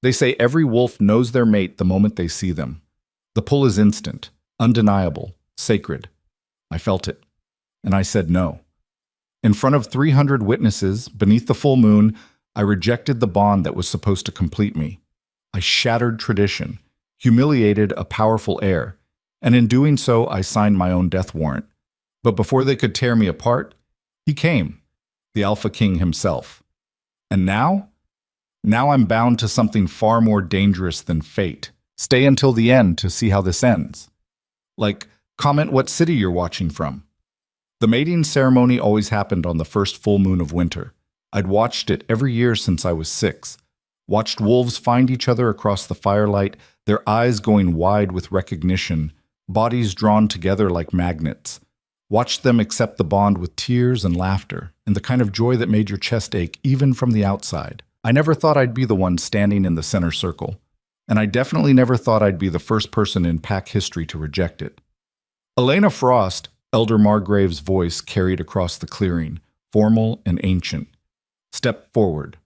They say every wolf knows their mate the moment they see them. The pull is instant, undeniable, sacred. I felt it, and I said no. In front of 300 witnesses, beneath the full moon, I rejected the bond that was supposed to complete me. I shattered tradition, humiliated a powerful heir, and in doing so, I signed my own death warrant. But before they could tear me apart, he came, the Alpha King himself. And now? Now I'm bound to something far more dangerous than fate. Stay until the end to see how this ends. Like, comment what city you're watching from. The mating ceremony always happened on the first full moon of winter. I'd watched it every year since I was 6. Watched wolves find each other across the firelight, their eyes going wide with recognition, bodies drawn together like magnets. Watched them accept the bond with tears and laughter, and the kind of joy that made your chest ache even from the outside. I never thought I'd be the one standing in the center circle, and I definitely never thought I'd be the first person in pack history to reject it. Elena Frost, Elder Margrave's voice carried across the clearing, formal and ancient. Stepped forward.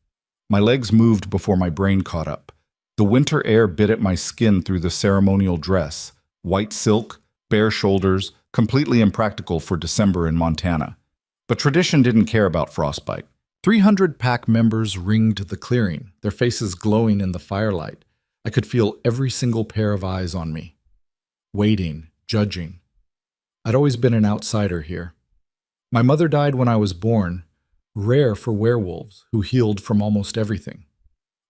My legs moved before my brain caught up. The winter air bit at my skin through the ceremonial dress, white silk, bare shoulders, completely impractical for December in Montana. But tradition didn't care about frostbite. 300 pack members ringed the clearing, their faces glowing in the firelight. I could feel every single pair of eyes on me. Waiting, judging. I'd always been an outsider here. My mother died when I was born, rare for werewolves who healed from almost everything.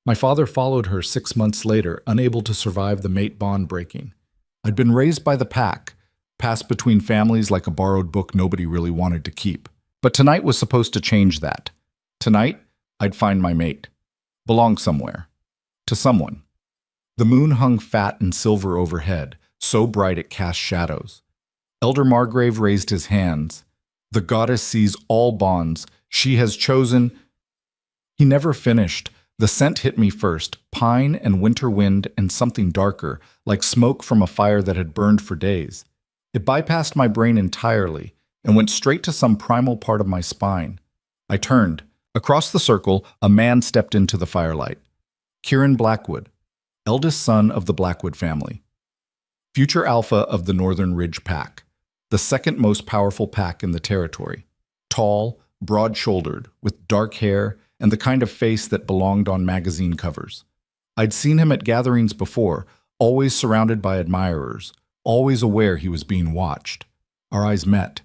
My father followed her 6 months later, unable to survive the mate bond breaking. I'd been raised by the pack, passed between families like a borrowed book nobody really wanted to keep. But tonight was supposed to change that. Tonight, I'd find my mate. Belong somewhere. To someone. The moon hung fat and silver overhead, so bright it cast shadows. Elder Margrave raised his hands. The goddess sees all bonds. She has chosen. He never finished. The scent hit me first, pine and winter wind and something darker, like smoke from a fire that had burned for days. It bypassed my brain entirely and went straight to some primal part of my spine. I turned. Across the circle, a man stepped into the firelight. Kieran Blackwood, eldest son of the Blackwood family. Future alpha of the Northern Ridge Pack, the second most powerful pack in the territory. Tall, broad-shouldered, with dark hair and the kind of face that belonged on magazine covers. I'd seen him at gatherings before, always surrounded by admirers, always aware he was being watched. Our eyes met.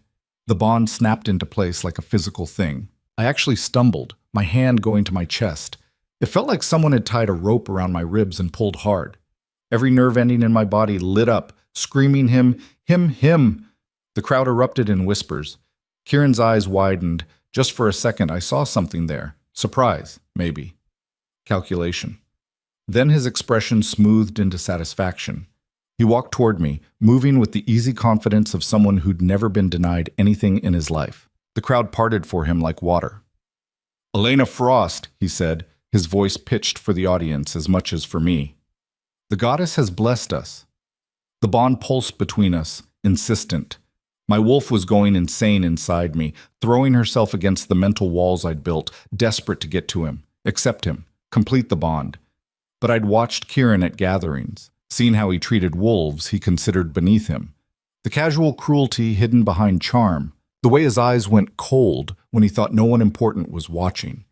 The bond snapped into place like a physical thing. I actually stumbled, my hand going to my chest. It felt like someone had tied a rope around my ribs and pulled hard. Every nerve ending in my body lit up, screaming him, him. The crowd erupted in whispers. Kieran's eyes widened. Just for a second, I saw something there. Surprise, maybe. Calculation. Then his expression smoothed into satisfaction. He walked toward me, moving with the easy confidence of someone who'd never been denied anything in his life. The crowd parted for him like water. "Elena Frost," he said, his voice pitched for the audience as much as for me. "The goddess has blessed us." The bond pulsed between us, insistent. My wolf was going insane inside me, throwing herself against the mental walls I'd built, desperate to get to him, accept him, complete the bond. But I'd watched Kieran at gatherings, seen how he treated wolves he considered beneath him. The casual cruelty hidden behind charm, the way his eyes went cold when he thought no one important was watching.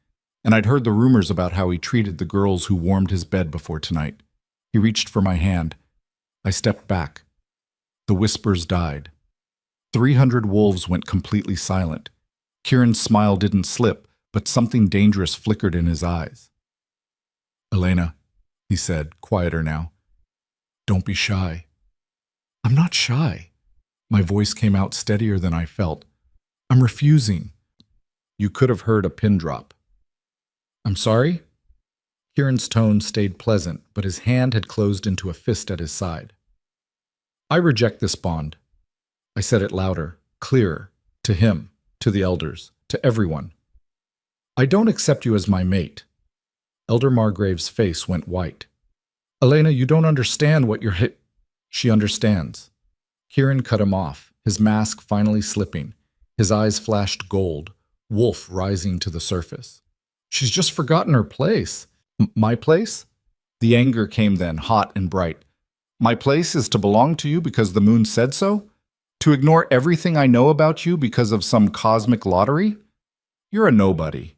And I'd heard the rumors about how he treated the girls who warmed his bed before tonight. He reached for my hand. I stepped back. The whispers died. 300 wolves went completely silent. Kieran's smile didn't slip, but something dangerous flickered in his eyes. "Elena," he said, quieter now. "Don't be shy." "I'm not shy." My voice came out steadier than I felt. "I'm refusing." You could have heard a pin drop. "I'm sorry?" Kieran's tone stayed pleasant, but his hand had closed into a fist at his side. "I reject this bond." I said it louder, clearer, to him, to the elders, to everyone. "I don't accept you as my mate." Elder Margrave's face went white. "Elena, you don't understand what you're She understands." Kieran cut him off, his mask finally slipping. His eyes flashed gold, wolf rising to the surface. "She's just forgotten her place." My place?" The anger came then, hot and bright. My place is to belong to you because the moon said so? To ignore everything I know about you because of some cosmic lottery? You're a nobody.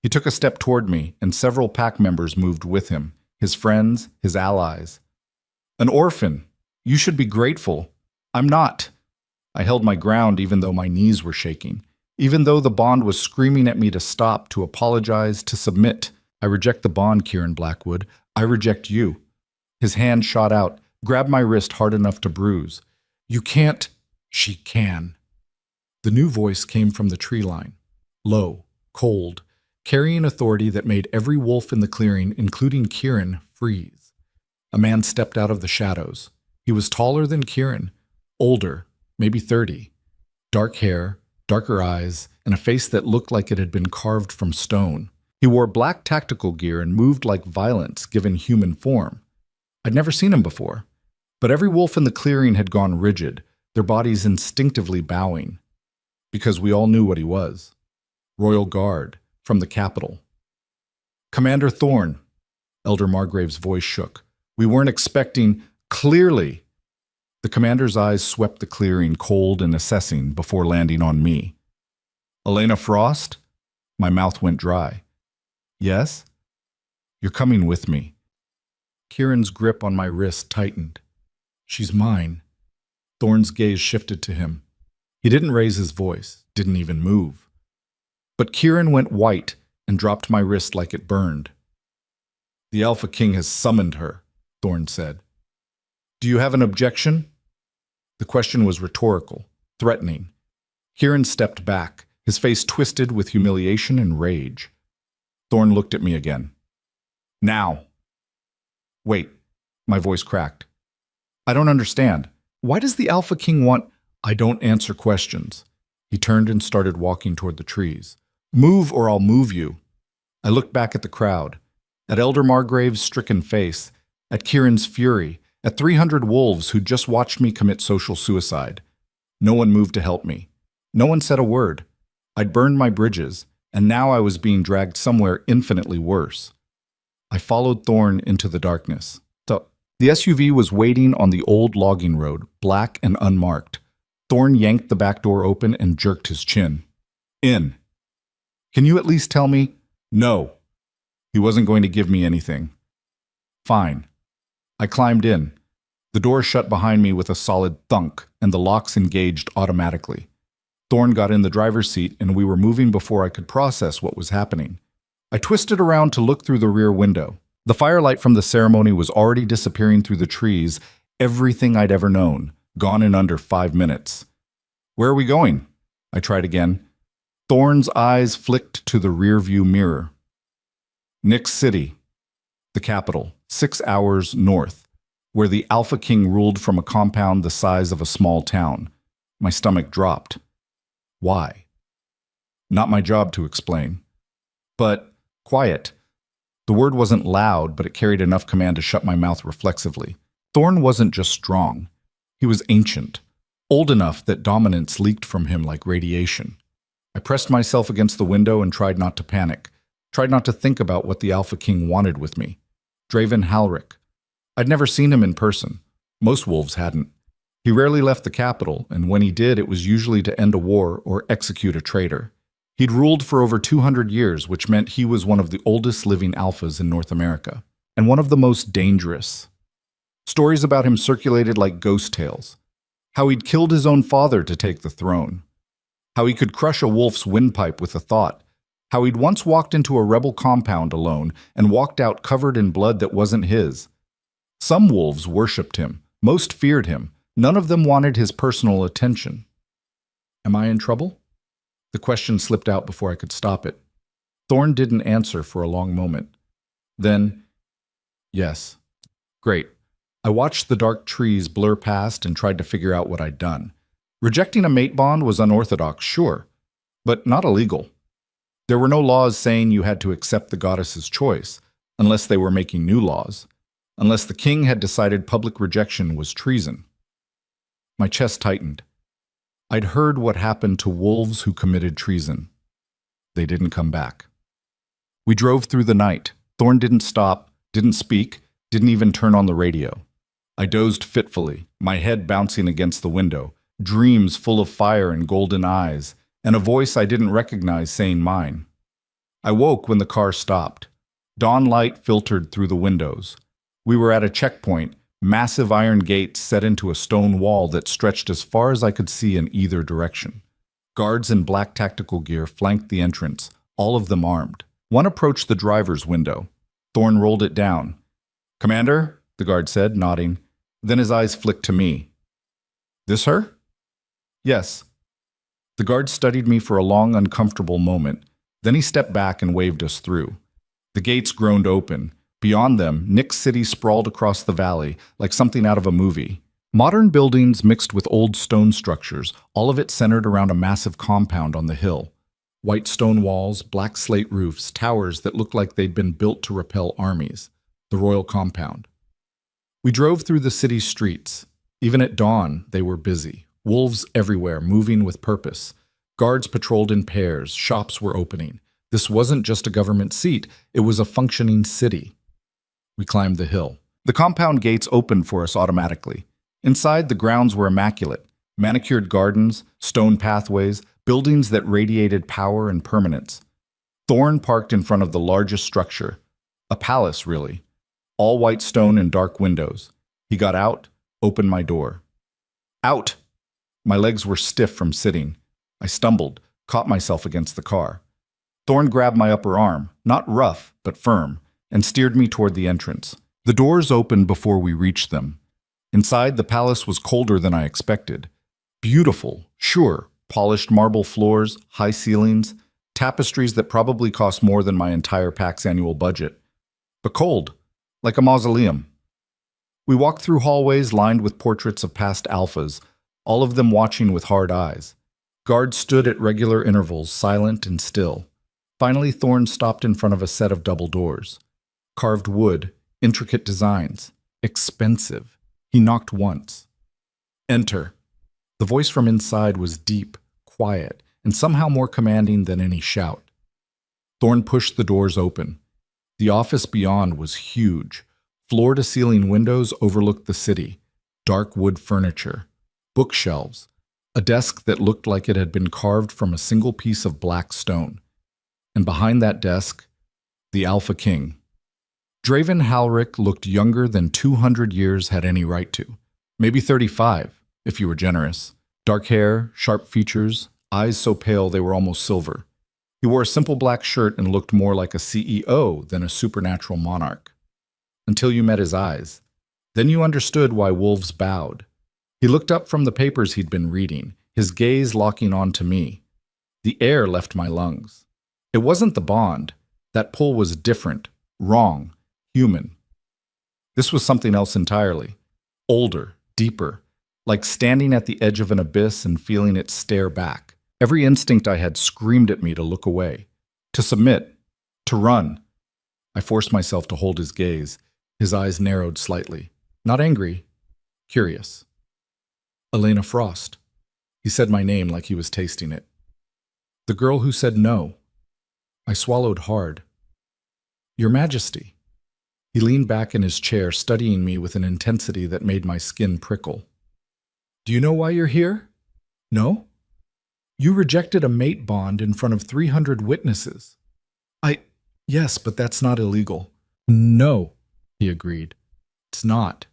He took a step toward me, and several pack members moved with him, his friends, his allies. An orphan. You should be grateful. I'm not. I held my ground even though my knees were shaking, even though the bond was screaming at me to stop, to apologize, to submit. I reject the bond, Kieran Blackwood. I reject you. His hand shot out, grabbed my wrist hard enough to bruise. You can't. She can. The new voice came from the tree line, low, cold, carrying authority that made every wolf in the clearing, including Kieran, freeze. A man stepped out of the shadows. He was taller than Kieran, older, maybe 30. Dark hair, darker eyes, and a face that looked like it had been carved from stone. He wore black tactical gear and moved like violence given human form. I'd never seen him before, but every wolf in the clearing had gone rigid, their bodies instinctively bowing, because we all knew what he was. Royal Guard, from the capital. Commander Thorne, Elder Margrave's voice shook. We weren't expecting, clearly. The commander's eyes swept the clearing, cold and assessing, before landing on me. Elena Frost? My mouth went dry. Yes? You're coming with me. Kieran's grip on my wrist tightened. She's mine. Thorne's gaze shifted to him. He didn't raise his voice, didn't even move. But Kieran went white and dropped my wrist like it burned. The Alpha King has summoned her, Thorne said. Do you have an objection? The question was rhetorical, threatening. Kieran stepped back, his face twisted with humiliation and rage. Thorne looked at me again. Now. Wait, my voice cracked. I don't understand. Why does the Alpha King want... I don't answer questions. He turned and started walking toward the trees. Move or I'll move you. I looked back at the crowd, at Elder Margrave's stricken face, at Kieran's fury, at 300 wolves who'd just watched me commit social suicide. No one moved to help me. No one said a word. I'd burned my bridges, and now I was being dragged somewhere infinitely worse. I followed Thorne into the darkness. The SUV was waiting on the old logging road, black and unmarked. Thorne yanked the back door open and jerked his chin. In. Can you at least tell me? No. He wasn't going to give me anything. Fine. I climbed in. The door shut behind me with a solid thunk, and the locks engaged automatically. Thorne got in the driver's seat, and we were moving before I could process what was happening. I twisted around to look through the rear window. The firelight from the ceremony was already disappearing through the trees, everything I'd ever known, gone in under 5 minutes. Where are we going? I tried again. Thorne's eyes flicked to the rearview mirror. Nix City, the capital, 6 hours north, where the Alpha King ruled from a compound the size of a small town. My stomach dropped. Why? Not my job to explain. But quiet. The word wasn't loud, but it carried enough command to shut my mouth reflexively. Thorne wasn't just strong. He was ancient, old enough that dominance leaked from him like radiation. I pressed myself against the window and tried not to panic, tried not to think about what the Alpha King wanted with me. Draven Halric. I'd never seen him in person. Most wolves hadn't. He rarely left the capital, and when he did, it was usually to end a war or execute a traitor. He'd ruled for over 200 years, which meant he was one of the oldest living alphas in North America, and one of the most dangerous. Stories about him circulated like ghost tales. How he'd killed his own father to take the throne. How he could crush a wolf's windpipe with a thought. How he'd once walked into a rebel compound alone and walked out covered in blood that wasn't his. Some wolves worshipped him, most feared him. None of them wanted his personal attention. Am I in trouble? The question slipped out before I could stop it. Thorne didn't answer for a long moment. Then, yes. Great. I watched the dark trees blur past and tried to figure out what I'd done. Rejecting a mate bond was unorthodox, sure, but not illegal. There were no laws saying you had to accept the goddess's choice, unless they were making new laws, unless the king had decided public rejection was treason. My chest tightened. I'd heard what happened to wolves who committed treason. They didn't come back. We drove through the night. Thorne didn't stop, didn't speak, Didn't even turn on the radio. I dozed fitfully, my head bouncing against the window, dreams full of fire and golden eyes, and a voice I didn't recognize saying mine. I woke when the car stopped. Dawn light filtered through the windows. We were at a checkpoint, massive iron gates set into a stone wall that stretched as far as I could see in either direction. Guards in black tactical gear flanked the entrance, all of them armed. One approached the driver's window. Thorne rolled it down. "Commander?" the guard said, nodding. Then his eyes flicked to me. "This her?" "Yes." The guard studied me for a long, uncomfortable moment. Then he stepped back and waved us through. The gates groaned open. Beyond them, Nick City sprawled across the valley, like something out of a movie. Modern buildings mixed with old stone structures, all of it centered around a massive compound on the hill. White stone walls, black slate roofs, towers that looked like they'd been built to repel armies. The royal compound. We drove through the city's streets. Even at dawn, they were busy. Wolves everywhere, moving with purpose. Guards patrolled in pairs, shops were opening. This wasn't just a government seat, it was a functioning city. We climbed the hill. The compound gates opened for us automatically. Inside, the grounds were immaculate. Manicured gardens, stone pathways, buildings that radiated power and permanence. Thorne parked in front of the largest structure. A palace, really. All white stone and dark windows. He got out, opened my door. "Out!" My legs were stiff from sitting. I stumbled, caught myself against the car. Thorne grabbed my upper arm, not rough, but firm, and steered me toward the entrance. The doors opened before we reached them. Inside, the palace was colder than I expected. Beautiful, sure, polished marble floors, high ceilings, tapestries that probably cost more than my entire PAX annual budget. But cold, like a mausoleum. We walked through hallways lined with portraits of past alphas, all of them watching with hard eyes. Guards stood at regular intervals, silent and still. Finally, Thorne stopped in front of a set of double doors. Carved wood, intricate designs. Expensive. He knocked once. "Enter." The voice from inside was deep, quiet, and somehow more commanding than any shout. Thorne pushed the doors open. The office beyond was huge. Floor-to-ceiling windows overlooked the city. Dark wood furniture. Bookshelves. A desk that looked like it had been carved from a single piece of black stone. And behind that desk, the Alpha King. Draven Halric looked younger than 200 years had any right to. Maybe 35, if you were generous. Dark hair, sharp features, eyes so pale they were almost silver. He wore a simple black shirt and looked more like a CEO than a supernatural monarch. Until you met his eyes. Then you understood why wolves bowed. He looked up from the papers he'd been reading, his gaze locking on to me. The air left my lungs. It wasn't the bond. That pull was different, wrong, human. This was something else entirely. Older, deeper, like standing at the edge of an abyss and feeling it stare back. Every instinct I had screamed at me to look away, to submit, to run. I forced myself to hold his gaze. His eyes narrowed slightly. Not angry, curious. "Elena Frost." He said my name like he was tasting it. "The girl who said no." I swallowed hard. "Your Majesty." He leaned back in his chair, studying me with an intensity that made my skin prickle. "Do you know why you're here? No? You rejected a mate bond in front of 300 witnesses." Yes, but that's not illegal." "No," he agreed. "It's not."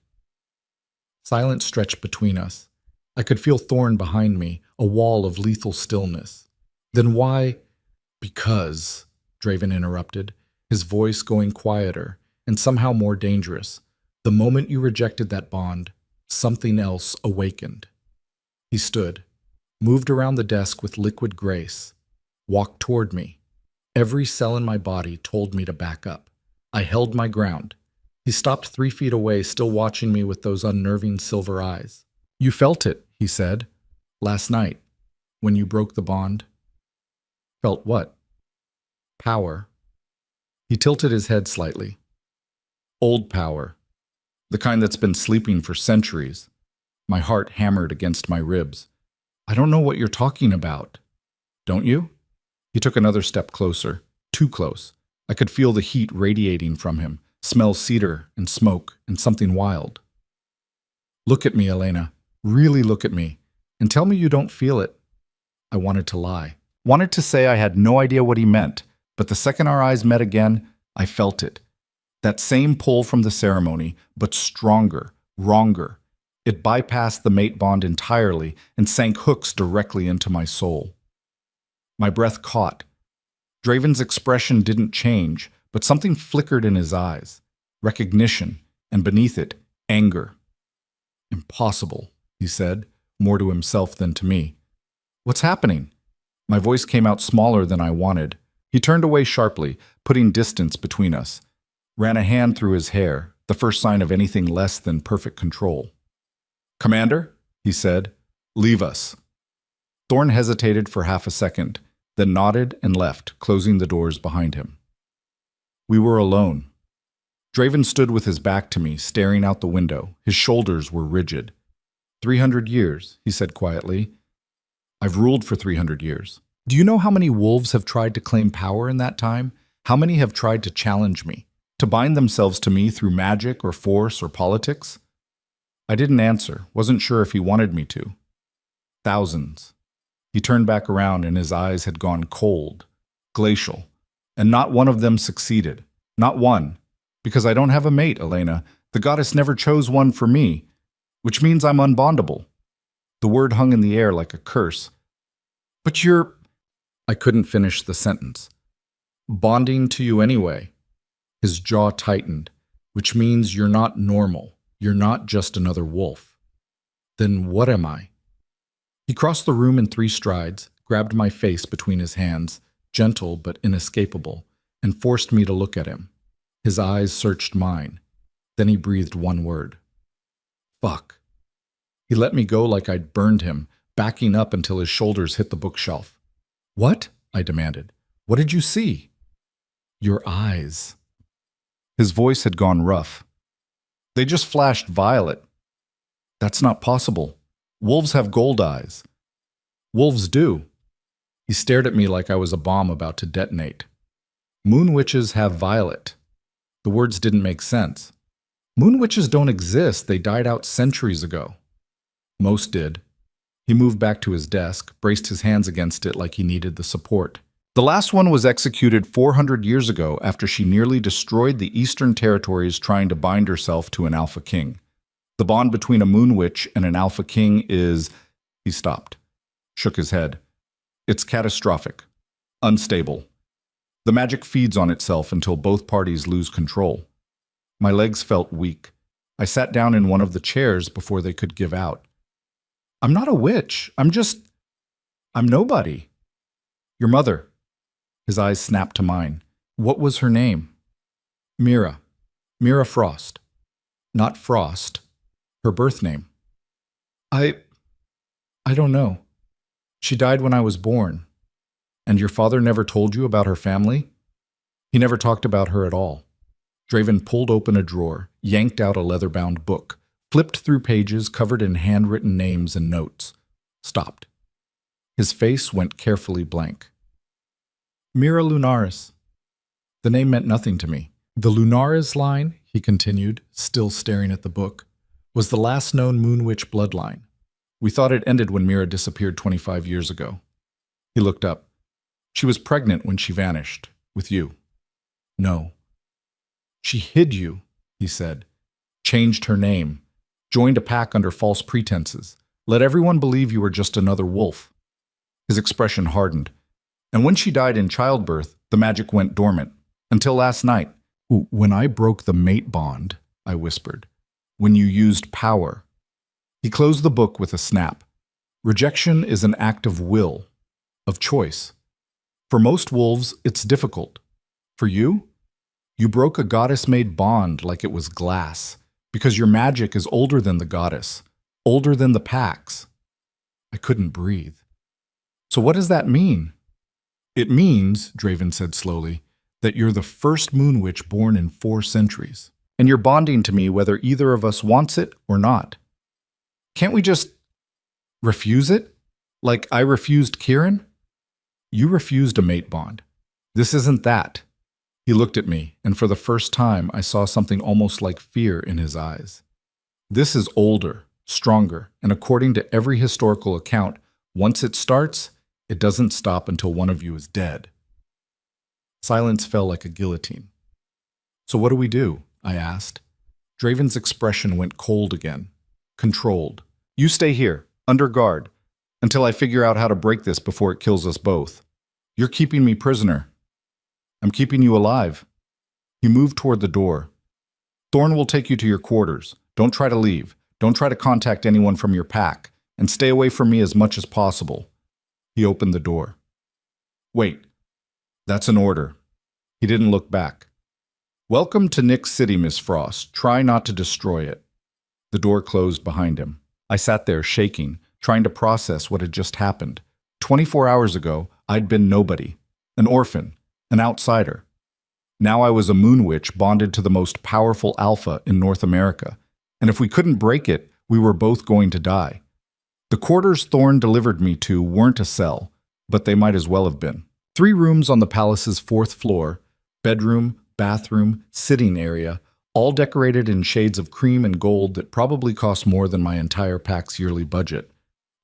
Silence stretched between us. I could feel Thorne behind me, a wall of lethal stillness. "Then why—" "Because," Draven interrupted, his voice going quieter and somehow more dangerous. "The moment you rejected that bond, something else awakened." He stood, moved around the desk with liquid grace, walked toward me. Every cell in my body told me to back up. I held my ground. He stopped 3 feet away, still watching me with those unnerving silver eyes. "You felt it," he said, "last night, when you broke the bond." "Felt what?" "Power." He tilted his head slightly. "Old power. The kind that's been sleeping for centuries." My heart hammered against my ribs. "I don't know what you're talking about." "Don't you?" He took another step closer, too close. I could feel the heat radiating from him, Smells cedar and smoke and something wild. Look at me, Elena. Really look at me. And tell me you don't feel it. I wanted to lie. Wanted to say I had no idea what he meant, but the second our eyes met again, I felt it. That same pull from the ceremony, but stronger, wronger. It bypassed the mate bond entirely and sank hooks directly into my soul. My breath caught. Draven's expression didn't change, but something flickered in his eyes. Recognition, and beneath it, anger. Impossible, he said, more to himself than to me. What's happening? My voice came out smaller than I wanted. He turned away sharply, putting distance between us. Ran a hand through his hair, the first sign of anything less than perfect control. Commander, he said, leave us. Thorn hesitated for half a second, then nodded and left, closing the doors behind him. We were alone. Draven stood with his back to me, staring out the window. His shoulders were rigid. 300 years, he said quietly. I've ruled for 300 years. Do you know how many wolves have tried to claim power in that time? How many have tried to challenge me, to bind themselves to me through magic or force or politics? I didn't answer, wasn't sure if he wanted me to. Thousands. He turned back around and his eyes had gone cold, glacial, and not one of them succeeded. Not one. Because I don't have a mate, Elena. The goddess never chose one for me, which means I'm unbondable. The word hung in the air like a curse. But you're... I couldn't finish the sentence. Bonding to you anyway. His jaw tightened, which means you're not normal. You're not just another wolf. Then what am I? He crossed the room in 3 strides, grabbed my face between his hands, gentle but inescapable, and forced me to look at him. His eyes searched mine. Then he breathed one word. Fuck. He let me go like I'd burned him, backing up until his shoulders hit the bookshelf. What? I demanded. What did you see? Your eyes. His voice had gone rough. They just flashed violet. That's not possible. Wolves have gold eyes. Wolves do. He stared at me like I was a bomb about to detonate. Moon witches have violet. The words didn't make sense. Moon witches don't exist. They died out centuries ago. Most did. He moved back to his desk, braced his hands against it like he needed the support. The last one was executed 400 years ago after she nearly destroyed the Eastern Territories trying to bind herself to an Alpha King. The bond between a Moon Witch and an Alpha King is... He stopped, shook his head. It's catastrophic, unstable. The magic feeds on itself until both parties lose control. My legs felt weak. I sat down in one of the chairs before they could give out. I'm not a witch. I'm nobody. Your mother. His eyes snapped to mine. What was her name? Mira. Mira Frost. Not Frost. Her birth name. I don't know. She died when I was born. And your father never told you about her family? He never talked about her at all. Draven pulled open a drawer, yanked out a leather-bound book, flipped through pages covered in handwritten names and notes. Stopped. His face went carefully blank. Mira Lunaris. The name meant nothing to me. The Lunaris line, he continued, still staring at the book, was the last known Moon Witch bloodline. We thought it ended when Mira disappeared 25 years ago. He looked up. She was pregnant when she vanished. With you. No. She hid you, he said. Changed her name. Joined a pack under false pretenses. Let everyone believe you were just another wolf. His expression hardened. And when she died in childbirth, the magic went dormant. Until last night. When I broke the mate bond, I whispered. When you used power. He closed the book with a snap. Rejection is an act of will, of choice. For most wolves, it's difficult. For you? You broke a goddess-made bond like it was glass, because your magic is older than the goddess, older than the packs. I couldn't breathe. So what does that mean? It means, Draven said slowly, that you're the first Moon Witch born in 4 centuries, and you're bonding to me whether either of us wants it or not. Can't we just refuse it? Like I refused Kieran? You refused a mate bond. This isn't that. He looked at me, and for the first time I saw something almost like fear in his eyes. This is older, stronger, and according to every historical account, once it starts, it doesn't stop until one of you is dead. Silence fell like a guillotine. So what do we do? I asked. Draven's expression went cold again. Controlled. You stay here, under guard, until I figure out how to break this before it kills us both. You're keeping me prisoner. I'm keeping you alive. He moved toward the door. Thorn will take you to your quarters. Don't try to leave. Don't try to contact anyone from your pack, and stay away from me as much as possible. He opened the door. Wait. That's an order. He didn't look back. Welcome to Nick City, Miss Frost. Try not to destroy it. The door closed behind him. I sat there shaking, trying to process what had just happened. 24 hours ago, I'd been nobody, an orphan, an outsider. Now I was a moon witch bonded to the most powerful alpha in North America, and if we couldn't break it, we were both going to die. The quarters Thorn delivered me to weren't a cell, but they might as well have been. 3 rooms on the palace's 4th floor, bedroom, bathroom, sitting area, all decorated in shades of cream and gold that probably cost more than my entire pack's yearly budget.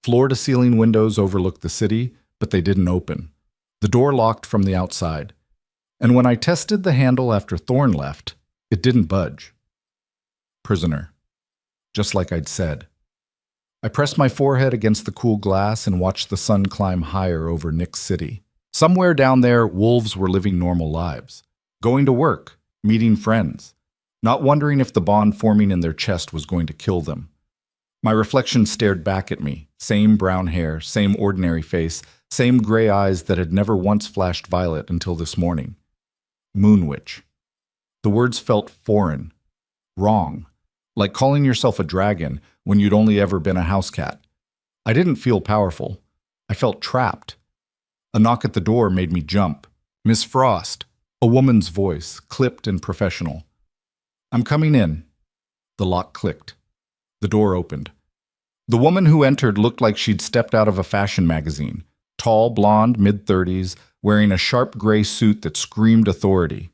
Floor-to-ceiling windows overlooked the city, but they didn't open. The door locked from the outside. And when I tested the handle after Thorn left, it didn't budge. Prisoner. Just like I'd said. I pressed my forehead against the cool glass and watched the sun climb higher over Nick City. Somewhere down there, wolves were living normal lives. Going to work, meeting friends, not wondering if the bond forming in their chest was going to kill them. My reflection stared back at me, same brown hair, same ordinary face, same gray eyes that had never once flashed violet until this morning. Moon Witch. The words felt foreign, wrong, like calling yourself a dragon when you'd only ever been a house cat. I didn't feel powerful. I felt trapped. A knock at the door made me jump. Miss Frost. A woman's voice, clipped and professional. I'm coming in. The lock clicked. The door opened. The woman who entered looked like she'd stepped out of a fashion magazine. Tall, blonde, mid-30s, wearing a sharp gray suit that screamed authority.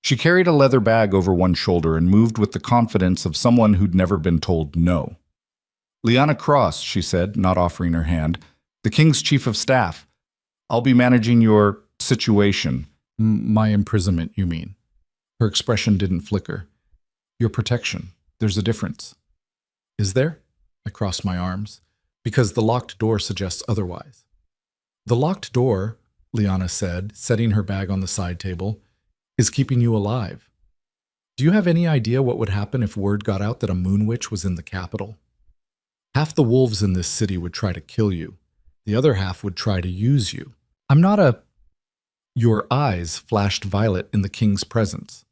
She carried a leather bag over one shoulder and moved with the confidence of someone who'd never been told no. Liana Cross, she said, not offering her hand. The King's Chief of Staff. I'll be managing your situation. My imprisonment, you mean? Her expression didn't flicker. Your protection. There's a difference. Is there? I crossed my arms. Because the locked door suggests otherwise. The locked door, Liana said, setting her bag on the side table, is keeping you alive. Do you have any idea what would happen if word got out that a moon witch was in the capital? Half the wolves in this city would try to kill you. The other half would try to use you. I'm not a... Your eyes flashed violet in the king's presence.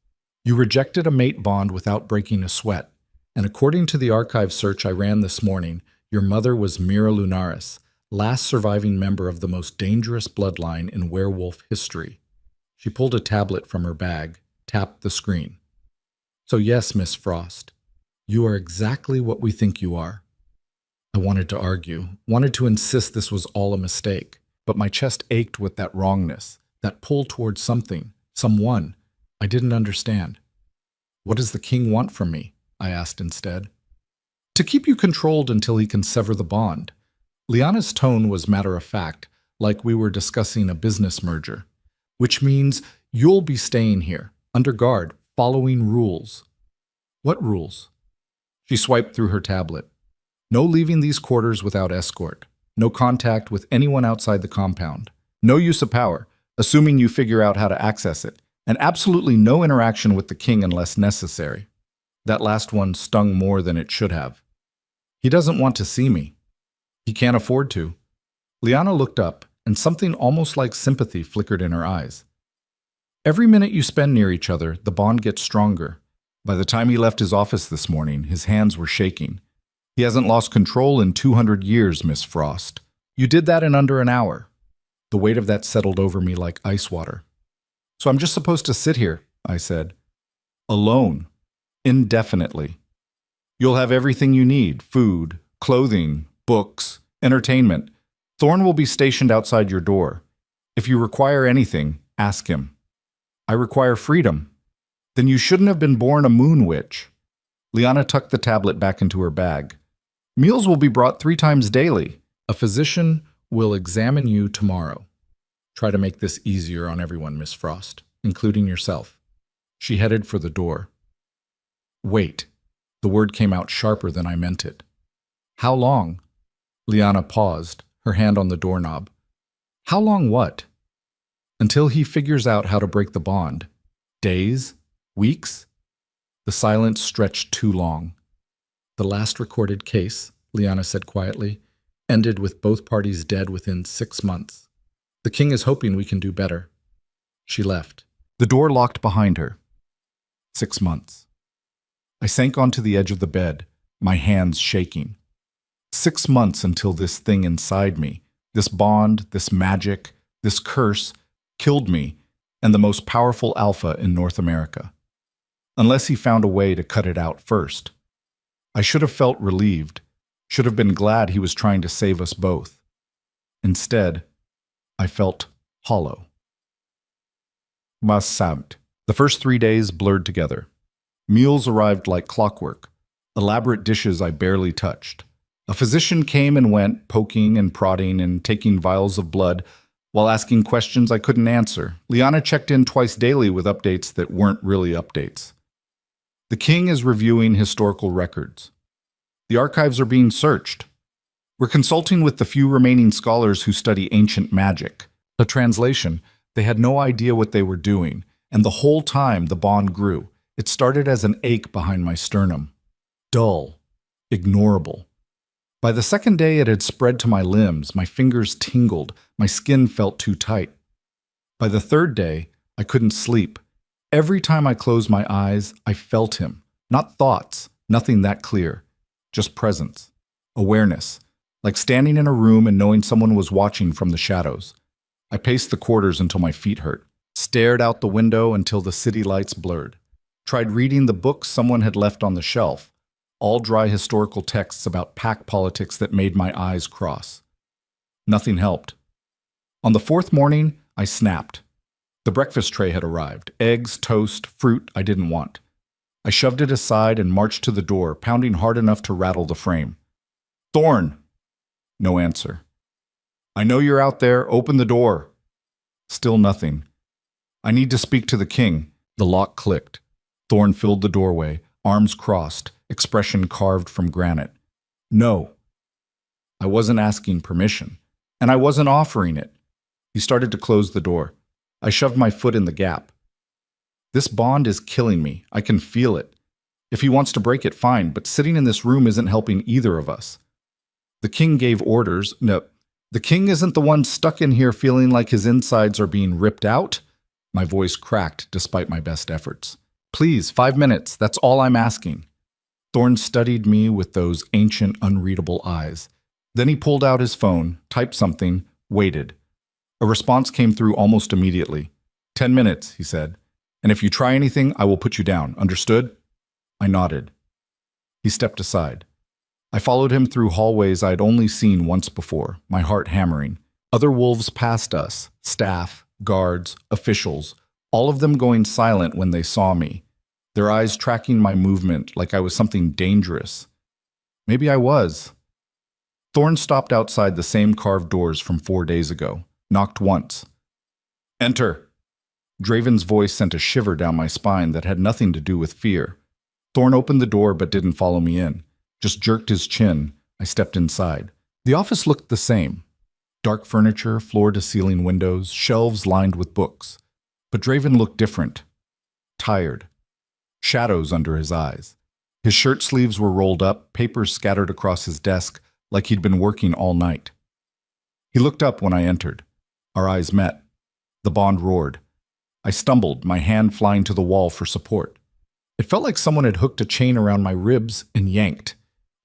You rejected a mate bond without breaking a sweat, and according to the archive search I ran this morning, your mother was Mira Lunaris, last surviving member of the most dangerous bloodline in werewolf history. She pulled a tablet from her bag, tapped the screen. So yes, Miss Frost, you are exactly what we think you are. I wanted to argue, wanted to insist this was all a mistake, but my chest ached with that wrongness. That pull towards something, someone, I didn't understand. What does the king want from me? I asked instead. To keep you controlled until he can sever the bond. Liana's tone was matter-of-fact, like we were discussing a business merger. Which means you'll be staying here, under guard, following rules. What rules? She swiped through her tablet. No leaving these quarters without escort. No contact with anyone outside the compound. No use of power. Assuming you figure out how to access it, and absolutely no interaction with the king unless necessary. That last one stung more than it should have. He doesn't want to see me. He can't afford to. Liana looked up, and something almost like sympathy flickered in her eyes. Every minute you spend near each other, the bond gets stronger. By the time he left his office this morning, his hands were shaking. He hasn't lost control in 200 years, Miss Frost. You did that in under an hour. The weight of that settled over me like ice water. So I'm just supposed to sit here, I said. Alone. Indefinitely. You'll have everything you need, food, clothing, books, entertainment. Thorn will be stationed outside your door. If you require anything, ask him. I require freedom. Then you shouldn't have been born a moon witch. Liana tucked the tablet back into her bag. Meals will be brought 3 times daily. A physician will examine you tomorrow. Try to make this easier on everyone, Miss Frost, including yourself. She headed for the door. Wait. The word came out sharper than I meant it. How long? Liana paused, her hand on the doorknob. How long what? Until he figures out how to break the bond. Days? Weeks? The silence stretched too long. The last recorded case, Liana said quietly, ended with both parties dead within 6 months. The king is hoping we can do better. She left. The door locked behind her. 6 months. I sank onto the edge of the bed, my hands shaking. 6 months until this thing inside me, this bond, this magic, this curse, killed me and the most powerful alpha in North America. Unless he found a way to cut it out first. I should have felt relieved, should have been glad he was trying to save us both. Instead, I felt hollow. Masamt. The first 3 days blurred together. Meals arrived like clockwork, elaborate dishes I barely touched. A physician came and went, poking and prodding and taking vials of blood while asking questions I couldn't answer. Liana checked in twice daily with updates that weren't really updates. The king is reviewing historical records. The archives are being searched. We're consulting with the few remaining scholars who study ancient magic. A translation, they had no idea what they were doing, and the whole time the bond grew. It started as an ache behind my sternum. Dull. Ignorable. By the second day it had spread to my limbs, my fingers tingled, my skin felt too tight. By the third day, I couldn't sleep. Every time I closed my eyes, I felt him. Not thoughts, nothing that clear. Just presence. Awareness. Like standing in a room and knowing someone was watching from the shadows. I paced the corridors until my feet hurt. Stared out the window until the city lights blurred. Tried reading the books someone had left on the shelf. All dry historical texts about pack politics that made my eyes cross. Nothing helped. On the 4th morning, I snapped. The breakfast tray had arrived. Eggs, toast, fruit I didn't want. I shoved it aside and marched to the door, pounding hard enough to rattle the frame. Thorn! No answer. I know you're out there. Open the door. Still nothing. I need to speak to the king. The lock clicked. Thorn filled the doorway, arms crossed, expression carved from granite. No. I wasn't asking permission, and I wasn't offering it. He started to close the door. I shoved my foot in the gap. This bond is killing me. I can feel it. If he wants to break it, fine, but sitting in this room isn't helping either of us. The king gave orders. No, the king isn't the one stuck in here feeling like his insides are being ripped out. My voice cracked despite my best efforts. Please, 5 minutes. That's all I'm asking. Thorn studied me with those ancient, unreadable eyes. Then he pulled out his phone, typed something, waited. A response came through almost immediately. 10 minutes, he said. And if you try anything, I will put you down. Understood? I nodded. He stepped aside. I followed him through hallways I had only seen once before, my heart hammering. Other wolves passed us, staff, guards, officials, all of them going silent when they saw me, their eyes tracking my movement like I was something dangerous. Maybe I was. Thorn stopped outside the same carved doors from 4 days ago, knocked once. Enter. Draven's voice sent a shiver down my spine that had nothing to do with fear. Thorn opened the door but didn't follow me in, just jerked his chin. I stepped inside. The office looked the same. Dark furniture, floor-to-ceiling windows, shelves lined with books. But Draven looked different. Tired. Shadows under his eyes. His shirt sleeves were rolled up, papers scattered across his desk like he'd been working all night. He looked up when I entered. Our eyes met. The bond roared. I stumbled, my hand flying to the wall for support. It felt like someone had hooked a chain around my ribs and yanked.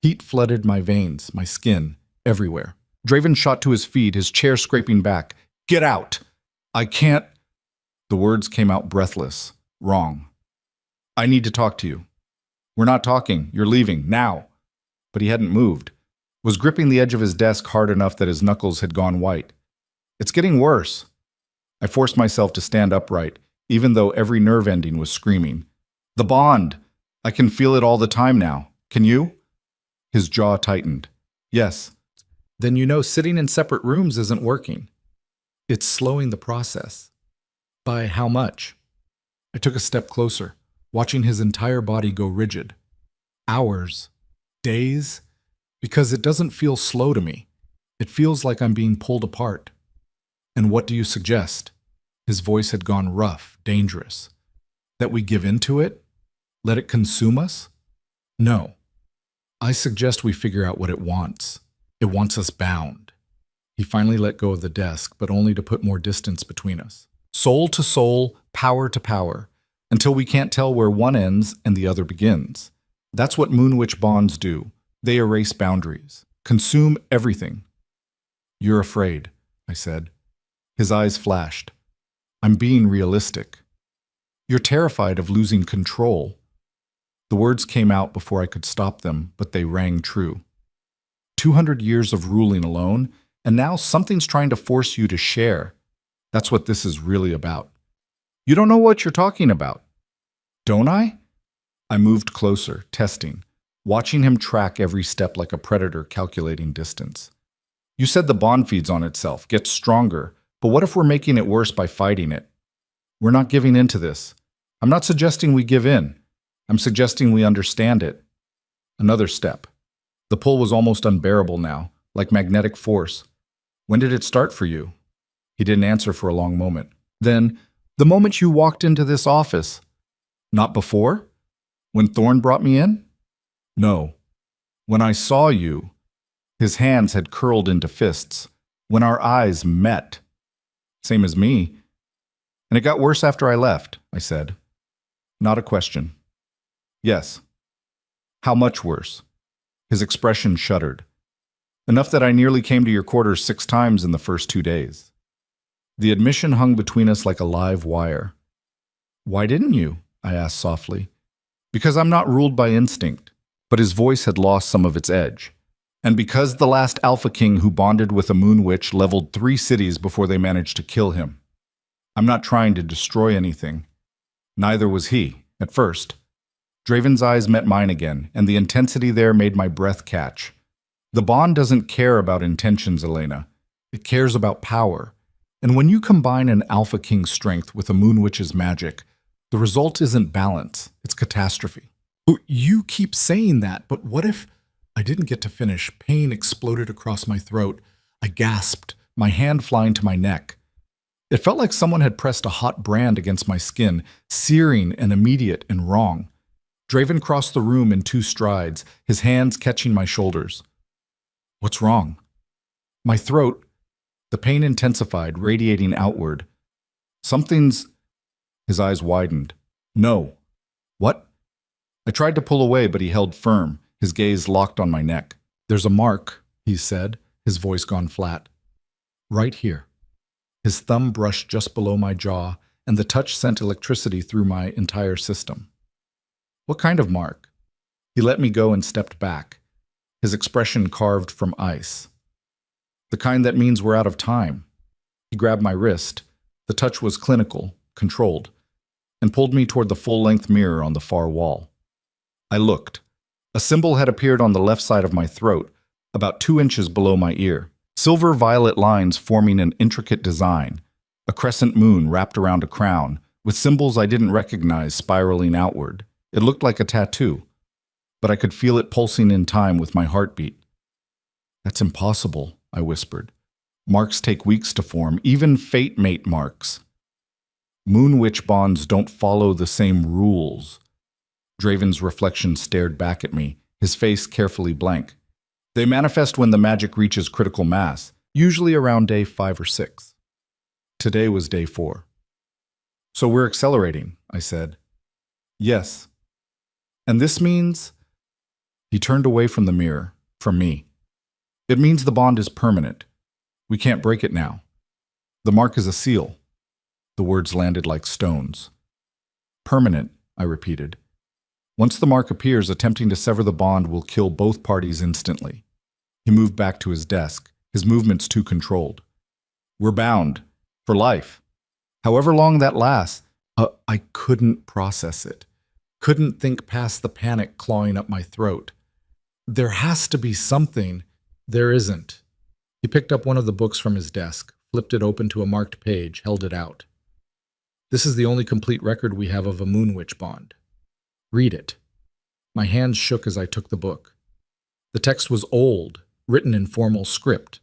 Heat flooded my veins, my skin, everywhere. Draven shot to his feet, his chair scraping back. Get out! I can't... The words came out breathless. Wrong. I need to talk to you. We're not talking. You're leaving. Now. But he hadn't moved. Was gripping the edge of his desk hard enough that his knuckles had gone white. It's getting worse. I forced myself to stand upright. even though every nerve ending was screaming. The bond! I can feel it all the time now. Can you? His jaw tightened. Yes. Then you know sitting in separate rooms isn't working. It's slowing the process. By how much? I took a step closer, watching his entire body go rigid. Hours. Days. Because it doesn't feel slow to me. It feels like I'm being pulled apart. And what do you suggest? His voice had gone rough, dangerous. That we give in to it? Let it consume us? No. I suggest we figure out what it wants. It wants us bound. He finally let go of the desk, but only to put more distance between us. Soul to soul, power to power, until we can't tell where one ends and the other begins. That's what Moonwitch bonds do. They erase boundaries, consume everything. You're afraid, I said. His eyes flashed. I'm being realistic. You're terrified of losing control. The words came out before I could stop them, but they rang true. 200 years of ruling alone, and now something's trying to force you to share. That's what this is really about. You don't know what you're talking about. Don't I? I moved closer, testing, watching him track every step like a predator calculating distance. You said the bond feeds on itself, gets stronger, but what if we're making it worse by fighting it? We're not giving in to this. I'm not suggesting we give in. I'm suggesting we understand it. Another step. The pull was almost unbearable now, like magnetic force. When did it start for you? He didn't answer for a long moment. Then, the moment you walked into this office. Not before? When Thorne brought me in? No. When I saw you, his hands had curled into fists. When our eyes met. Same as me. And it got worse after I left, I said. Not a question. Yes. How much worse? His expression shuddered. Enough that I nearly came to your quarters 6 times in the first 2 days. The admission hung between us like a live wire. Why didn't you? I asked softly. Because I'm not ruled by instinct. But his voice had lost some of its edge. And because the last Alpha King who bonded with a moon witch leveled 3 cities before they managed to kill him. I'm not trying to destroy anything. Neither was he, at first. Draven's eyes met mine again, and the intensity there made my breath catch. The bond doesn't care about intentions, Elena. It cares about power. And when you combine an Alpha King's strength with a moon witch's magic, the result isn't balance, it's catastrophe. You keep saying that, but what if... I didn't get to finish. Pain exploded across my throat. I gasped, my hand flying to my neck. It felt like someone had pressed a hot brand against my skin, searing and immediate and wrong. Draven crossed the room in 2 strides, his hands catching my shoulders. What's wrong? My throat, the pain intensified, radiating outward. Something's... His eyes widened. No. What? I tried to pull away, but he held firm, his gaze locked on my neck. There's a mark, he said, his voice gone flat. Right here. His thumb brushed just below my jaw, and the touch sent electricity through my entire system. What kind of mark? He let me go and stepped back, his expression carved from ice. The kind that means we're out of time. He grabbed my wrist. The touch was clinical, controlled, and pulled me toward the full-length mirror on the far wall. I looked. A symbol had appeared on the left side of my throat, about 2 inches below my ear. Silver-violet lines forming an intricate design, a crescent moon wrapped around a crown, with symbols I didn't recognize spiraling outward. It looked like a tattoo, but I could feel it pulsing in time with my heartbeat. That's impossible, I whispered. Marks take weeks to form, even fate mate marks. Moon witch bonds don't follow the same rules. Draven's reflection stared back at me, his face carefully blank. They manifest when the magic reaches critical mass, usually around day 5 or 6. Today was day 4. So we're accelerating, I said. Yes. And this means... He turned away from the mirror, from me. It means the bond is permanent. We can't break it now. The mark is a seal. The words landed like stones. Permanent, I repeated. Once the mark appears, attempting to sever the bond will kill both parties instantly. He moved back to his desk, his movements too controlled. We're bound. For life. However long that lasts, I couldn't process it. Couldn't think past the panic clawing up my throat. There has to be something. There isn't. He picked up one of the books from his desk, flipped it open to a marked page, held it out. This is the only complete record we have of a moon witch bond. Read it. My hands shook as I took the book. The text was old, written in formal script.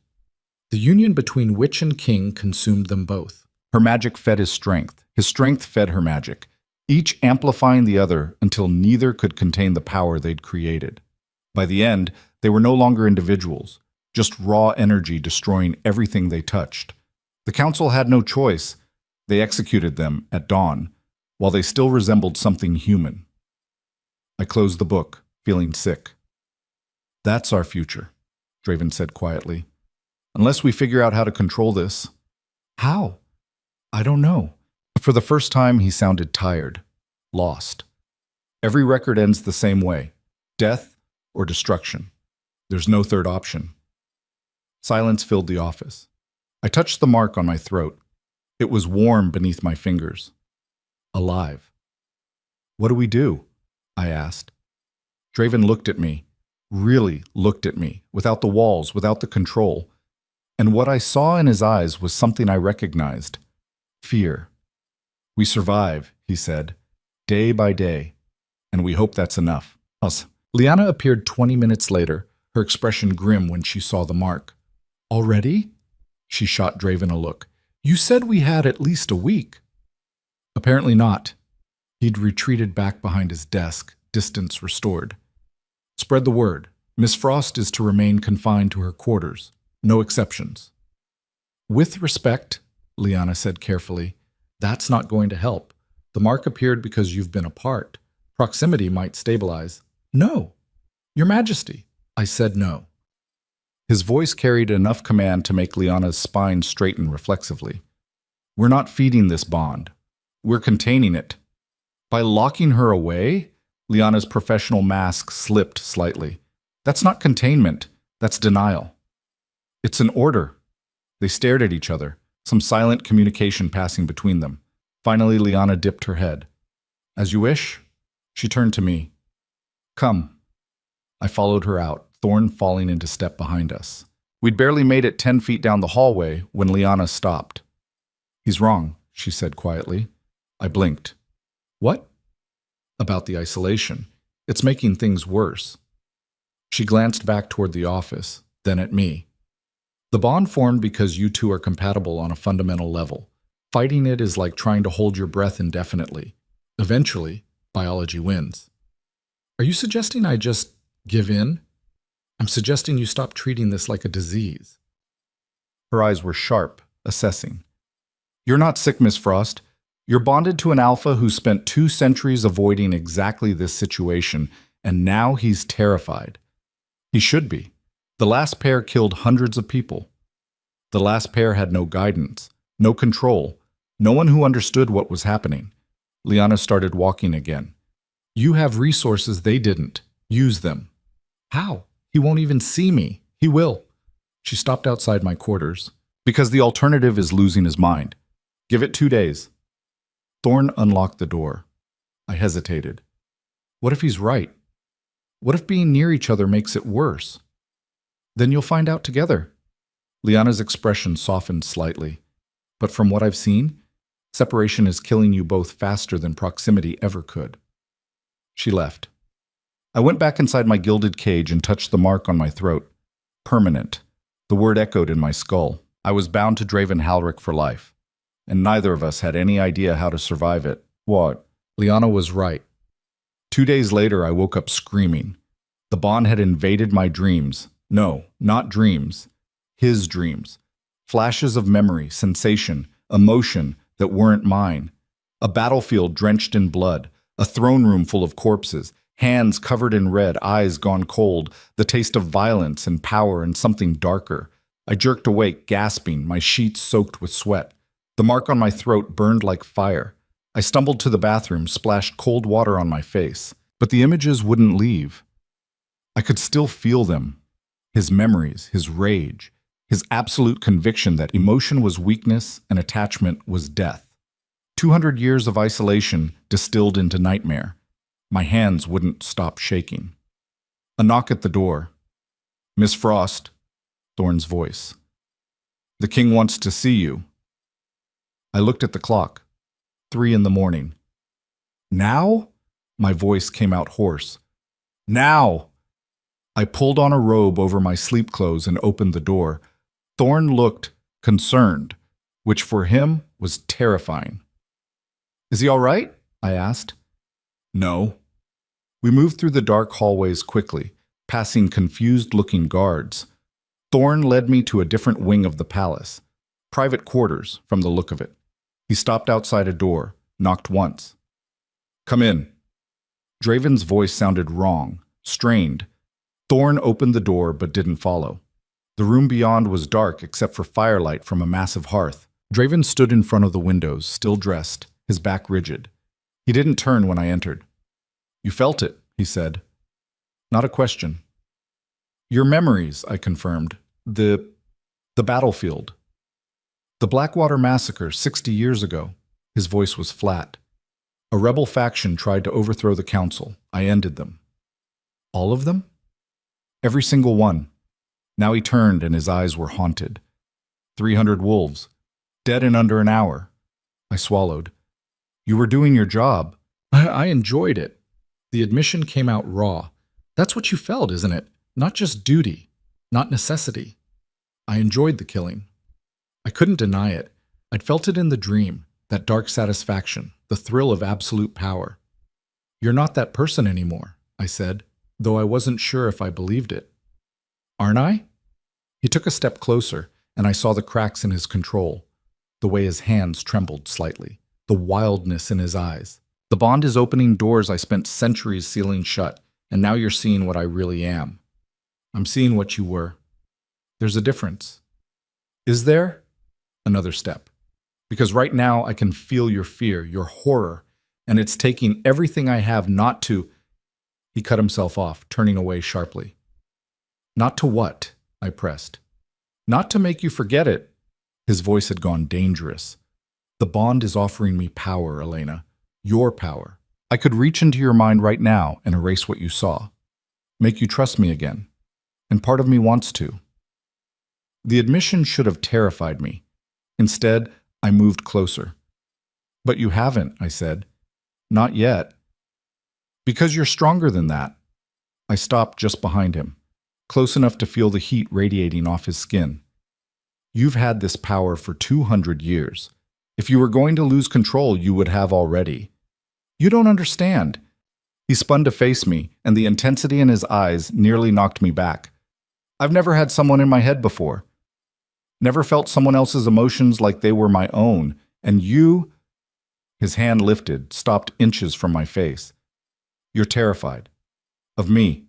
The union between witch and king consumed them both. Her magic fed his strength fed her magic, each amplifying the other until neither could contain the power they'd created. By the end, they were no longer individuals, just raw energy destroying everything they touched. The council had no choice. They executed them at dawn, while they still resembled something human. I closed the book, feeling sick. That's our future, Draven said quietly. Unless we figure out how to control this. How? I don't know. For the first time, he sounded tired, lost. Every record ends the same way, death or destruction. There's no third option. Silence filled the office. I touched the mark on my throat. It was warm beneath my fingers. Alive. What do we do? I asked. Draven looked at me, really looked at me, without the walls, without the control. And what I saw in his eyes was something I recognized. Fear. We survive, he said, day by day, and we hope that's enough. Us. Liana appeared 20 minutes later, her expression grim when she saw the mark. Already? She shot Draven a look. You said we had at least a week. Apparently not. He'd retreated back behind his desk, distance restored. Spread the word. Miss Frost is to remain confined to her quarters. No exceptions. With respect, Liana said carefully, that's not going to help. The mark appeared because you've been apart. Proximity might stabilize. No. Your Majesty. I said no. His voice carried enough command to make Liana's spine straighten reflexively. We're not feeding this bond. We're containing it. By locking her away, Liana's professional mask slipped slightly. That's not containment. That's denial. It's an order. They stared at each other, some silent communication passing between them. Finally, Liana dipped her head. As you wish. She turned to me. Come. I followed her out, Thorn falling into step behind us. We'd barely made it 10 feet down the hallway when Liana stopped. He's wrong, she said quietly. I blinked. What? About the isolation. It's making things worse. She glanced back toward the office, then at me. The bond formed because you two are compatible on a fundamental level. Fighting it is like trying to hold your breath indefinitely. Eventually, biology wins. Are you suggesting I just give in? I'm suggesting you stop treating this like a disease. Her eyes were sharp, assessing. You're not sick, Miss Frost. You're bonded to an alpha who spent 2 centuries avoiding exactly this situation, and now he's terrified. He should be. The last pair killed hundreds of people. The last pair had no guidance, no control, no one who understood what was happening. Liana started walking again. You have resources they didn't. Use them. How? He won't even see me. He will. She stopped outside my quarters. Because the alternative is losing his mind. Give it 2 days. Thorn unlocked the door. I hesitated. What if he's right? What if being near each other makes it worse? Then you'll find out together. Liana's expression softened slightly. But from what I've seen, separation is killing you both faster than proximity ever could. She left. I went back inside my gilded cage and touched the mark on my throat. Permanent. The word echoed in my skull. I was bound to Draven Halric for life. And neither of us had any idea how to survive it. What? Liana was right. 2 days later, I woke up screaming. The bond had invaded my dreams. No, not dreams. His dreams. Flashes of memory, sensation, emotion that weren't mine. A battlefield drenched in blood. A throne room full of corpses. Hands covered in red, eyes gone cold. The taste of violence and power and something darker. I jerked awake, gasping, my sheets soaked with sweat. The mark on my throat burned like fire. I stumbled to the bathroom, splashed cold water on my face. But the images wouldn't leave. I could still feel them. His memories, his rage, his absolute conviction that emotion was weakness and attachment was death. 200 years of isolation distilled into nightmare. My hands wouldn't stop shaking. A knock at the door. "Miss Frost," Thorne's voice. "The king wants to see you." I looked at the clock. 3 in the morning. "Now?" My voice came out hoarse. "Now!" I pulled on a robe over my sleep clothes and opened the door. Thorne looked concerned, which for him was terrifying. "Is he all right?" I asked. "No." We moved through the dark hallways quickly, passing confused-looking guards. Thorne led me to a different wing of the palace. Private quarters, from the look of it. He stopped outside a door, knocked once. "Come in." Draven's voice sounded wrong, strained. Thorne opened the door but didn't follow. The room beyond was dark except for firelight from a massive hearth. Draven stood in front of the windows, still dressed, his back rigid. He didn't turn when I entered. "You felt it," he said. Not a question. "Your memories," I confirmed. The battlefield. The Blackwater Massacre 60 years ago." His voice was flat. "A rebel faction tried to overthrow the council. I ended them." "All of them?" "Every single one." Now he turned and his eyes were haunted. 300 wolves. Dead in under an hour. I swallowed. "You were doing your job." I enjoyed it." The admission came out raw. "That's what you felt, isn't it? Not just duty. Not necessity." "I enjoyed the killing." I couldn't deny it. I'd felt it in the dream, that dark satisfaction, the thrill of absolute power. "You're not that person anymore," I said, though I wasn't sure if I believed it. "Aren't I?" He took a step closer, and I saw the cracks in his control, the way his hands trembled slightly, the wildness in his eyes. "The bond is opening doors I spent centuries sealing shut, and now you're seeing what I really am. I'm seeing what you were. There's a difference." "Is there?" Another step. "Because right now I can feel your fear, your horror, and it's taking everything I have not to—" He cut himself off, turning away sharply. "Not to what?" I pressed. "Not to make you forget it." His voice had gone dangerous. "The bond is offering me power, Elena. Your power. I could reach into your mind right now and erase what you saw. Make you trust me again. And part of me wants to." The admission should have terrified me. Instead, I moved closer. "But you haven't," I said. "Not yet." "Because you're stronger than that." I stopped just behind him, close enough to feel the heat radiating off his skin. "You've had this power for 200 years. If you were going to lose control, you would have already. You don't understand." He spun to face me, and the intensity in his eyes nearly knocked me back. "I've never had someone in my head before. Never felt someone else's emotions like they were my own, and you—" His hand lifted, stopped inches from my face. "You're terrified. Of me.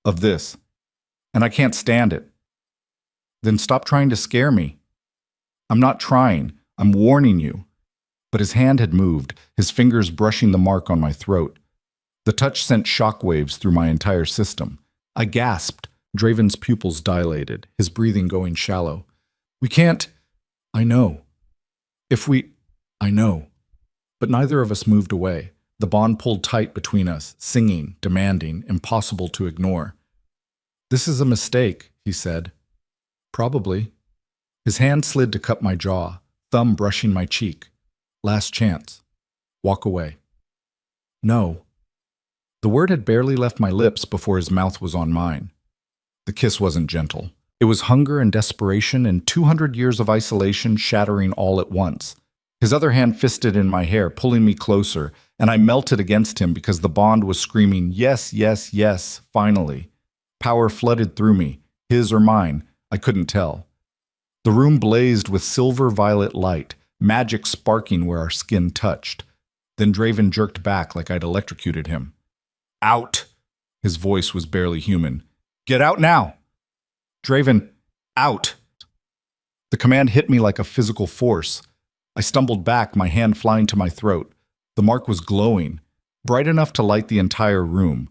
Of this. And I can't stand it." "Then stop trying to scare me." "I'm not trying. I'm warning you." But his hand had moved, his fingers brushing the mark on my throat. The touch sent shockwaves through my entire system. I gasped. Draven's pupils dilated, his breathing going shallow. "We can't—" "I know. I know." But neither of us moved away. The bond pulled tight between us, singing, demanding, impossible to ignore. "This is a mistake," he said. "Probably." His hand slid to cup my jaw, thumb brushing my cheek. "Last chance. Walk away." "No." The word had barely left my lips before his mouth was on mine. The kiss wasn't gentle. It was hunger and desperation and 200 years of isolation shattering all at once. His other hand fisted in my hair, pulling me closer, and I melted against him because the bond was screaming, "Yes, yes, yes, finally." Power flooded through me, his or mine, I couldn't tell. The room blazed with silver-violet light, magic sparking where our skin touched. Then Draven jerked back like I'd electrocuted him. "Out!" His voice was barely human. "Get out now!" "Draven, out!" The command hit me like a physical force. I stumbled back, my hand flying to my throat. The mark was glowing, bright enough to light the entire room.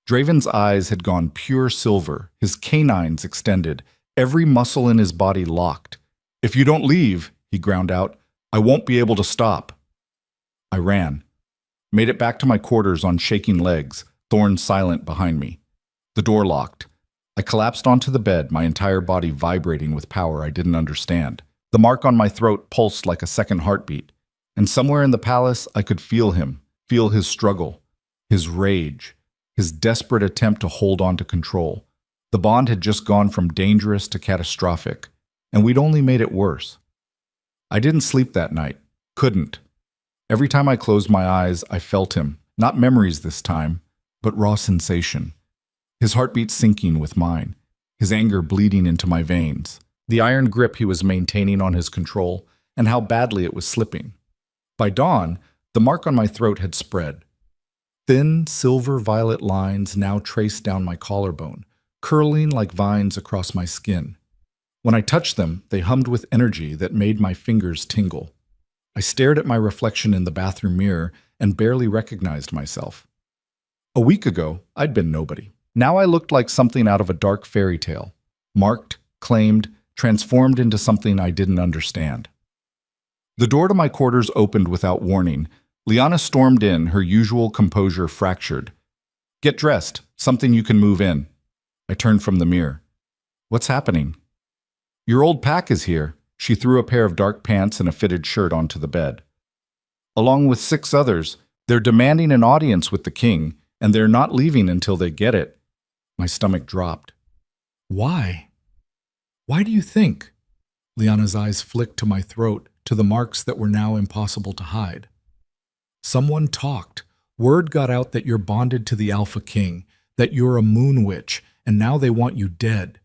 Draven's eyes had gone pure silver, his canines extended, every muscle in his body locked. "If you don't leave," he ground out, "I won't be able to stop." I ran. Made it back to my quarters on shaking legs, Thorn silent behind me. The door locked. I collapsed onto the bed, my entire body vibrating with power I didn't understand. The mark on my throat pulsed like a second heartbeat. And somewhere in the palace, I could feel him, feel his struggle, his rage, his desperate attempt to hold on to control. The bond had just gone from dangerous to catastrophic, and we'd only made it worse. I didn't sleep that night. Couldn't. Every time I closed my eyes, I felt him. Not memories this time, but raw sensation. His heartbeat sinking with mine, his anger bleeding into my veins, the iron grip he was maintaining on his control, and how badly it was slipping. By dawn, the mark on my throat had spread. Thin, silver-violet lines now traced down my collarbone, curling like vines across my skin. When I touched them, they hummed with energy that made my fingers tingle. I stared at my reflection in the bathroom mirror and barely recognized myself. A week ago, I'd been nobody. Now I looked like something out of a dark fairy tale, marked, claimed, transformed into something I didn't understand. The door to my quarters opened without warning. Liana stormed in, her usual composure fractured. "Get dressed, something you can move in." I turned from the mirror. "What's happening?" "Your old pack is here." She threw a pair of dark pants and a fitted shirt onto the bed. "Along with 6 others, they're demanding an audience with the king, and they're not leaving until they get it." My stomach dropped. "Why? Why do you think?" Liana's eyes flicked to my throat, to the marks that were now impossible to hide. "Someone talked. Word got out that you're bonded to the Alpha King, that you're a moon witch, and now they want you dead."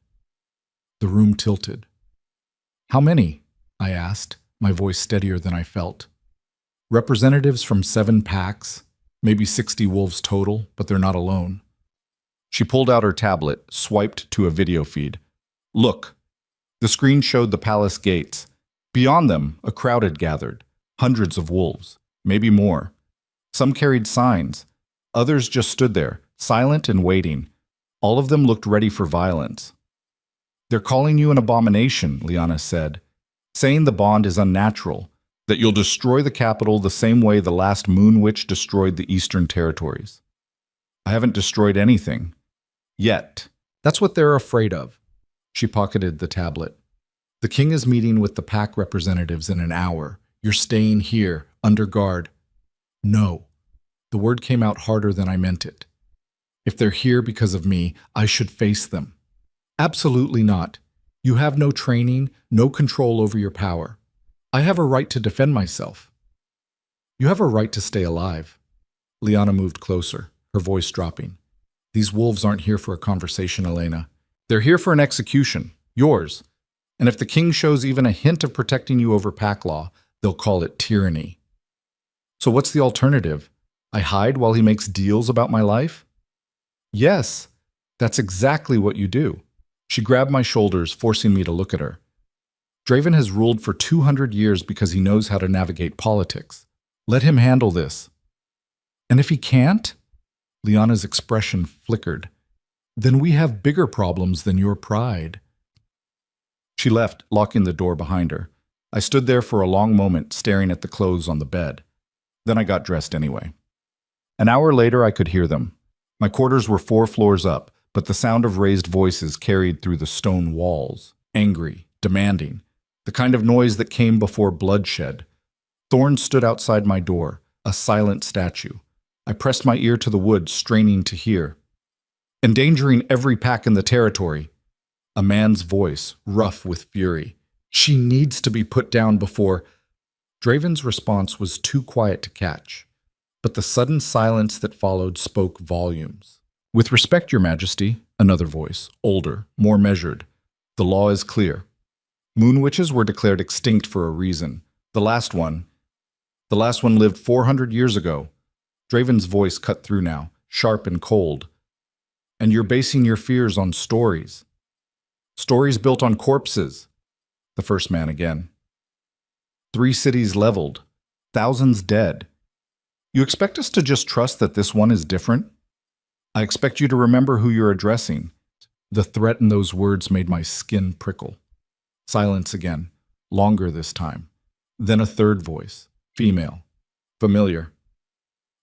The room tilted. "How many?" I asked, my voice steadier than I felt. "Representatives from 7 packs, maybe 60 wolves total, but they're not alone." She pulled out her tablet, swiped to a video feed. "Look." The screen showed the palace gates. Beyond them, a crowd had gathered, hundreds of wolves, maybe more. Some carried signs. Others just stood there, silent and waiting. All of them looked ready for violence. "They're calling you an abomination," Liana said, "saying the bond is unnatural, that you'll destroy the capital the same way the last moon witch destroyed the eastern territories." "I haven't destroyed anything. Yet. That's what they're afraid of." She pocketed the tablet. "The king is meeting with the pack representatives in an hour. You're staying here, under guard." "No." The word came out harder than I meant it. "If they're here because of me, I should face them." "Absolutely not. You have no training, no control over your power. I have a right to defend myself." "You have a right to stay alive." Liana moved closer, her voice dropping. "These wolves aren't here for a conversation, Elena. They're here for an execution, yours. And if the king shows even a hint of protecting you over pack law, they'll call it tyranny." "So what's the alternative? I hide while he makes deals about my life?" "Yes, that's exactly what you do." She grabbed my shoulders, forcing me to look at her. "Draven has ruled for 200 years because he knows how to navigate politics. Let him handle this." "And if he can't?" Liana's expression flickered. "Then we have bigger problems than your pride." She left, locking the door behind her. I stood there for a long moment, staring at the clothes on the bed. Then I got dressed anyway. An hour later, I could hear them. My quarters were 4 floors up, but the sound of raised voices carried through the stone walls, angry, demanding, the kind of noise that came before bloodshed. Thorn stood outside my door, a silent statue. I pressed my ear to the wood, straining to hear. "Endangering every pack in the territory." A man's voice, rough with fury. "She needs to be put down before—" Draven's response was too quiet to catch, but the sudden silence that followed spoke volumes. "With respect, Your Majesty," another voice, older, more measured. "The law is clear. Moon witches were declared extinct for a reason. The last one lived 400 years ago." Draven's voice cut through now, sharp and cold. "And you're basing your fears on stories. Stories built on corpses." The first man again. 3 cities leveled. Thousands dead. You expect us to just trust that this one is different? I expect you to remember who you're addressing. The threat in those words made my skin prickle. Silence again, longer this time. Then a third voice, female. Familiar.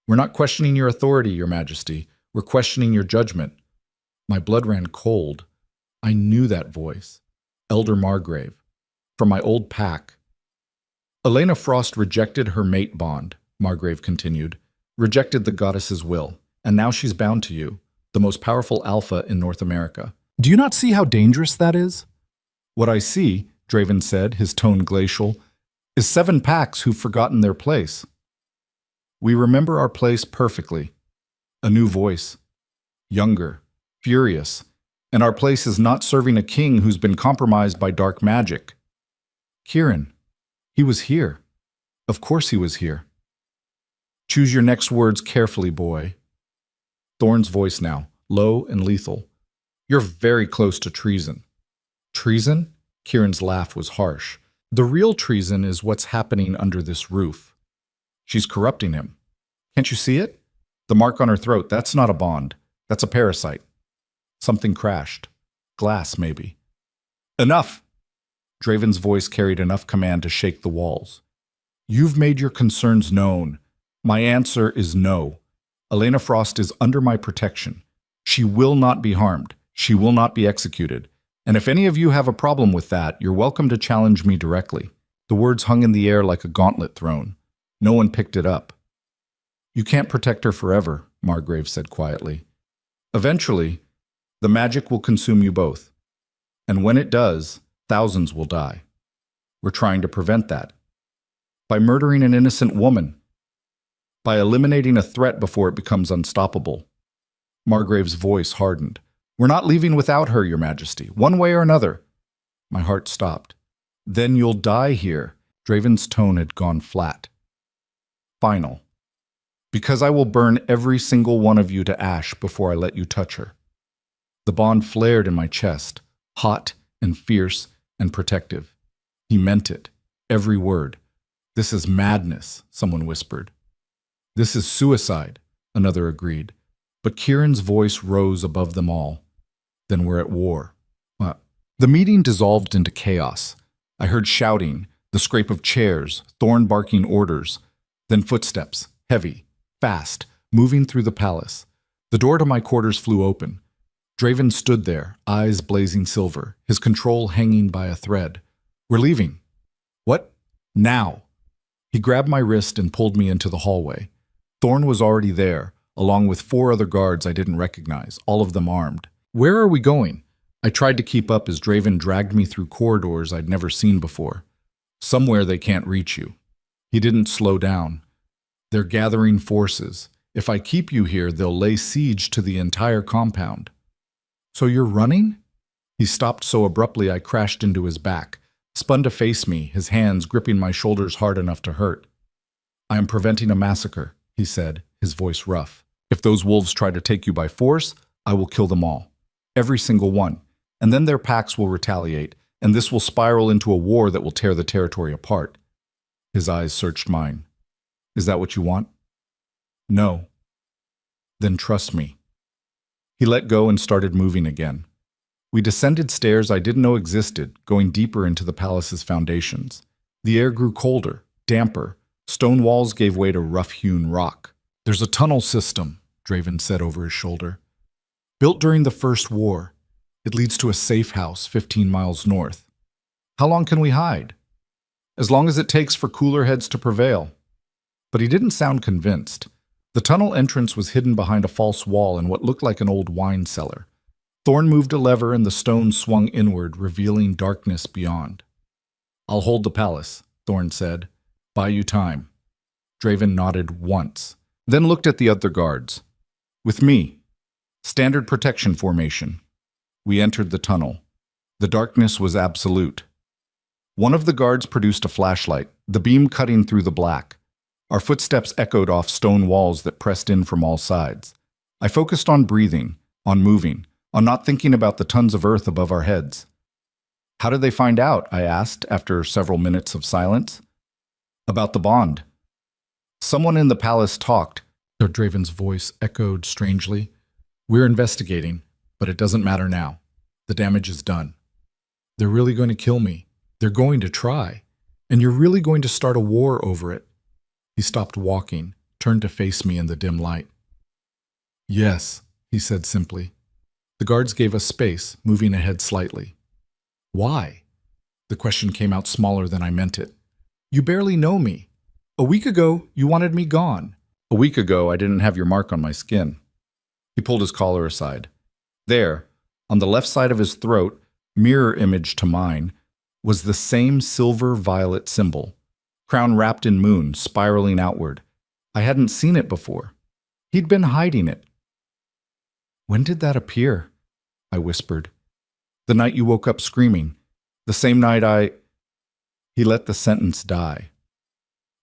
We're not questioning your authority, Your Majesty. We're questioning your judgment. My blood ran cold. I knew that voice. Elder Margrave. From my old pack. Elena Frost rejected her mate bond, Margrave continued. Rejected the goddess's will. And now she's bound to you, the most powerful alpha in North America. Do you not see how dangerous that is? What I see, Draven said, his tone glacial, is 7 packs who've forgotten their place. We remember our place perfectly. A new voice. Younger. Furious. And our place is not serving a king who's been compromised by dark magic. Kieran. He was here. Of course he was here. Choose your next words carefully, boy. Thorn's voice now, low and lethal. You're very close to treason. Treason? Kieran's laugh was harsh. The real treason is what's happening under this roof. She's corrupting him. Can't you see it? The mark on her throat, that's not a bond. That's a parasite. Something crashed. Glass, maybe. Enough! Draven's voice carried enough command to shake the walls. You've made your concerns known. My answer is no. Elena Frost is under my protection. She will not be harmed. She will not be executed. And if any of you have a problem with that, you're welcome to challenge me directly. The words hung in the air like a gauntlet thrown. No one picked it up. You can't protect her forever, Margrave said quietly. Eventually, the magic will consume you both. And when it does, thousands will die. We're trying to prevent that. By murdering an innocent woman. By eliminating a threat before it becomes unstoppable. Margrave's voice hardened. We're not leaving without her, Your Majesty, one way or another. My heart stopped. Then you'll die here. Draven's tone had gone flat. Final. Because I will burn every single one of you to ash before I let you touch her. The bond flared in my chest, hot and fierce and protective. He meant it, every word. This is madness, someone whispered. This is suicide, another agreed. But Kieran's voice rose above them all. Then we're at war. The meeting dissolved into chaos. I heard shouting, the scrape of chairs, Thorn barking orders, then footsteps, heavy, fast, moving through the palace. The door to my quarters flew open. Draven stood there, eyes blazing silver, his control hanging by a thread. We're leaving. What? Now. He grabbed my wrist and pulled me into the hallway. Thorn was already there, along with 4 other guards I didn't recognize, all of them armed. Where are we going? I tried to keep up as Draven dragged me through corridors I'd never seen before. Somewhere they can't reach you. He didn't slow down. They're gathering forces. If I keep you here, they'll lay siege to the entire compound. So you're running? He stopped so abruptly I crashed into his back, spun to face me, his hands gripping my shoulders hard enough to hurt. I am preventing a massacre, he said, his voice rough. If those wolves try to take you by force, I will kill them all. Every single one. And then their packs will retaliate, and this will spiral into a war that will tear the territory apart. His eyes searched mine. Is that what you want? No. Then trust me. He let go and started moving again. We descended stairs I didn't know existed, going deeper into the palace's foundations. The air grew colder, damper. Stone walls gave way to rough-hewn rock. There's a tunnel system, Draven said over his shoulder. Built during the First War. It leads to a safe house 15 miles north. How long can we hide? As long as it takes for cooler heads to prevail. But he didn't sound convinced. The tunnel entrance was hidden behind a false wall in what looked like an old wine cellar. Thorn moved a lever and the stone swung inward, revealing darkness beyond. I'll hold the palace, Thorn said. Buy you time. Draven nodded once, then looked at the other guards. With me. Standard protection formation. We entered the tunnel. The darkness was absolute. One of the guards produced a flashlight, the beam cutting through the black. Our footsteps echoed off stone walls that pressed in from all sides. I focused on breathing, on moving, on not thinking about the tons of earth above our heads. How did they find out? I asked after several minutes of silence. About the bond. Someone in the palace talked. Draven's voice echoed strangely. We're investigating, but it doesn't matter now. The damage is done. They're really going to kill me. They're going to try. And you're really going to start a war over it. He stopped walking, turned to face me in the dim light. Yes, he said simply. The guards gave us space, moving ahead slightly. Why? The question came out smaller than I meant it. You barely know me. A week ago, you wanted me gone. A week ago, I didn't have your mark on my skin. He pulled his collar aside. There, on the left side of his throat, mirror image to mine, was the same silver-violet symbol, crown wrapped in moon, spiraling outward. I hadn't seen it before. He'd been hiding it. When did that appear? I whispered. The night you woke up screaming. The same night He let the sentence die.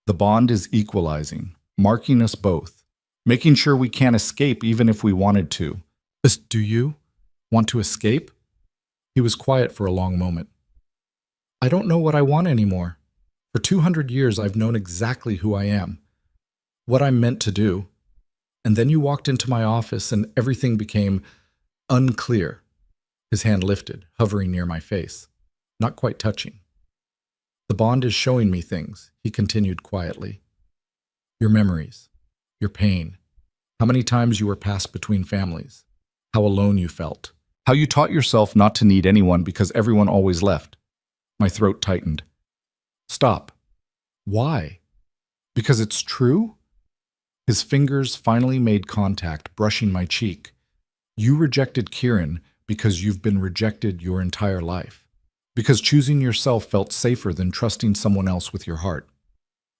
The bond is equalizing, marking us both, making sure we can't escape even if we wanted to. Do you want to escape? He was quiet for a long moment. I don't know what I want anymore. For 200 years, I've known exactly who I am, what I'm meant to do. And then you walked into my office and everything became unclear. His hand lifted, hovering near my face, not quite touching. The bond is showing me things, he continued quietly. Your memories, your pain, how many times you were passed between families, how alone you felt, how you taught yourself not to need anyone because everyone always left. My throat tightened. Stop. Why? Because it's true? His fingers finally made contact, brushing my cheek. You rejected Kieran because you've been rejected your entire life. Because choosing yourself felt safer than trusting someone else with your heart.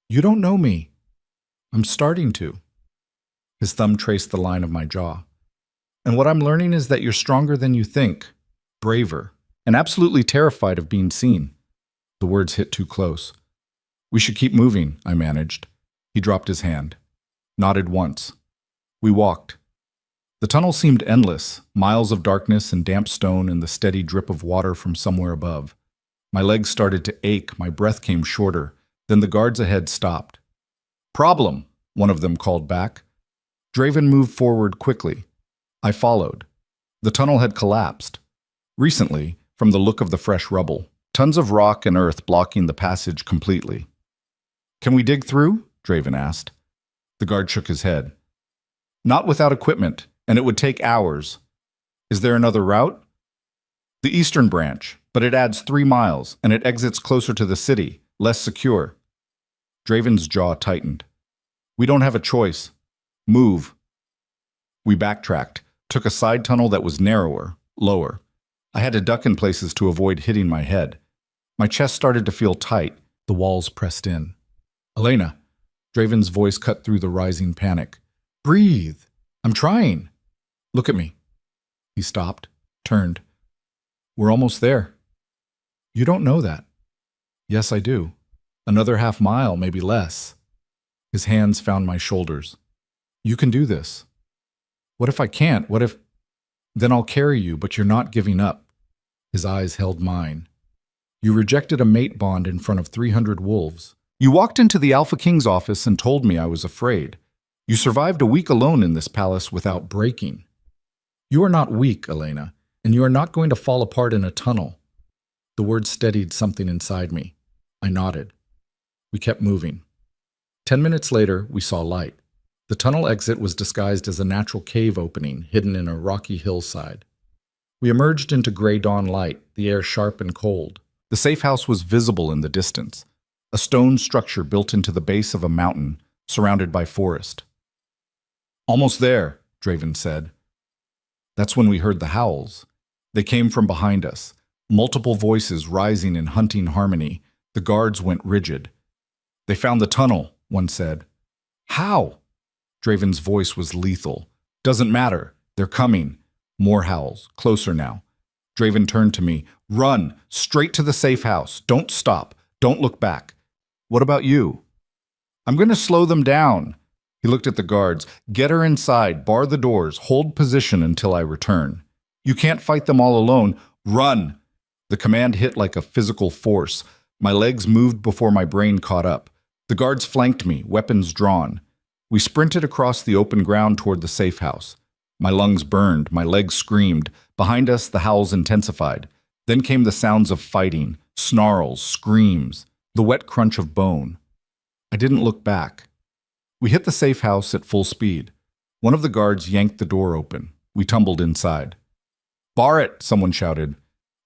You don't know me. I'm starting to. His thumb traced the line of my jaw. And what I'm learning is that you're stronger than you think, braver, and absolutely terrified of being seen. The words hit too close. We should keep moving, I managed. He dropped his hand. Nodded once. We walked. The tunnel seemed endless, miles of darkness and damp stone and the steady drip of water from somewhere above. My legs started to ache, my breath came shorter. Then the guards ahead stopped. Problem, one of them called back. Draven moved forward quickly. I followed. The tunnel had collapsed. Recently, from the look of the fresh rubble, tons of rock and earth blocking the passage completely. Can we dig through? Draven asked. The guard shook his head. Not without equipment, and it would take hours. Is there another route? The eastern branch, but it adds 3 miles, and it exits closer to the city, less secure. Draven's jaw tightened. We don't have a choice. Move. We backtracked, took a side tunnel that was narrower, lower. I had to duck in places to avoid hitting my head. My chest started to feel tight. The walls pressed in. Elena, Draven's voice cut through the rising panic. Breathe. I'm trying. Look at me. He stopped, turned. We're almost there. You don't know that. Yes, I do. Another half mile, maybe less. His hands found my shoulders. You can do this. What if I can't? What if... Then I'll carry you, but you're not giving up. His eyes held mine. You rejected a mate bond in front of 300 wolves. You walked into the Alpha King's office and told me I was afraid. You survived a week alone in this palace without breaking. You are not weak, Elena, and you are not going to fall apart in a tunnel. The words steadied something inside me. I nodded. We kept moving. 10 minutes later, we saw light. The tunnel exit was disguised as a natural cave opening hidden in a rocky hillside. We emerged into gray dawn light, the air sharp and cold. The safe house was visible in the distance, a stone structure built into the base of a mountain, surrounded by forest. Almost there, Draven said. That's when we heard the howls. They came from behind us, multiple voices rising in hunting harmony. The guards went rigid. They found the tunnel, one said. How? Draven's voice was lethal. Doesn't matter. They're coming. More howls, closer now. Draven turned to me. Run, straight to the safe house. Don't stop. Don't look back. What about you? I'm going to slow them down. He looked at the guards. Get her inside, bar the doors, hold position until I return. You can't fight them all alone. Run! The command hit like a physical force. My legs moved before my brain caught up. The guards flanked me, weapons drawn. We sprinted across the open ground toward the safe house. My lungs burned, my legs screamed. Behind us, the howls intensified. Then came the sounds of fighting, snarls, screams, the wet crunch of bone. I didn't look back. We hit the safe house at full speed. One of the guards yanked the door open. We tumbled inside. "Bar it!" someone shouted.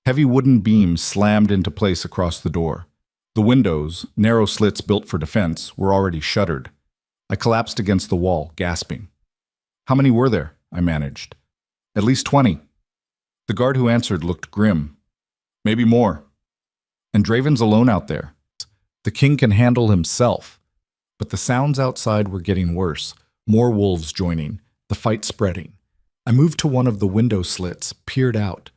Heavy wooden beams slammed into place across the door. The windows, narrow slits built for defense, were already shuttered. I collapsed against the wall, gasping. "How many were there?" I managed. "At least 20. The guard who answered looked grim. "Maybe more. And Draven's alone out there. The king can handle himself." But the sounds outside were getting worse. More wolves joining, the fight spreading. I moved to one of the window slits, peered out.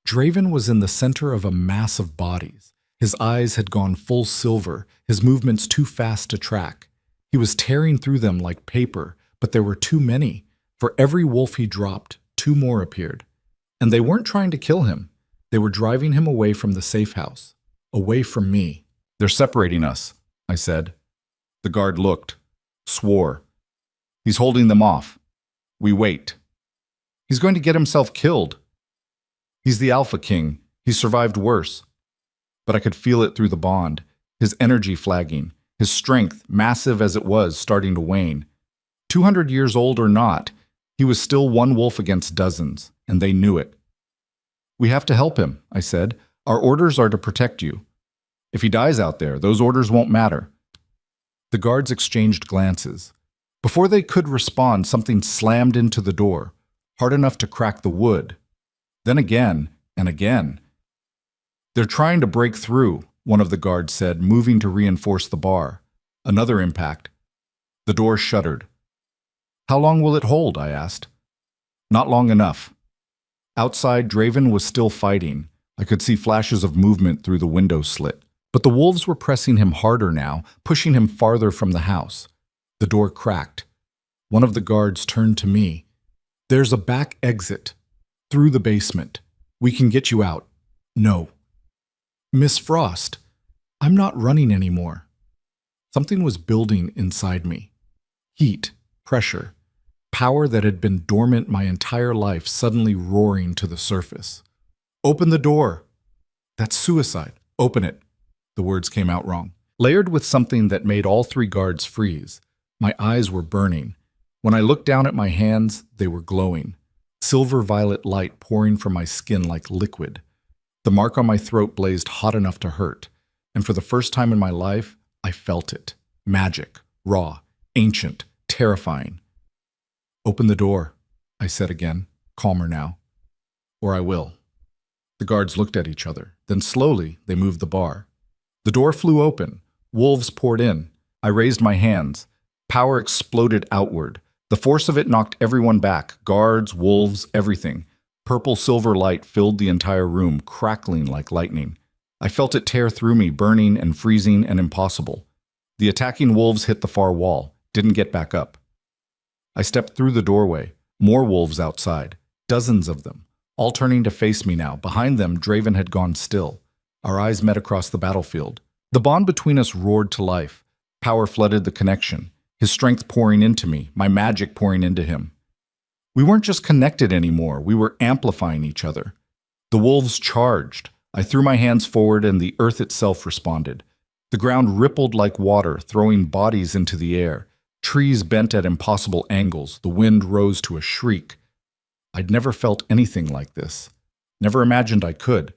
Draven was in the center of a mass of bodies. His eyes had gone full silver, his movements too fast to track. He was tearing through them like paper, but there were too many. For every wolf he dropped, 2 more appeared. And they weren't trying to kill him. They were driving him away from the safe house, away from me. "They're separating us," I said. The guard looked, swore. "He's holding them off. We wait. He's going to get himself killed. He's the Alpha King. He survived worse." But I could feel it through the bond, his energy flagging, his strength, massive as it was, starting to wane. 200 years old or not, he was still one wolf against dozens, and they knew it. "We have to help him," I said. "Our orders are to protect you. If he dies out there, those orders won't matter." The guards exchanged glances. Before they could respond, something slammed into the door, hard enough to crack the wood. Then again and again. "They're trying to break through," one of the guards said, moving to reinforce the bar. Another impact. The door shuttered. "How long will it hold?" I asked. "Not long enough." Outside, Draven was still fighting. I could see flashes of movement through the window slit. But the wolves were pressing him harder now, pushing him farther from the house. The door cracked. One of the guards turned to me. "There's a back exit. Through the basement. We can get you out." "No." "Miss Frost, I'm not running anymore." Something was building inside me. Heat, pressure, power that had been dormant my entire life suddenly roaring to the surface. "Open the door." "That's suicide. Open it." The words came out wrong. Layered with something that made all 3 guards freeze. My eyes were burning. When I looked down at my hands, they were glowing. Silver violet light pouring from my skin like liquid. The mark on my throat blazed hot enough to hurt. And for the first time in my life, I felt it. Magic, raw, ancient, terrifying. "Open the door," I said again, calmer now. "Or I will." The guards looked at each other. Then slowly, they moved the bar. The door flew open. Wolves poured in. I raised my hands. Power exploded outward. The force of it knocked everyone back. Guards, wolves, everything. Purple-silver light filled the entire room, crackling like lightning. I felt it tear through me, burning and freezing and impossible. The attacking wolves hit the far wall, didn't get back up. I stepped through the doorway. More wolves outside. Dozens of them. All turning to face me now. Behind them, Draven had gone still. Our eyes met across the battlefield. The bond between us roared to life. Power flooded the connection. His strength pouring into me, my magic pouring into him. We weren't just connected anymore, we were amplifying each other. The wolves charged. I threw my hands forward and the earth itself responded. The ground rippled like water, throwing bodies into the air. Trees bent at impossible angles. The wind rose to a shriek. I'd never felt anything like this. Never imagined I could.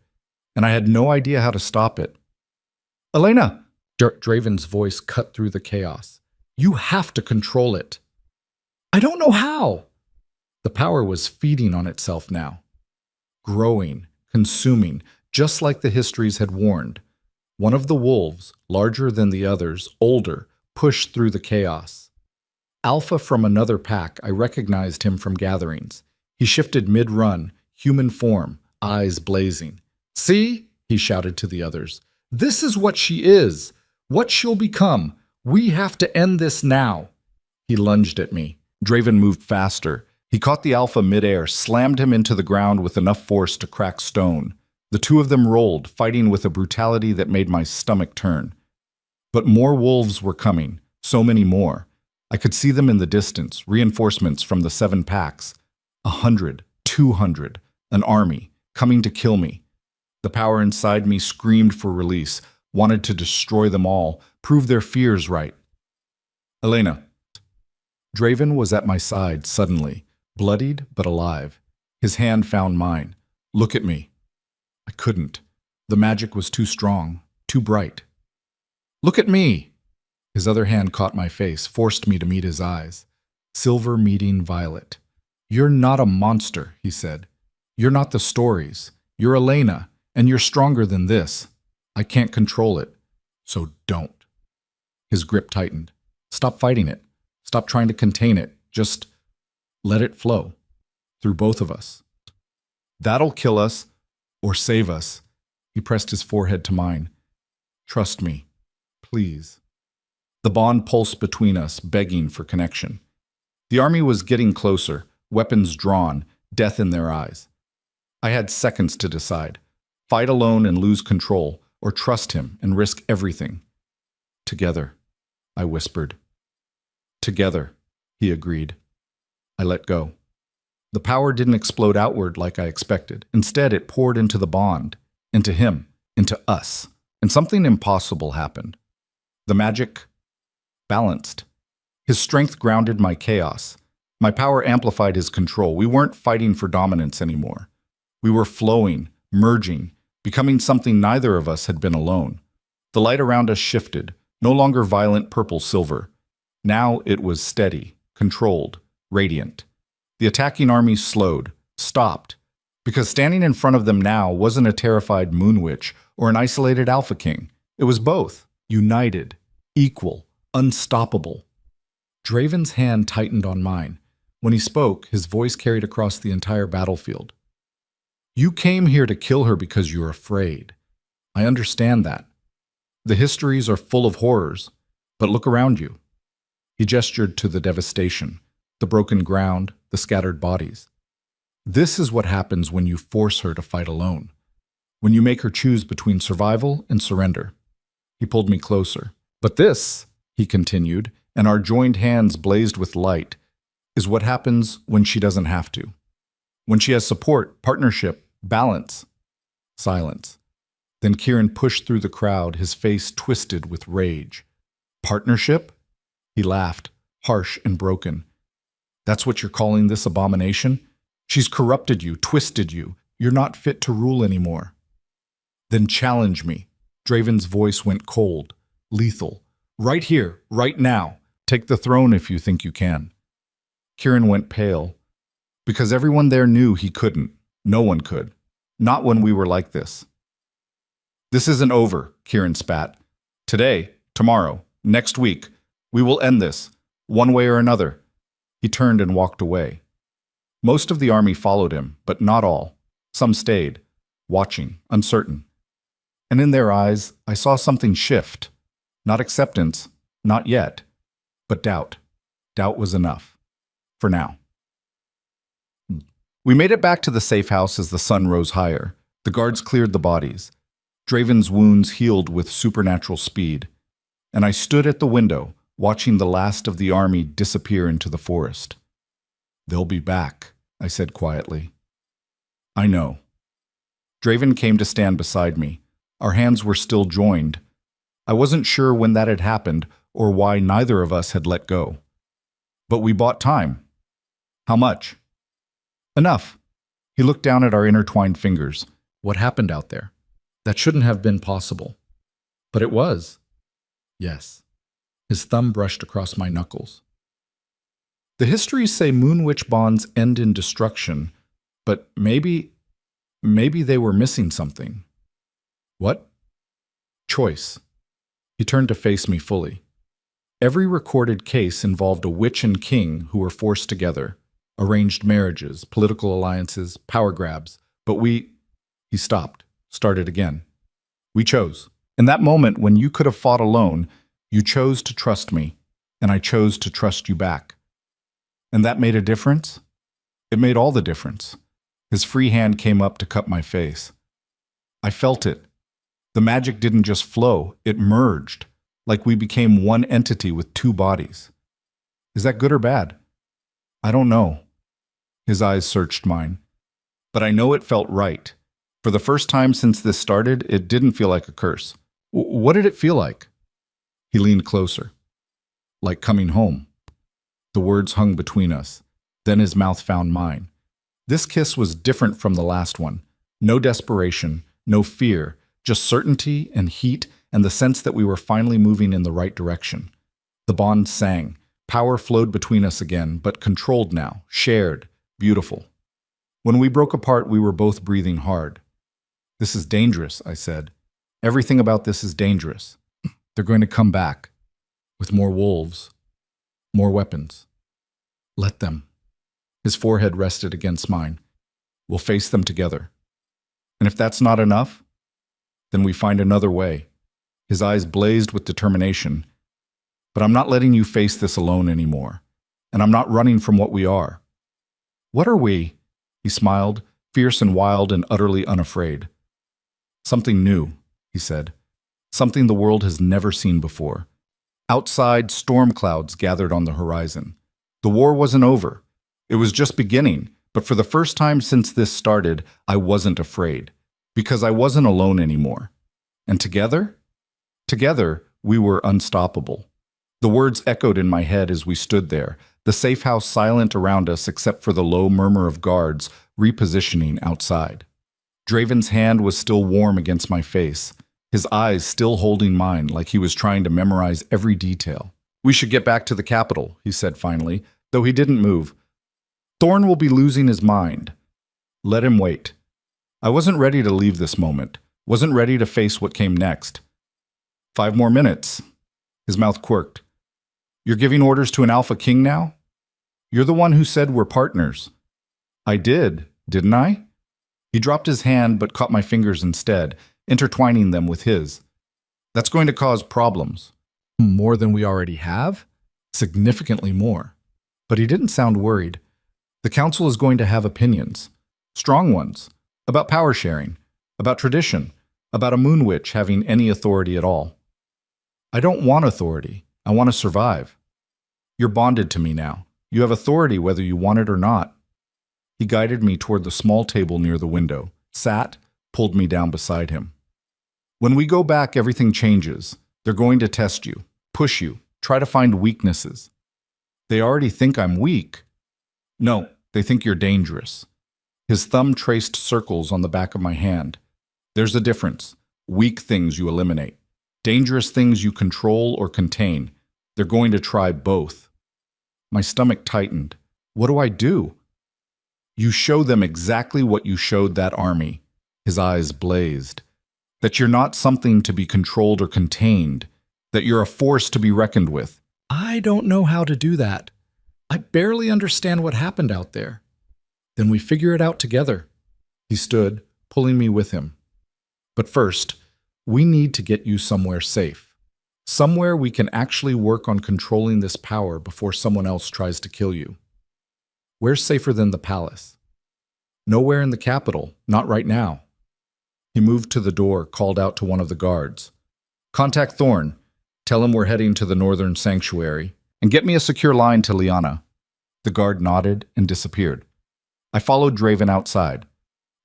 And I had no idea how to stop it. "Elena!" Draven's voice cut through the chaos. "You have to control it." "I don't know how." The power was feeding on itself now. Growing, consuming, just like the histories had warned. One of the wolves, larger than the others, older, pushed through the chaos. Alpha from another pack, I recognized him from gatherings. He shifted mid-run, human form, eyes blazing. "See?" he shouted to the others. "This is what she is, what she'll become. We have to end this now." He lunged at me. Draven moved faster. He caught the Alpha midair, slammed him into the ground with enough force to crack stone. The 2 of them rolled, fighting with a brutality that made my stomach turn. But more wolves were coming, so many more. I could see them in the distance, reinforcements from the 7 packs. 100, 200, an army, coming to kill me. The power inside me screamed for release, wanted to destroy them all, prove their fears right. "Elena." Draven was at my side suddenly, bloodied but alive. His hand found mine. Look at me. I couldn't. The magic was too strong, too bright. Look at me! His other hand caught my face, forced me to meet his eyes. Silver meeting violet. You're not a monster, he said. You're not the stories. You're Elena, and you're stronger than this. I can't control it, so don't. His grip tightened. Stop fighting it. Stop trying to contain it. Just let it flow through both of us. That'll kill us or save us. He pressed his forehead to mine. Trust me, please. The bond pulsed between us, begging for connection. The army was getting closer, weapons drawn, death in their eyes. I had seconds to decide. Fight alone and lose control, or trust him and risk everything. Together, I whispered. Together, he agreed. I let go. The power didn't explode outward like I expected. Instead, it poured into the bond, into him, into us, and something impossible happened. The magic balanced. His strength grounded my chaos. My power amplified his control. We weren't fighting for dominance anymore. We were flowing, merging, becoming something neither of us had been alone. The light around us shifted, no longer violent purple-silver. Now it was steady, controlled, radiant. The attacking army slowed, stopped, because standing in front of them now wasn't a terrified moon witch or an isolated alpha king. It was both, united, equal, unstoppable. Draven's hand tightened on mine. When he spoke, his voice carried across the entire battlefield. You came here to kill her because you're afraid. I understand that. The histories are full of horrors, but look around you. He gestured to the devastation, the broken ground, the scattered bodies. This is what happens when you force her to fight alone, when you make her choose between survival and surrender. He pulled me closer. But this, he continued, and our joined hands blazed with light, is what happens when she doesn't have to. When she has support, partnership, balance. Silence. Then Kieran pushed through the crowd, his face twisted with rage. Partnership? He laughed, harsh and broken. That's what you're calling this abomination? She's corrupted you, twisted you. You're not fit to rule anymore. Then challenge me. Draven's voice went cold, lethal. Right here, right now. Take the throne if you think you can. Kieran went pale, because everyone there knew he couldn't. No one could. Not when we were like this. This isn't over, Kieran spat. Today, tomorrow, next week, we will end this, one way or another. He turned and walked away. Most of the army followed him, but not all. Some stayed, watching, uncertain. And in their eyes, I saw something shift. Not acceptance, not yet, but doubt. Doubt was enough. For now. We made it back to the safe house as the sun rose higher. The guards cleared the bodies. Draven's wounds healed with supernatural speed. And I stood at the window, watching the last of the army disappear into the forest. They'll be back, I said quietly. I know. Draven came to stand beside me. Our hands were still joined. I wasn't sure when that had happened or why neither of us had let go. But we bought time. How much? Enough. He looked down at our intertwined fingers. What happened out there? That shouldn't have been possible. But it was. Yes. His thumb brushed across my knuckles. The histories say moon witch bonds end in destruction, but maybe they were missing something. What? Choice. He turned to face me fully. Every recorded case involved a witch and king who were forced together, arranged marriages, political alliances, power grabs, but he stopped, started again. We chose. In that moment when you could have fought alone, you chose to trust me, and I chose to trust you back. And that made a difference? It made all the difference. His free hand came up to cup my face. I felt it. The magic didn't just flow, it merged, like we became one entity with two bodies. Is that good or bad? I don't know. His eyes searched mine. But I know it felt right. For the first time since this started, it didn't feel like a curse. What did it feel like? He leaned closer. Like coming home. The words hung between us. Then his mouth found mine. This kiss was different from the last one. No desperation, no fear, just certainty and heat and the sense that we were finally moving in the right direction. The bond sang. Power flowed between us again, but controlled now, shared, beautiful. When we broke apart, we were both breathing hard. "This is dangerous," I said. "Everything about this is dangerous. They're going to come back with more wolves, more weapons. Let them." His forehead rested against mine. "We'll face them together. And if that's not enough, then we find another way." His eyes blazed with determination. "But I'm not letting you face this alone anymore. And I'm not running from what we are." "What are we?" He smiled, fierce and wild and utterly unafraid. "Something new," he said. "Something the world has never seen before." Outside, storm clouds gathered on the horizon. The war wasn't over. It was just beginning, but for the first time since this started, I wasn't afraid. Because I wasn't alone anymore. And together? Together, we were unstoppable. The words echoed in my head as we stood there, the safe house silent around us except for the low murmur of guards repositioning outside. Draven's hand was still warm against my face, his eyes still holding mine like he was trying to memorize every detail. "We should get back to the capital," he said finally, though he didn't move. "Thorn will be losing his mind. Let him wait." I wasn't ready to leave this moment, wasn't ready to face what came next. 5 more minutes. His mouth quirked. "You're giving orders to an Alpha King now? You're the one who said we're partners." "I did, didn't I?" He dropped his hand but caught my fingers instead, intertwining them with his. "That's going to cause problems." "More than we already have?" "Significantly more." But he didn't sound worried. "The council is going to have opinions. Strong ones. About power sharing. About tradition. About a moon witch having any authority at all." "I don't want authority. I want to survive." "You're bonded to me now. You have authority whether you want it or not." He guided me toward the small table near the window, sat, pulled me down beside him. "When we go back, everything changes. They're going to test you, push you, try to find weaknesses." "They already think I'm weak." "No, they think you're dangerous." His thumb traced circles on the back of my hand. "There's a difference. Weak things you eliminate. Dangerous things you control or contain. They're going to try both." My stomach tightened. "What do I do?" "You show them exactly what you showed that army." His eyes blazed. "That you're not something to be controlled or contained. That you're a force to be reckoned with." "I don't know how to do that. I barely understand what happened out there." "Then we figure it out together." He stood, pulling me with him. "But first, we need to get you somewhere safe. Somewhere we can actually work on controlling this power before someone else tries to kill you." "Where's safer than the palace?" "Nowhere in the capital, not right now." He moved to the door, called out to one of the guards. "Contact Thorn. Tell him we're heading to the northern sanctuary. And get me a secure line to Liana." The guard nodded and disappeared. I followed Draven outside.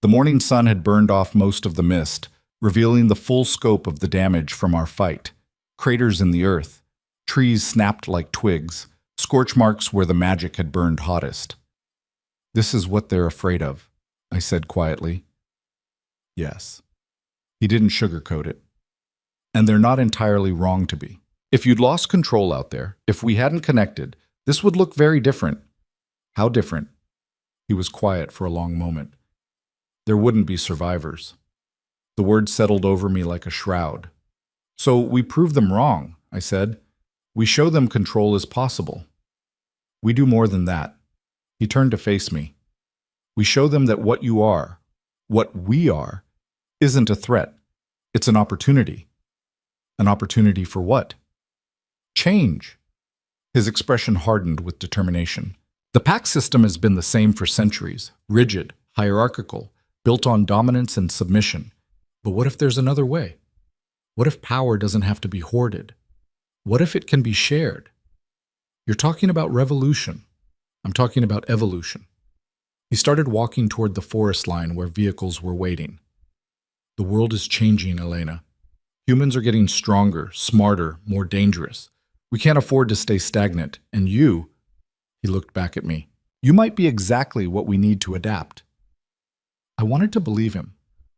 The morning sun had burned off most of the mist, revealing the full scope of the damage from our fight. Craters in the earth, trees snapped like twigs, scorch marks where the magic had burned hottest. "This is what they're afraid of," I said quietly. "Yes." He didn't sugarcoat it. "And they're not entirely wrong to be. If you'd lost control out there, if we hadn't connected, this would look very different." "How different?" He was quiet for a long moment. "There wouldn't be survivors." The word settled over me like a shroud. "So we prove them wrong," I said. "We show them control is possible." "We do more than that." He turned to face me. "We show them that what you are, what we are, isn't a threat. It's an opportunity." "An opportunity for what?" "Change." His expression hardened with determination. "The pack system has been the same for centuries, rigid, hierarchical, built on dominance and submission. But what if there's another way? What if power doesn't have to be hoarded? What if it can be shared? You're talking about revolution. I'm talking about evolution." He started walking toward the forest line where vehicles were waiting. "The world is changing, Elena. Humans are getting stronger, smarter, more dangerous. We can't afford to stay stagnant, and you He looked back at me. You might be exactly what we need to adapt. I wanted to believe him,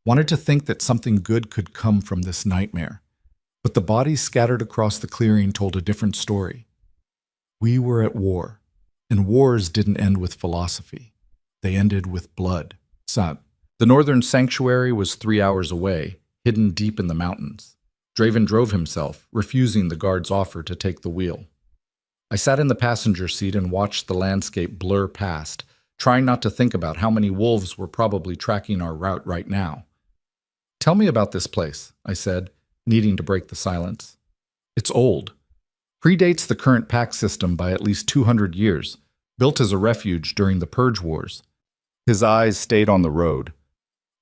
wanted to think that something good could come from this nightmare. But the bodies scattered across the clearing told a different story. We were at war, and wars didn't end with philosophy. They ended with blood. The northern sanctuary was 3 hours away, hidden deep in the mountains. Draven drove himself, refusing the guard's offer to take the wheel. I sat in the passenger seat and watched the landscape blur past, trying not to think about how many wolves were probably tracking our route right now. Tell me about this place, I said, needing to break the silence. It's old. Predates the current pack system by at least 200 years, built as a refuge during the Purge Wars. His eyes stayed on the road.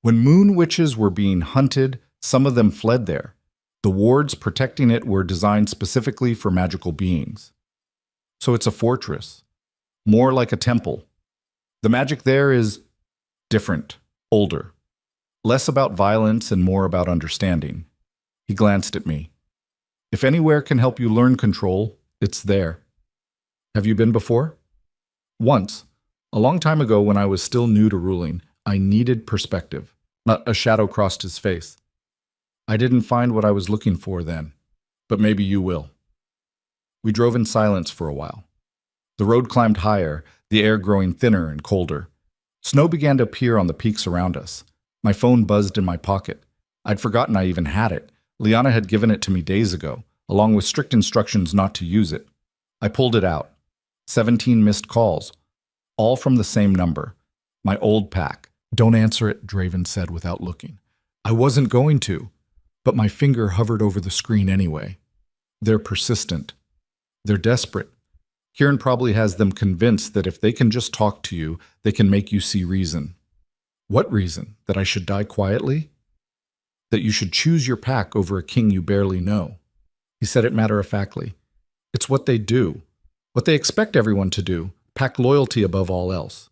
When moon witches were being hunted, some of them fled there. The wards protecting it were designed specifically for magical beings. So it's a fortress, more like a temple. The magic there is different, older, less about violence and more about understanding. He glanced at me. If anywhere can help you learn control, it's there. Have you been before? Once. A long time ago when I was still new to ruling, I needed perspective. Not a shadow crossed his face. I didn't find what I was looking for then, but maybe you will. We drove in silence for a while. The road climbed higher, the air growing thinner and colder. Snow began to appear on the peaks around us. My phone buzzed in my pocket. I'd forgotten I even had it. Liana had given it to me days ago, along with strict instructions not to use it. I pulled it out. 17 missed calls, all from the same number. My old pack. Don't answer it, Draven said without looking. I wasn't going to, but my finger hovered over the screen anyway. They're persistent. They're desperate. Kieran probably has them convinced that if they can just talk to you, they can make you see reason. What reason? That I should die quietly? That you should choose your pack over a king you barely know? He said it matter-of-factly. It's what they do. What they expect everyone to do. Pack loyalty above all else.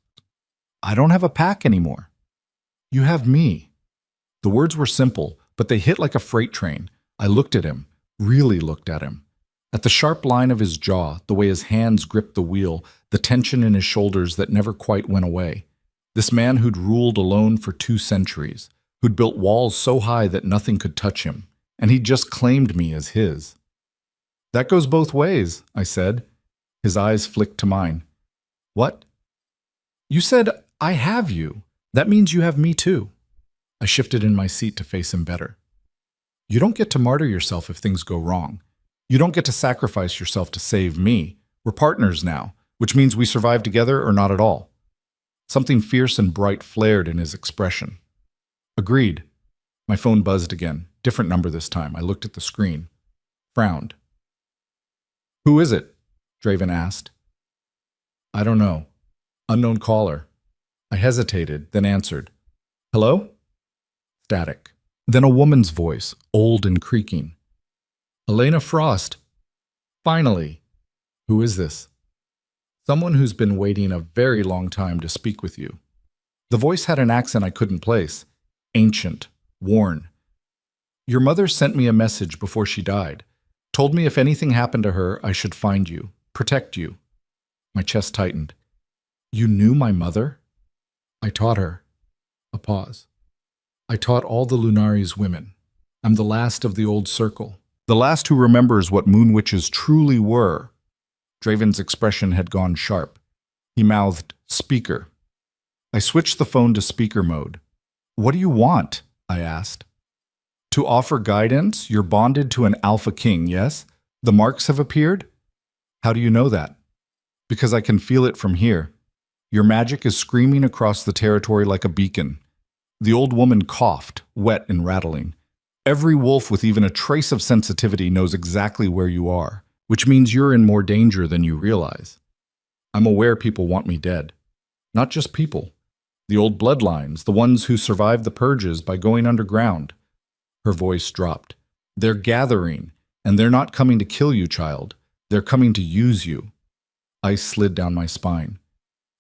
I don't have a pack anymore. You have me. The words were simple, but they hit like a freight train. I looked at him, really looked at him. At the sharp line of his jaw, the way his hands gripped the wheel, the tension in his shoulders that never quite went away. This man who'd ruled alone for 2 centuries, who'd built walls so high that nothing could touch him, and he'd just claimed me as his. That goes both ways, I said. His eyes flicked to mine. What? You said, I have you. That means you have me too. I shifted in my seat to face him better. You don't get to martyr yourself if things go wrong. You don't get to sacrifice yourself to save me. We're partners now, which means we survive together or not at all. Something fierce and bright flared in his expression. Agreed. My phone buzzed again. Different number this time. I looked at the screen. Frowned. Who is it? Draven asked. I don't know. Unknown caller. I hesitated, then answered. Hello? Static. Then a woman's voice, old and creaking. Elena Frost. Finally. Who is this? Someone who's been waiting a very long time to speak with you. The voice had an accent I couldn't place. Ancient. Worn. Your mother sent me a message before she died. Told me if anything happened to her, I should find you. Protect you. My chest tightened. You knew my mother? I taught her. A pause. I taught all the Lunari's women. I'm the last of the old circle. The last who remembers what moon witches truly were. Draven's expression had gone sharp. He mouthed, speaker. I switched the phone to speaker mode. What do you want? I asked. To offer guidance, you're bonded to an alpha king, yes? The marks have appeared? How do you know that? Because I can feel it from here. Your magic is screaming across the territory like a beacon. The old woman coughed, wet and rattling. Every wolf with even a trace of sensitivity knows exactly where you are, which means you're in more danger than you realize. I'm aware people want me dead. Not just people. The old bloodlines, the ones who survived the purges by going underground. Her voice dropped. They're gathering, and they're not coming to kill you, child. They're coming to use you. Ice slid down my spine.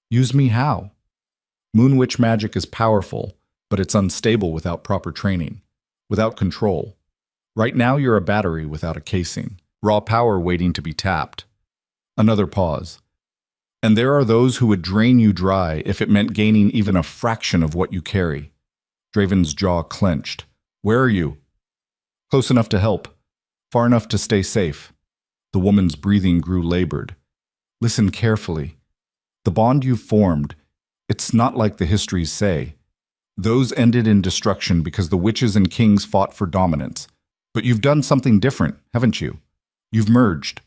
Use me how? Moon witch magic is powerful, but it's unstable without proper training, without control. Right now you're a battery without a casing, raw power waiting to be tapped. Another pause. And there are those who would drain you dry if it meant gaining even a fraction of what you carry. Draven's jaw clenched. Where are you? Close enough to help. Far enough to stay safe. The woman's breathing grew labored. Listen carefully. The bond you've formed, it's not like the histories say. Those ended in destruction because the witches and kings fought for dominance. But you've done something different, haven't you? You've merged.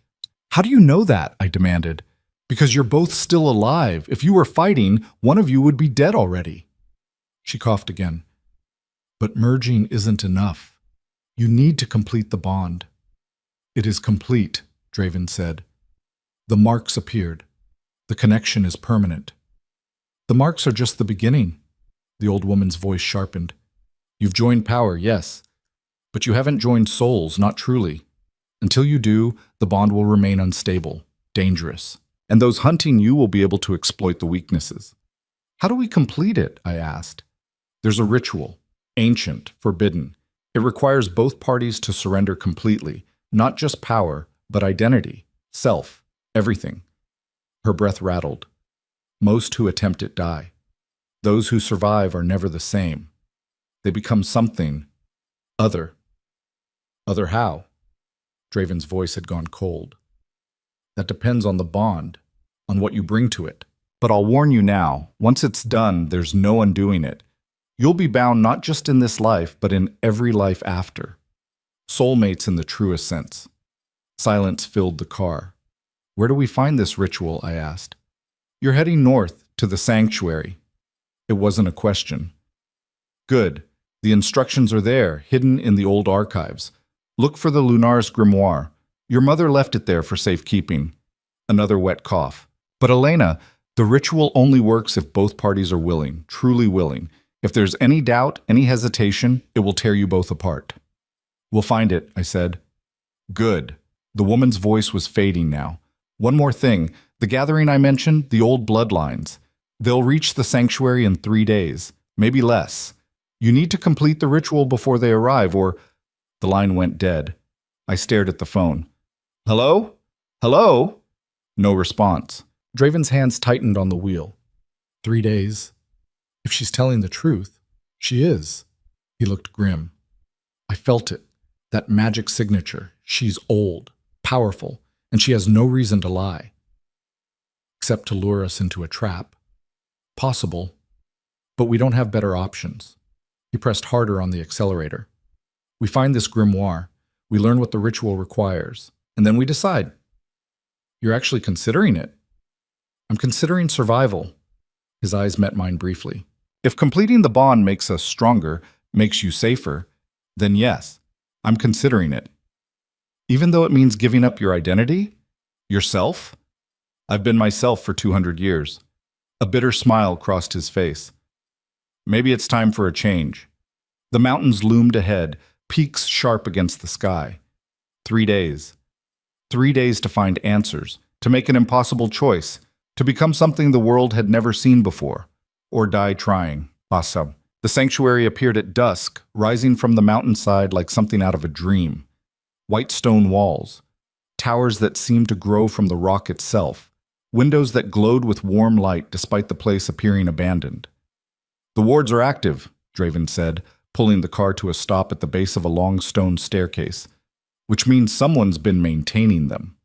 How do you know that? I demanded. Because you're both still alive. If you were fighting, one of you would be dead already. She coughed again. But merging isn't enough. You need to complete the bond. It is complete, Draven said. The marks appeared. The connection is permanent. The marks are just the beginning. The old woman's voice sharpened. You've joined power, yes. But you haven't joined souls, not truly. Until you do, the bond will remain unstable, dangerous. And those hunting you will be able to exploit the weaknesses. How do we complete it? I asked. There's a ritual, ancient, forbidden. It requires both parties to surrender completely, not just power, but identity, self, everything. Her breath rattled. Most who attempt it die. Those who survive are never the same. They become something other. Other how? Draven's voice had gone cold. That depends on the bond, on what you bring to it. But I'll warn you now, once it's done, there's no undoing it. You'll be bound not just in this life, but in every life after. Soulmates in the truest sense. Silence filled the car. Where do we find this ritual? I asked. You're heading north, to the sanctuary. It wasn't a question. Good. The instructions are there, hidden in the old archives. Look for the Lunar's grimoire. Your mother left it there for safekeeping. Another wet cough. But Elena, the ritual only works if both parties are willing, truly willing. If there's any doubt, any hesitation, it will tear you both apart. We'll find it, I said. Good. The woman's voice was fading now. One more thing. The gathering I mentioned, the old bloodlines. They'll reach the sanctuary in 3 days, maybe less. You need to complete the ritual before they arrive, or... The line went dead. I stared at the phone. Hello? Hello? No response. Draven's hands tightened on the wheel. 3 days. If she's telling the truth, she is. He looked grim. I felt it. That magic signature. She's old, powerful, and she has no reason to lie. Except to lure us into a trap. Possible, but we don't have better options. He pressed harder on the accelerator. We find this grimoire, we learn what the ritual requires, and then we decide. You're actually considering it. I'm considering survival. His eyes met mine briefly. If completing the bond makes us stronger, makes you safer, then yes, I'm considering it. Even though it means giving up your identity, yourself. I've been myself for 200 years. A bitter smile crossed his face. Maybe it's time for a change. The mountains loomed ahead, peaks sharp against the sky. 3 days. 3 days to find answers, to make an impossible choice, to become something the world had never seen before, or die trying. Awesome. The sanctuary appeared at dusk, rising from the mountainside like something out of a dream. White stone walls, towers that seemed to grow from the rock itself, windows that glowed with warm light despite the place appearing abandoned. The wards are active, Draven said, pulling the car to a stop at the base of a long stone staircase, which means someone's been maintaining them.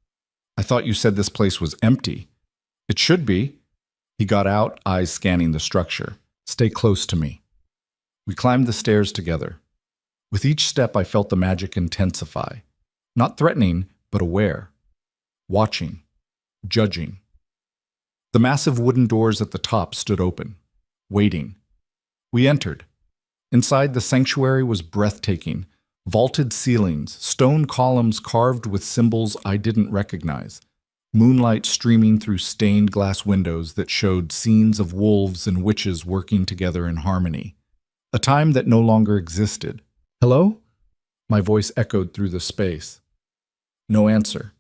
I thought you said this place was empty. It should be. He got out, eyes scanning the structure. Stay close to me. We climbed the stairs together. With each step, I felt the magic intensify. Not threatening, but aware. Watching. Judging. The massive wooden doors at the top stood open. Waiting. We entered. Inside, the sanctuary was breathtaking. Vaulted ceilings, stone columns carved with symbols I didn't recognize. Moonlight streaming through stained glass windows that showed scenes of wolves and witches working together in harmony. A time that no longer existed. Hello? My voice echoed through the space. No answer.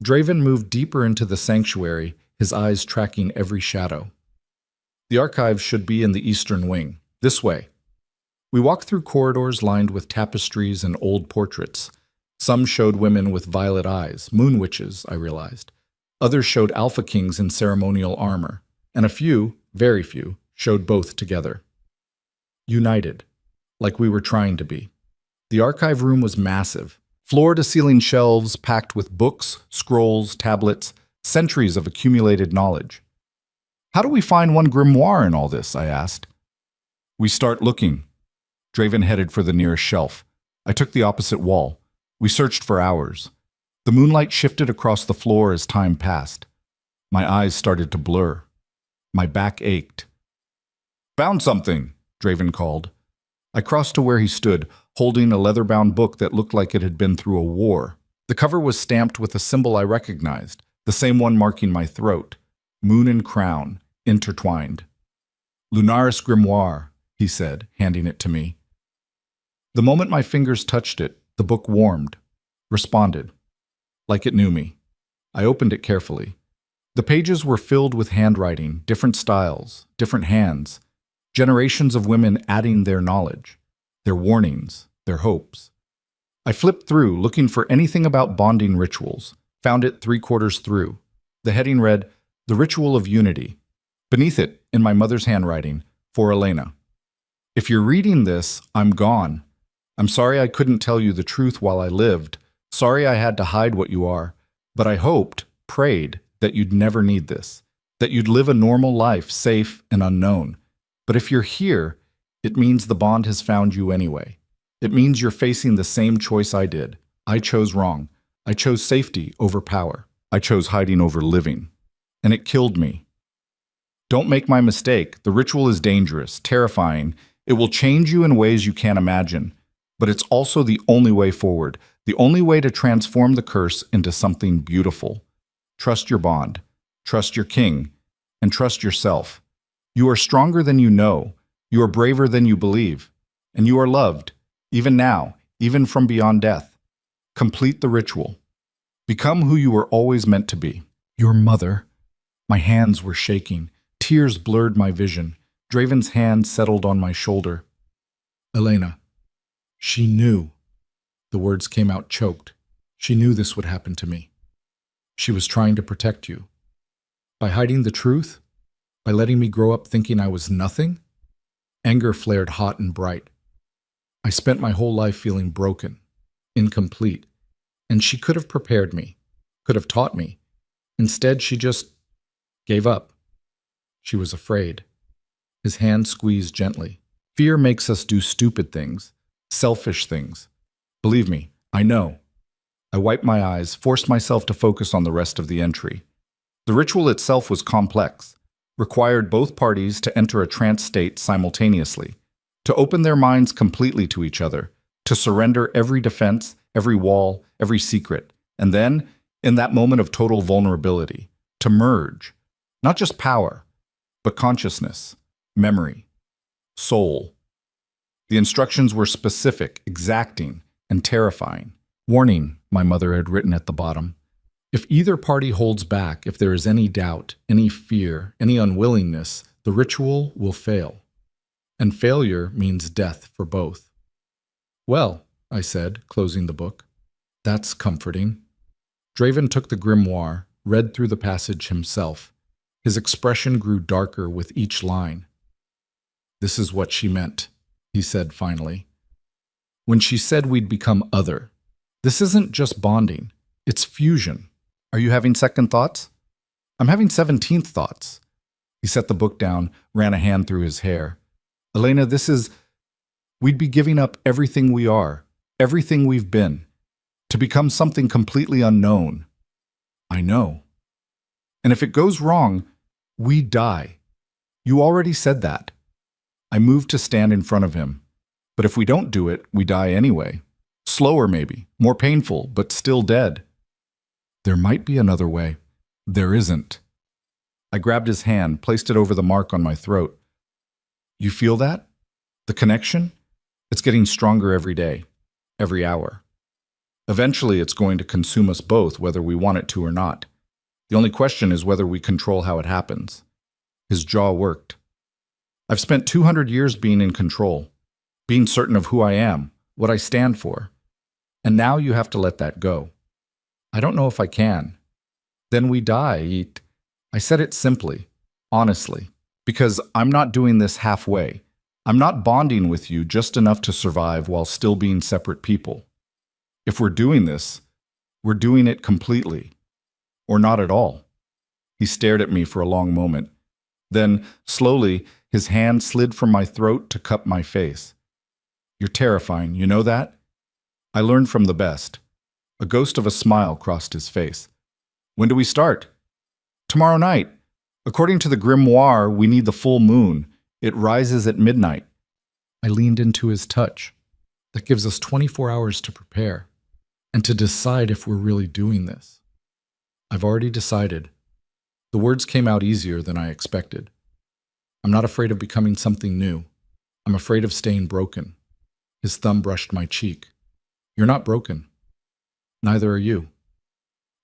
Draven moved deeper into the sanctuary, his eyes tracking every shadow. The archives should be in the eastern wing. This way. We walked through corridors lined with tapestries and old portraits. Some showed women with violet eyes, moon witches, I realized. Others showed alpha kings in ceremonial armor, and a few, very few, showed both together. United, like we were trying to be. The archive room was massive, floor-to-ceiling shelves packed with books, scrolls, tablets, centuries of accumulated knowledge. How do we find one grimoire in all this? I asked. We start looking. Draven headed for the nearest shelf. I took the opposite wall. We searched for hours. The moonlight shifted across the floor as time passed. My eyes started to blur. My back ached. Found something, Draven called. I crossed to where he stood, holding a leather-bound book that looked like it had been through a war. The cover was stamped with a symbol I recognized, the same one marking my throat. Moon and crown, intertwined. Lunaris Grimoire, he said, handing it to me. The moment my fingers touched it, the book warmed, responded, like it knew me. I opened it carefully. The pages were filled with handwriting, different styles, different hands, generations of women adding their knowledge, their warnings, their hopes. I flipped through, looking for anything about bonding rituals, found it 3/4 through. The heading read, The Ritual of Unity. Beneath it, in my mother's handwriting, for Elena. If you're reading this, I'm gone. I'm sorry I couldn't tell you the truth while I lived. Sorry I had to hide what you are. But I hoped, prayed, that you'd never need this. That you'd live a normal life, safe and unknown. But if you're here, it means the bond has found you anyway. It means you're facing the same choice I did. I chose wrong. I chose safety over power. I chose hiding over living. And it killed me. Don't make my mistake. The ritual is dangerous, terrifying. It will change you in ways you can't imagine. But it's also the only way forward, the only way to transform the curse into something beautiful. Trust your bond, trust your king, and trust yourself. You are stronger than you know, you are braver than you believe, and you are loved, even now, even from beyond death. Complete the ritual. Become who you were always meant to be. Your mother. My hands were shaking. Tears blurred my vision. Draven's hand settled on my shoulder. Elena. She knew. The words came out choked. She knew this would happen to me. She was trying to protect you. By hiding the truth? By letting me grow up thinking I was nothing? Anger flared hot and bright. I spent my whole life feeling broken, incomplete, and she could have prepared me, could have taught me. Instead, she just gave up. She was afraid. His hand squeezed gently. Fear makes us do stupid things. Selfish things. Believe me, I know. I wiped my eyes, forced myself to focus on the rest of the entry. The ritual itself was complex, required both parties to enter a trance state simultaneously, to open their minds completely to each other, to surrender every defense, every wall, every secret, and then, in that moment of total vulnerability, to merge, not just power, but consciousness, memory, soul. The instructions were specific, exacting, and terrifying. Warning, my mother had written at the bottom. If either party holds back, if there is any doubt, any fear, any unwillingness, the ritual will fail. And failure means death for both. Well, I said, closing the book. That's comforting. Draven took the grimoire, read through the passage himself. His expression grew darker with each line. This is what she meant, he said finally. When she said we'd become other. This isn't just bonding, it's fusion. Are you having second thoughts? I'm having 17th thoughts. He set the book down, ran a hand through his hair. Elena, we'd be giving up everything we are, everything we've been, to become something completely unknown. I know. And if it goes wrong, we die. You already said that. I moved to stand in front of him. But if we don't do it, we die anyway. Slower maybe, more painful, but still dead. There might be another way. There isn't. I grabbed his hand, placed it over the mark on my throat. You feel that? The connection? It's getting stronger every day, every hour. Eventually, it's going to consume us both, whether we want it to or not. The only question is whether we control how it happens. His jaw worked. I've spent 200 years being in control, being certain of who I am, what I stand for. And now you have to let that go. I don't know if I can. Then we die. I said it simply, honestly, because I'm not doing this halfway. I'm not bonding with you just enough to survive while still being separate people. If we're doing this, we're doing it completely, or not at all. He stared at me for a long moment. Then, slowly, his hand slid from my throat to cup my face. You're terrifying, you know that? I learned from the best. A ghost of a smile crossed his face. When do we start? Tomorrow night. According to the grimoire, we need the full moon. It rises at midnight. I leaned into his touch. That gives us 24 hours to prepare and to decide if we're really doing this. I've already decided. The words came out easier than I expected. I'm not afraid of becoming something new. I'm afraid of staying broken. His thumb brushed my cheek. You're not broken. Neither are you.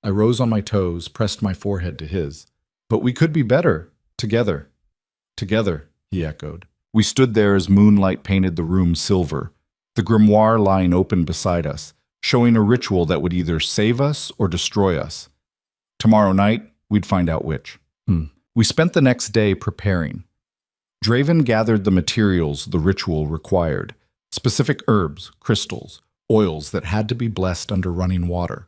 I rose on my toes, pressed my forehead to his. But we could be better, together. Together, he echoed. We stood there as moonlight painted the room silver, the grimoire lying open beside us, showing a ritual that would either save us or destroy us. Tomorrow night, we'd find out which. We spent the next day preparing. Draven gathered the materials the ritual required, specific herbs, crystals, oils that had to be blessed under running water.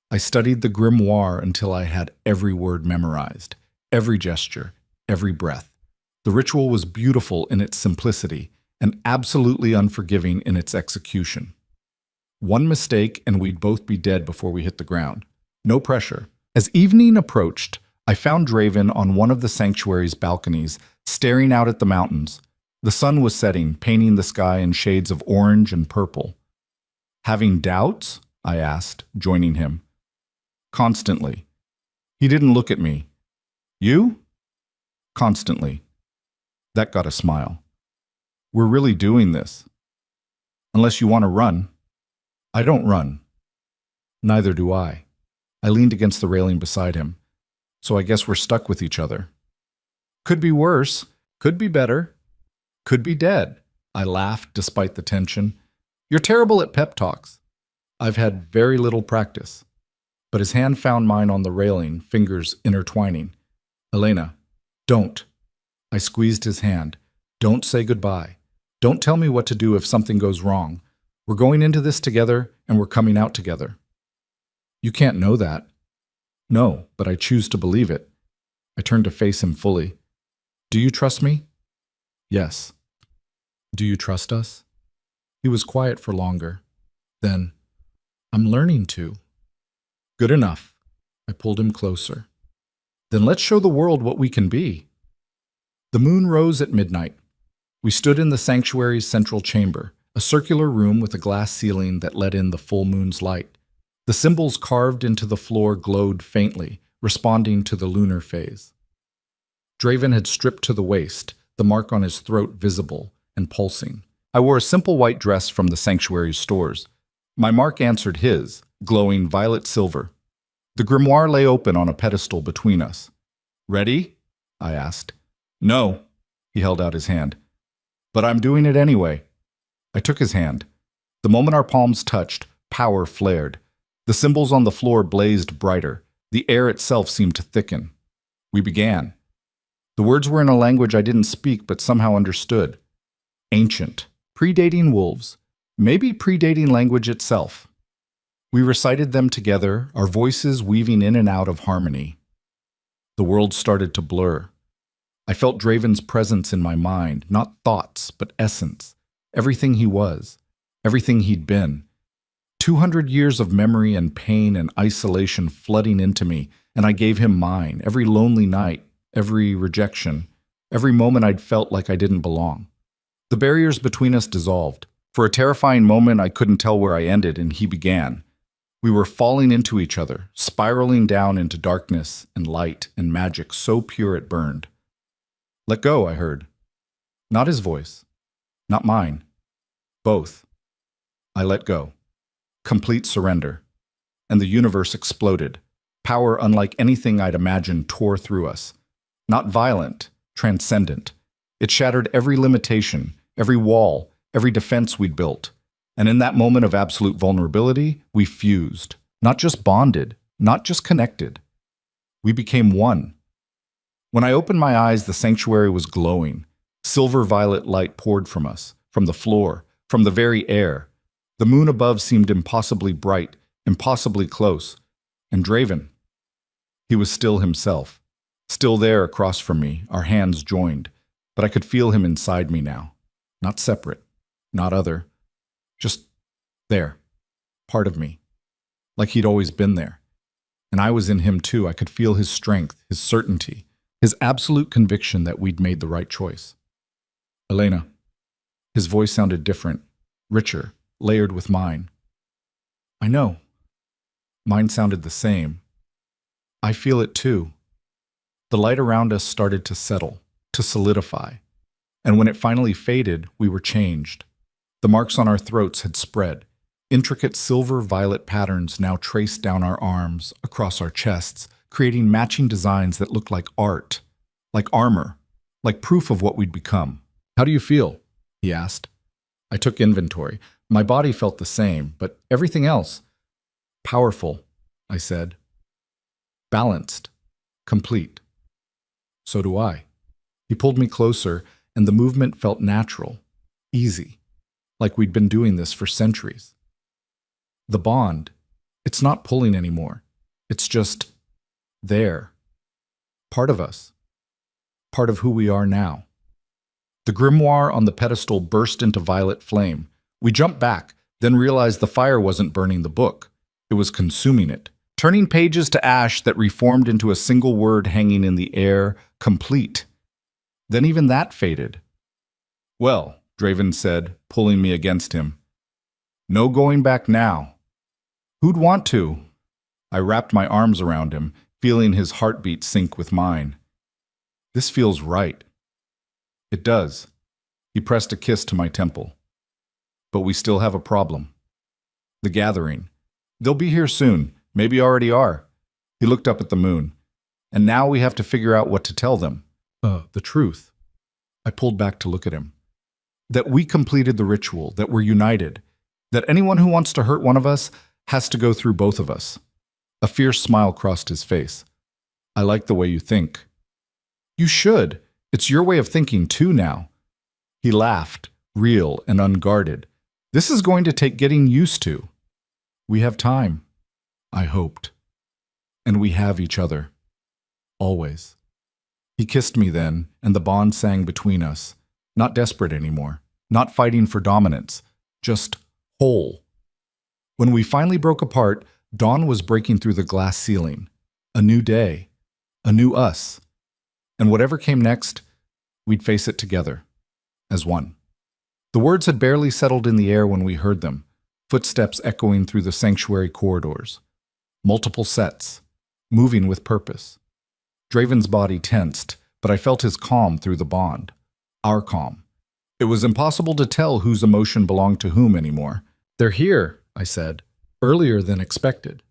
I studied the grimoire until I had every word memorized, every gesture, every breath. The ritual was beautiful in its simplicity and absolutely unforgiving in its execution. One mistake and we'd both be dead before we hit the ground. No pressure. As evening approached, I found Draven on one of the sanctuary's balconies, staring out at the mountains. The sun was setting, painting the sky in shades of orange and purple. Having doubts? I asked, joining him. Constantly. He didn't look at me. You? Constantly. That got a smile. We're really doing this. Unless you want to run. I don't run. Neither do I. I leaned against the railing beside him. So I guess we're stuck with each other. Could be worse. Could be better. Could be dead. I laughed despite the tension. You're terrible at pep talks. I've had very little practice. But his hand found mine on the railing, fingers intertwining. Elena, don't. I squeezed his hand. Don't say goodbye. Don't tell me what to do if something goes wrong. We're going into this together, and we're coming out together. You can't know that. No, but I choose to believe it. I turned to face him fully. Do you trust me? Yes. Do you trust us? He was quiet for longer. Then, I'm learning to. Good enough. I pulled him closer. Then let's show the world what we can be. The moon rose at midnight. We stood in the sanctuary's central chamber, a circular room with a glass ceiling that let in the full moon's light. The symbols carved into the floor glowed faintly, responding to the lunar phase. Draven had stripped to the waist, the mark on his throat visible and pulsing. I wore a simple white dress from the sanctuary's stores. My mark answered his, glowing violet silver. The grimoire lay open on a pedestal between us. Ready? I asked. No. He held out his hand. But I'm doing it anyway. I took his hand. The moment our palms touched, power flared. The symbols on the floor blazed brighter. The air itself seemed to thicken. We began. The words were in a language I didn't speak but somehow understood. Ancient, predating wolves, maybe predating language itself. We recited them together, our voices weaving in and out of harmony. The world started to blur. I felt Draven's presence in my mind, not thoughts, but essence. Everything he was, everything he'd been. 200 years of memory and pain and isolation flooding into me, and I gave him mine, every lonely night, every rejection, every moment I'd felt like I didn't belong. The barriers between us dissolved. For a terrifying moment, I couldn't tell where I ended and he began. We were falling into each other, spiraling down into darkness and light and magic so pure it burned. Let go, I heard. Not his voice. Not mine. Both. I let go. Complete surrender. And the universe exploded. Power unlike anything I'd imagined tore through us. Not violent, transcendent. It shattered every limitation, every wall, every defense we'd built. And in that moment of absolute vulnerability, we fused. Not just bonded, not just connected. We became one. When I opened my eyes, the sanctuary was glowing. Silver violet light poured from us, from the floor, from the very air. The moon above seemed impossibly bright, impossibly close. And Draven, he was still himself, still there across from me, our hands joined, but I could feel him inside me now. Not separate, not other, just there, part of me, like he'd always been there. And I was in him too. I could feel his strength, his certainty, his absolute conviction that we'd made the right choice. Elena. His voice sounded different, richer, layered with mine. I know. Mine sounded the same. I feel it too. The light around us started to settle, to solidify. And when it finally faded, we were changed. The marks on our throats had spread. Intricate silver-violet patterns now traced down our arms, across our chests, creating matching designs that looked like art, like armor, like proof of what we'd become. How do you feel? He asked. I took inventory. My body felt the same, but everything else. Powerful, I said. Balanced. Complete. So do I. He pulled me closer, and the movement felt natural, easy, like we'd been doing this for centuries. The bond, it's not pulling anymore. It's just there. Part of us. Part of who we are now. The grimoire on the pedestal burst into violet flame. We jumped back, then realized the fire wasn't burning the book. It was consuming it, turning pages to ash that reformed into a single word hanging in the air, complete. Then even that faded. Well, Draven said, pulling me against him. No going back now. Who'd want to? I wrapped my arms around him, feeling his heartbeat sync with mine. This feels right. It does. He pressed a kiss to my temple. But we still have a problem. The gathering. They'll be here soon, maybe already are. He looked up at the moon. And now we have to figure out what to tell them. The truth. I pulled back to look at him. That we completed the ritual, that we're united, that anyone who wants to hurt one of us has to go through both of us. A fierce smile crossed his face. I like the way you think. You should. It's your way of thinking too now. He laughed, real and unguarded. This is going to take getting used to. We have time, I hoped. And we have each other. Always. He kissed me then, and the bond sang between us. Not desperate anymore. Not fighting for dominance. Just whole. When we finally broke apart, dawn was breaking through the glass ceiling. A new day. A new us. And whatever came next, we'd face it together. As one. The words had barely settled in the air when we heard them. Footsteps echoing through the sanctuary corridors. Multiple sets. Moving with purpose. Draven's body tensed, but I felt his calm through the bond. Our calm. It was impossible to tell whose emotion belonged to whom anymore. They're here, I said, earlier than expected.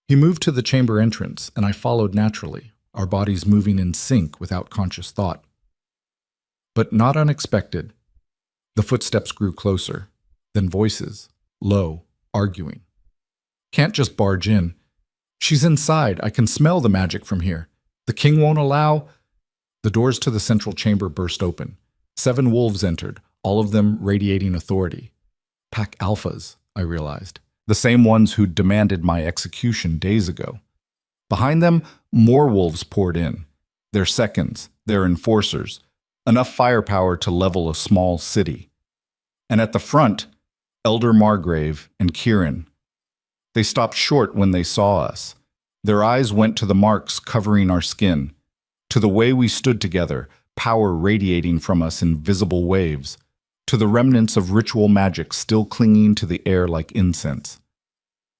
He moved to the chamber entrance, and I followed naturally, our bodies moving in sync without conscious thought. But not unexpected. The footsteps grew closer, then voices, low, arguing. Can't just barge in. She's inside. I can smell the magic from here. The king won't allow. The doors to the central chamber burst open. 7 wolves entered, all of them radiating authority. Pack alphas, I realized. The same ones who'd demanded my execution days ago. Behind them, more wolves poured in. Their seconds, their enforcers. Enough firepower to level a small city. And at the front, Elder Margrave and Kieran. They stopped short when they saw us. Their eyes went to the marks covering our skin, to the way we stood together, power radiating from us in visible waves, to the remnants of ritual magic still clinging to the air like incense.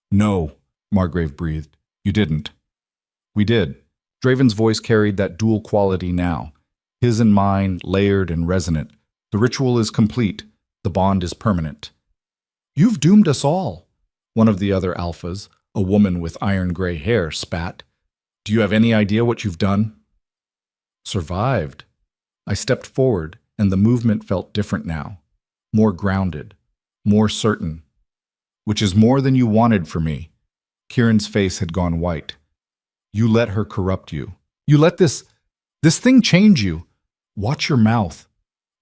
No, Margrave breathed. You didn't. We did. Draven's voice carried that dual quality now. His and mine, layered and resonant. The ritual is complete. The bond is permanent. You've doomed us all, one of the other alphas, a woman with iron-gray hair, spat. Do you have any idea what you've done? Survived. I stepped forward, and the movement felt different now. More grounded. More certain. Which is more than you wanted for me. Kieran's face had gone white. You let her corrupt you. You let this thing change you. Watch your mouth.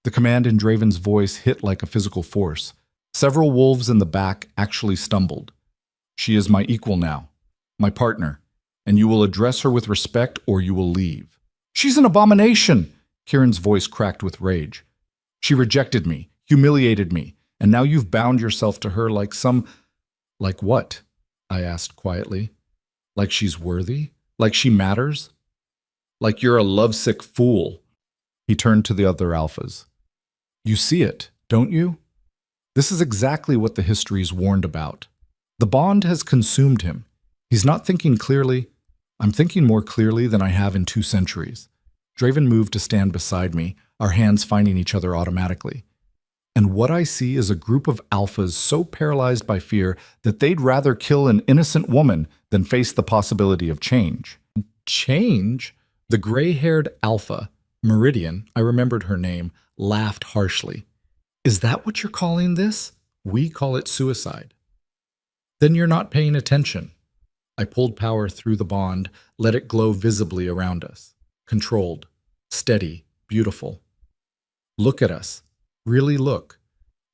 The command in Draven's voice hit like a physical force. Several wolves in the back actually stumbled. She is my equal now, my partner, and you will address her with respect or you will leave. She's an abomination! Kieran's voice cracked with rage. She rejected me, humiliated me, and now you've bound yourself to her like some... Like what? I asked quietly. Like she's worthy? Like she matters? Like you're a lovesick fool. He turned to the other alphas. You see it, don't you? This is exactly what the histories warned about. The bond has consumed him. He's not thinking clearly. I'm thinking more clearly than I have in 2 centuries. Draven moved to stand beside me, our hands finding each other automatically. And what I see is a group of alphas so paralyzed by fear that they'd rather kill an innocent woman than face the possibility of change. Change? The gray-haired alpha, Meridian, I remembered her name, laughed harshly. Is that what you're calling this? We call it suicide. Then you're not paying attention. I pulled power through the bond, let it glow visibly around us. Controlled, steady, beautiful. Look at us. Really look.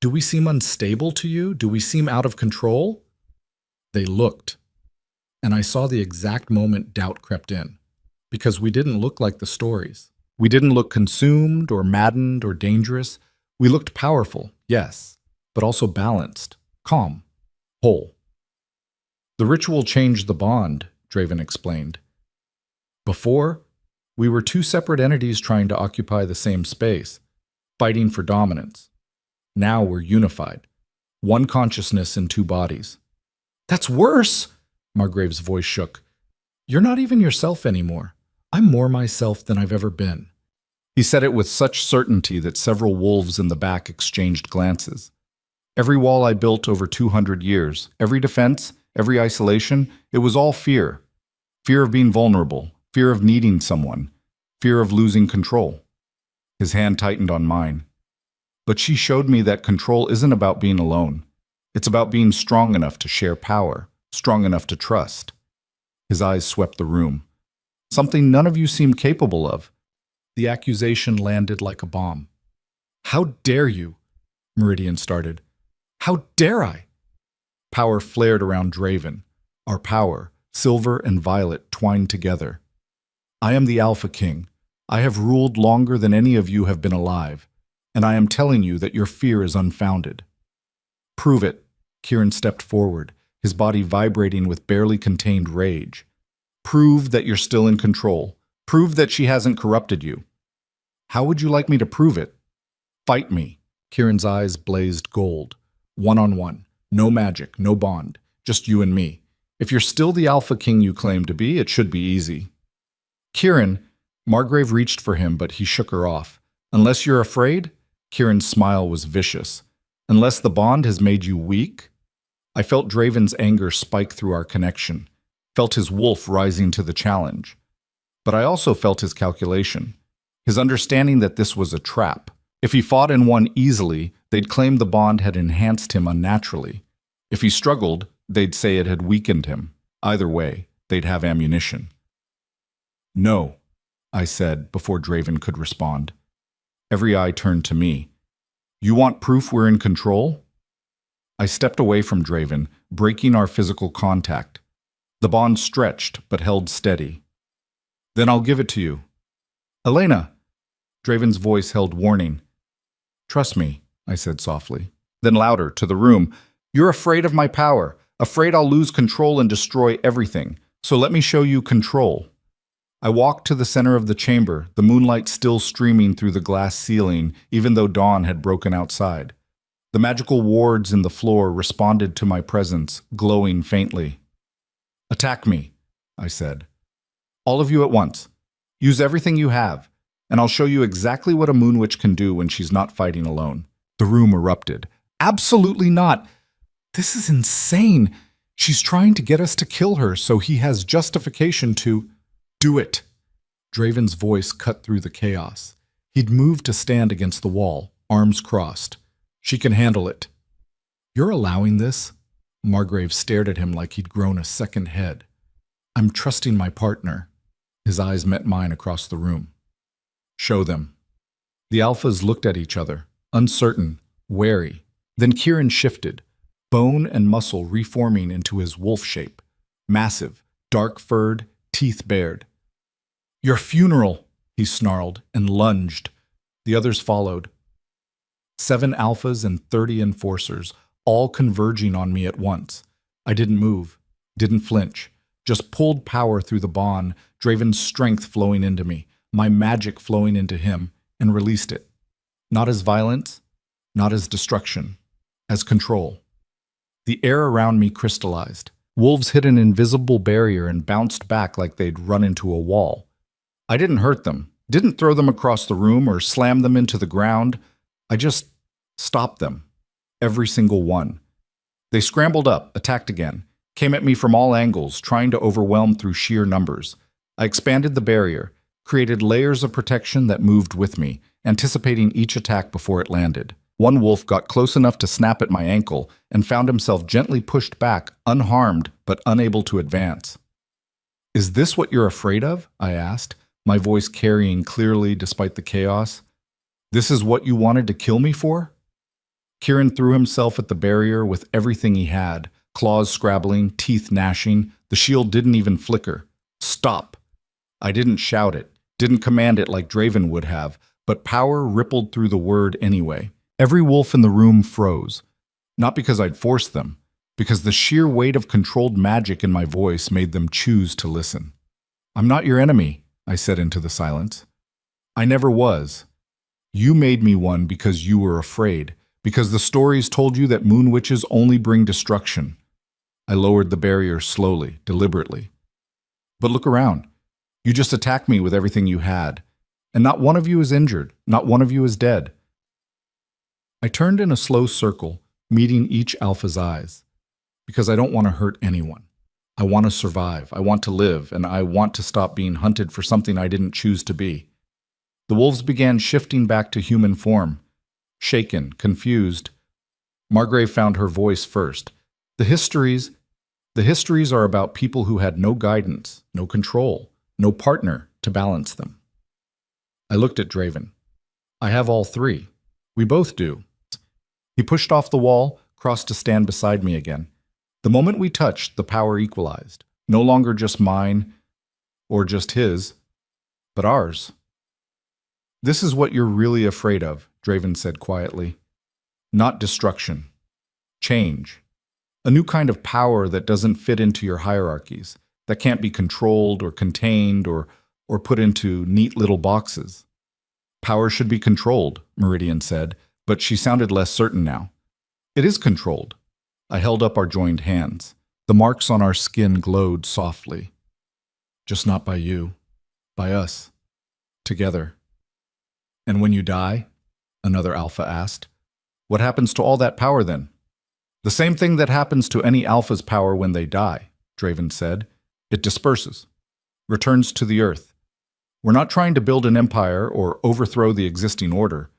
Do we seem unstable to you? Do we seem out of control? They looked. And I saw the exact moment doubt crept in. Because we didn't look like the stories. We didn't look consumed or maddened or dangerous. We looked powerful, yes, but also balanced, calm, whole. The ritual changed the bond, Draven explained. Before, we were 2 separate entities trying to occupy the same space, fighting for dominance. Now we're unified, 1 consciousness in 2 bodies. That's worse, Margrave's voice shook. You're not even yourself anymore. I'm more myself than I've ever been. He said it with such certainty that several wolves in the back exchanged glances. Every wall I built over 200 years, every defense, every isolation, it was all fear. Fear of being vulnerable, fear of needing someone, fear of losing control. His hand tightened on mine. But she showed me that control isn't about being alone. It's about being strong enough to share power, strong enough to trust. His eyes swept the room. Something none of you seemed capable of. The accusation landed like a bomb. How dare you? Meridian started. How dare I? Power flared around Draven. Our power, silver and violet, twined together. I am the Alpha King. I have ruled longer than any of you have been alive, and I am telling you that your fear is unfounded. Prove it. Kieran stepped forward, his body vibrating with barely contained rage. Prove that you're still in control. Prove that she hasn't corrupted you. How would you like me to prove it? Fight me. Kieran's eyes blazed gold. 1-on-1. No magic, no bond. Just you and me. If you're still the Alpha King you claim to be, it should be easy. Kieran, Margrave reached for him, but he shook her off. Unless you're afraid? Kieran's smile was vicious. Unless the bond has made you weak? I felt Draven's anger spike through our connection. Felt his wolf rising to the challenge. But I also felt his calculation. His understanding that this was a trap. If he fought and won easily, they'd claim the bond had enhanced him unnaturally. If he struggled, they'd say it had weakened him. Either way, they'd have ammunition. No, I said before Draven could respond. Every eye turned to me. You want proof we're in control? I stepped away from Draven, breaking our physical contact. The bond stretched, but held steady. Then I'll give it to you. Elena! Draven's voice held warning. Trust me, I said softly. Then louder, to the room. You're afraid of my power, afraid I'll lose control and destroy everything. So let me show you control. I walked to the center of the chamber, the moonlight still streaming through the glass ceiling, even though dawn had broken outside. The magical wards in the floor responded to my presence, glowing faintly. Attack me, I said. All of you at once. Use everything you have, and I'll show you exactly what a moon witch can do when she's not fighting alone. The room erupted. Absolutely not. This is insane. She's trying to get us to kill her, so he has justification to... Do it. Draven's voice cut through the chaos. He'd moved to stand against the wall, arms crossed. She can handle it. You're allowing this? Margrave stared at him like he'd grown a second head. I'm trusting my partner. His eyes met mine across the room. Show them. The alphas looked at each other, uncertain, wary. Then Kieran shifted, bone and muscle reforming into his wolf shape. Massive, dark-furred, teeth bared. Your funeral, he snarled and lunged. The others followed. 7 alphas and 30 enforcers, all converging on me at once. I didn't move, didn't flinch, just pulled power through the bond, Draven's strength flowing into me, my magic flowing into him, and released it. Not as violence, not as destruction, as control. The air around me crystallized. Wolves hit an invisible barrier and bounced back like they'd run into a wall. I didn't hurt them, didn't throw them across the room or slam them into the ground. I just stopped them, every single one. They scrambled up, attacked again, came at me from all angles, trying to overwhelm through sheer numbers. I expanded the barrier, created layers of protection that moved with me, anticipating each attack before it landed. One wolf got close enough to snap at my ankle and found himself gently pushed back, unharmed but unable to advance. Is this what you're afraid of? I asked, my voice carrying clearly despite the chaos. This is what you wanted to kill me for? Kieran threw himself at the barrier with everything he had, claws scrabbling, teeth gnashing. The shield didn't even flicker. Stop! I didn't shout it, didn't command it like Draven would have, but power rippled through the word anyway. Every wolf in the room froze, not because I'd forced them, because the sheer weight of controlled magic in my voice made them choose to listen. I'm not your enemy, I said into the silence. I never was. You made me one because you were afraid, because the stories told you that moon witches only bring destruction. I lowered the barrier slowly, deliberately. But look around. You just attacked me with everything you had, and not one of you is injured, not one of you is dead. I turned in a slow circle, meeting each alpha's eyes, because I don't want to hurt anyone. I want to survive, I want to live, and I want to stop being hunted for something I didn't choose to be. The wolves began shifting back to human form, shaken, confused. Margrave found her voice first. The histories are about people who had no guidance, no control, no partner to balance them. I looked at Draven. I have all 3. We both do. He pushed off the wall, crossed to stand beside me again. The moment we touched, the power equalized. No longer just mine, or just his, but ours. This is what you're really afraid of, Draven said quietly. Not destruction. Change. A new kind of power that doesn't fit into your hierarchies, that can't be controlled or contained or put into neat little boxes. Power should be controlled, Meridian said, but she sounded less certain now. It is controlled. I held up our joined hands. The marks on our skin glowed softly. Just not by you. By us. Together. And when you die? Another alpha asked. What happens to all that power then? The same thing that happens to any alpha's power when they die, Draven said. It disperses. Returns to the earth. We're not trying to build an empire or overthrow the existing order.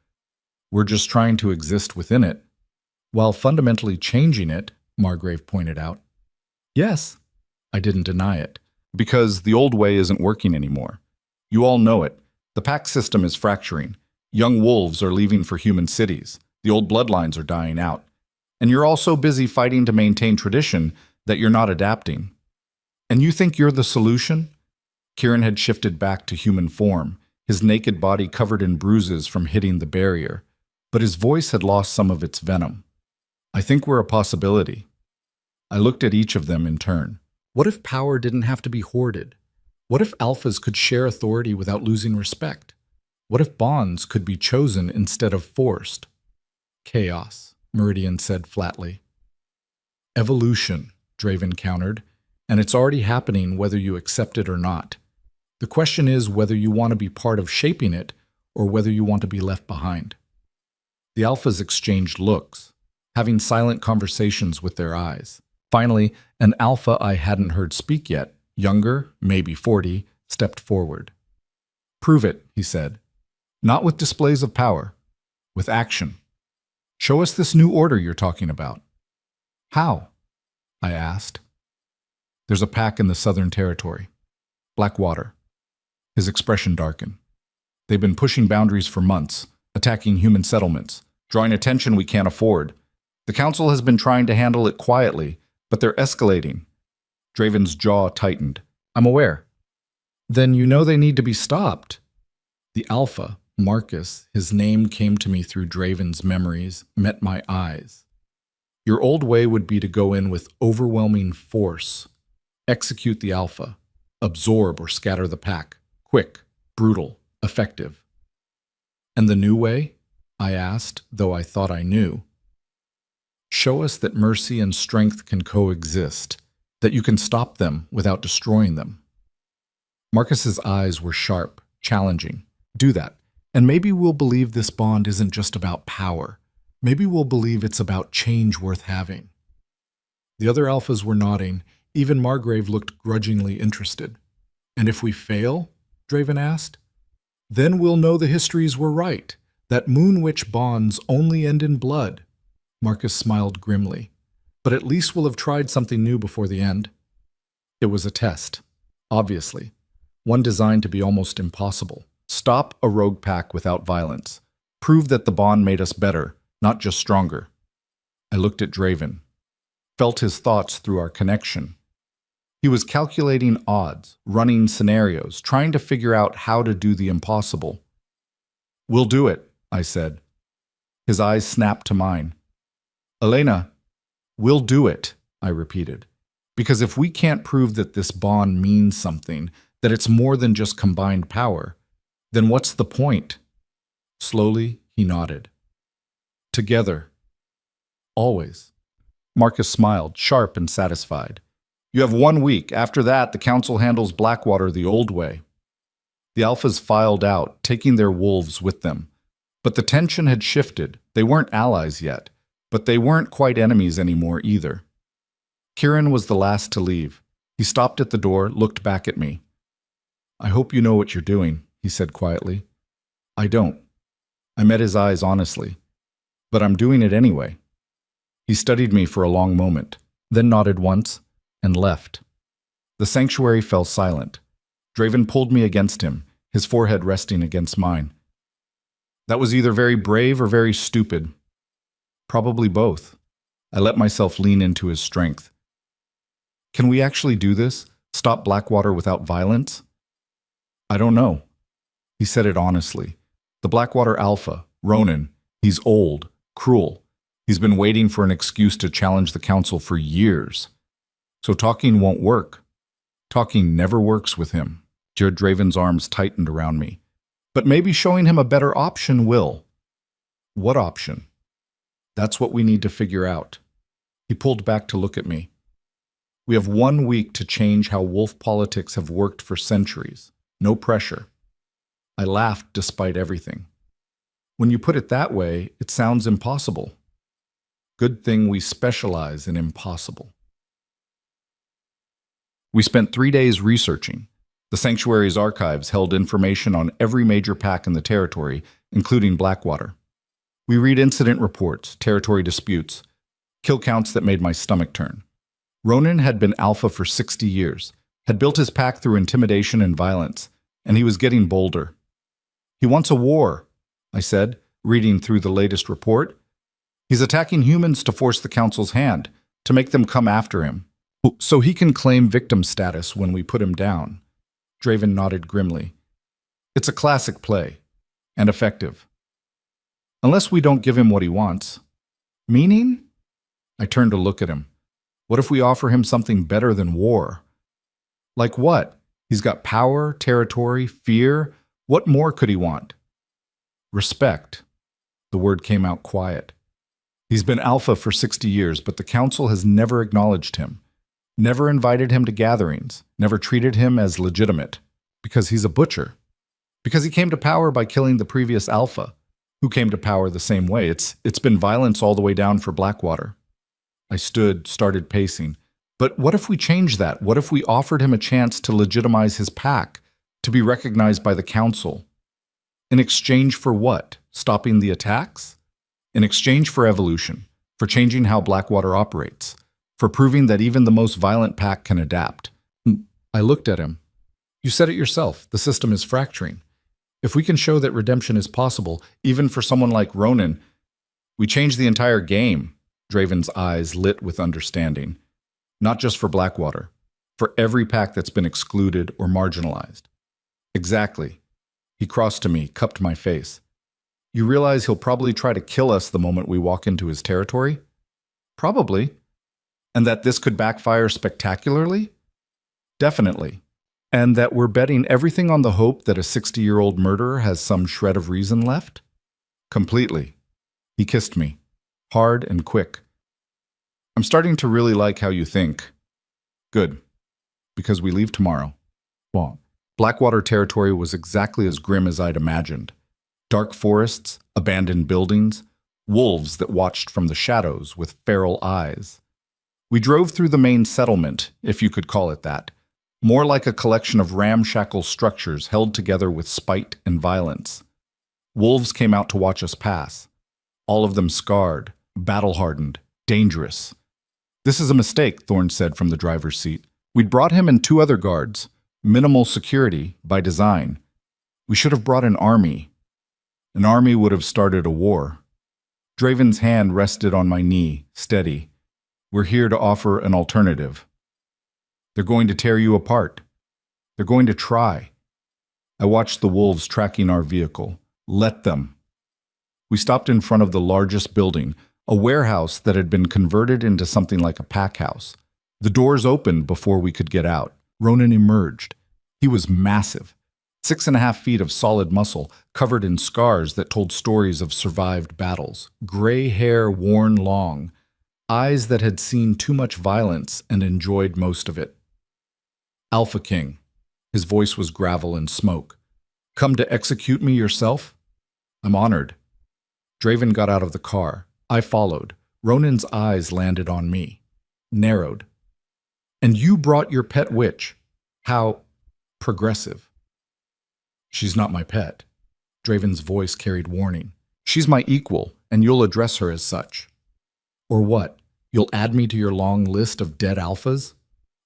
We're just trying to exist within it, while fundamentally changing it, Margrave pointed out. Yes, I didn't deny it, because the old way isn't working anymore. You all know it. The pack system is fracturing. Young wolves are leaving for human cities. The old bloodlines are dying out. And you're all so busy fighting to maintain tradition that you're not adapting. And you think you're the solution? Kieran had shifted back to human form, his naked body covered in bruises from hitting the barrier, but his voice had lost some of its venom. I think we're a possibility. I looked at each of them in turn. What if power didn't have to be hoarded? What if alphas could share authority without losing respect? What if bonds could be chosen instead of forced? Chaos, Meridian said flatly. Evolution, Draven countered, and it's already happening whether you accept it or not. The question is whether you want to be part of shaping it or whether you want to be left behind. The alphas exchanged looks, having silent conversations with their eyes. Finally, an alpha I hadn't heard speak yet, younger, maybe 40, stepped forward. Prove it, he said. Not with displays of power, with action. Show us this new order you're talking about. How? I asked. There's a pack in the Southern Territory. Blackwater. His expression darkened. They've been pushing boundaries for months, attacking human settlements, drawing attention we can't afford. The council has been trying to handle it quietly, but they're escalating. Draven's jaw tightened. I'm aware. Then you know they need to be stopped. The Alpha, Marcus, his name came to me through Draven's memories, met my eyes. Your old way would be to go in with overwhelming force, execute the Alpha, absorb or scatter the pack, quick, brutal, effective. And the new way? I asked, though I thought I knew. Show us that mercy and strength can coexist, that you can stop them without destroying them. Marcus's eyes were sharp, challenging. Do that, and maybe we'll believe this bond isn't just about power. Maybe we'll believe it's about change worth having. The other alphas were nodding. Even Margrave looked grudgingly interested. And if we fail? Draven asked. Then we'll know the histories were right, that Moon Witch bonds only end in blood. Marcus smiled grimly. But at least we'll have tried something new before the end. It was a test, obviously. One designed to be almost impossible. Stop a rogue pack without violence. Prove that the bond made us better, not just stronger. I looked at Draven, felt his thoughts through our connection. He was calculating odds, running scenarios, trying to figure out how to do the impossible. We'll do it, I said. His eyes snapped to mine. Elena, we'll do it, I repeated. Because if we can't prove that this bond means something, that it's more than just combined power, then what's the point? Slowly, he nodded. Together. Always. Marcus smiled, sharp and satisfied. You have 1 week. After that, the council handles Blackwater the old way. The alphas filed out, taking their wolves with them. But the tension had shifted. They weren't allies yet, but they weren't quite enemies anymore either. Kieran was the last to leave. He stopped at the door, looked back at me. I hope you know what you're doing, he said quietly. I don't. I met his eyes honestly. But I'm doing it anyway. He studied me for a long moment, then nodded once, and left. The sanctuary fell silent. Draven pulled me against him, his forehead resting against mine. That was either very brave or very stupid. Probably both. I let myself lean into his strength. Can we actually do this? Stop Blackwater without violence? I don't know. He said it honestly. The Blackwater Alpha, Ronan, he's old, cruel. He's been waiting for an excuse to challenge the council for years. So talking won't work. Talking never works with him. Jared Draven's arms tightened around me. But maybe showing him a better option will. What option? That's what we need to figure out. He pulled back to look at me. We have 1 week to change how wolf politics have worked for centuries. No pressure. I laughed despite everything. When you put it that way, it sounds impossible. Good thing we specialize in impossible. We spent 3 days researching. The sanctuary's archives held information on every major pack in the territory, including Blackwater. We read incident reports, territory disputes, kill counts that made my stomach turn. Ronan had been alpha for 60 years, had built his pack through intimidation and violence, and he was getting bolder. He wants a war, I said, reading through the latest report. He's attacking humans to force the council's hand, to make them come after him, so he can claim victim status when we put him down. Draven nodded grimly. It's a classic play, and effective. Unless we don't give him what he wants. Meaning? I turned to look at him. What if we offer him something better than war? Like what? He's got power, territory, fear. What more could he want? Respect. The word came out quiet. He's been alpha for 60 years, but the council has never acknowledged him. Never invited him to gatherings, never treated him as legitimate, because he's a butcher. Because he came to power by killing the previous alpha, who came to power the same way. It's been violence all the way down for Blackwater. I stood, started pacing. But what if we change that? What if we offered him a chance to legitimize his pack, to be recognized by the council? In exchange for what? Stopping the attacks? In exchange for evolution, for changing how Blackwater operates, for proving that even the most violent pack can adapt. I looked at him. You said it yourself, the system is fracturing. If we can show that redemption is possible, Even for someone like Ronan, we changed the entire game. Draven's eyes lit with understanding. Not just for Blackwater, for every pack that's been excluded or marginalized. Exactly. He crossed to me, cupped my face. You realize he'll probably try to kill us the moment we walk into his territory? Probably. And that this could backfire spectacularly? Definitely. And that we're betting everything on the hope that a 60-year-old murderer has some shred of reason left? Completely. He kissed me, hard and quick. I'm starting to really like how you think. Good. Because we leave tomorrow. Well, Blackwater territory was exactly as grim as I'd imagined. Dark forests, abandoned buildings, wolves that watched from the shadows with feral eyes. We drove through the main settlement, if you could call it that, more like a collection of ramshackle structures held together with spite and violence. Wolves came out to watch us pass, all of them scarred, battle-hardened, dangerous. This is a mistake, Thorne said from the driver's seat. We'd brought him and 2 other guards, minimal security by design. We should have brought an army. An army would have started a war. Draven's hand rested on my knee, steady. We're here to offer an alternative. They're going to tear you apart. They're going to try. I watched the wolves tracking our vehicle. Let them. We stopped in front of the largest building, a warehouse that had been converted into something like a pack house. The doors opened before we could get out. Ronan emerged. He was massive. 6.5 feet of solid muscle, covered in scars that told stories of survived battles. Gray hair worn long. Eyes that had seen too much violence and enjoyed most of it. Alpha King. His voice was gravel and smoke. Come to execute me yourself? I'm honored. Draven got out of the car. I followed. Ronan's eyes landed on me. Narrowed. And you brought your pet witch. How progressive. She's not my pet. Draven's voice carried warning. She's my equal, and you'll address her as such. Or what? You'll add me to your long list of dead alphas?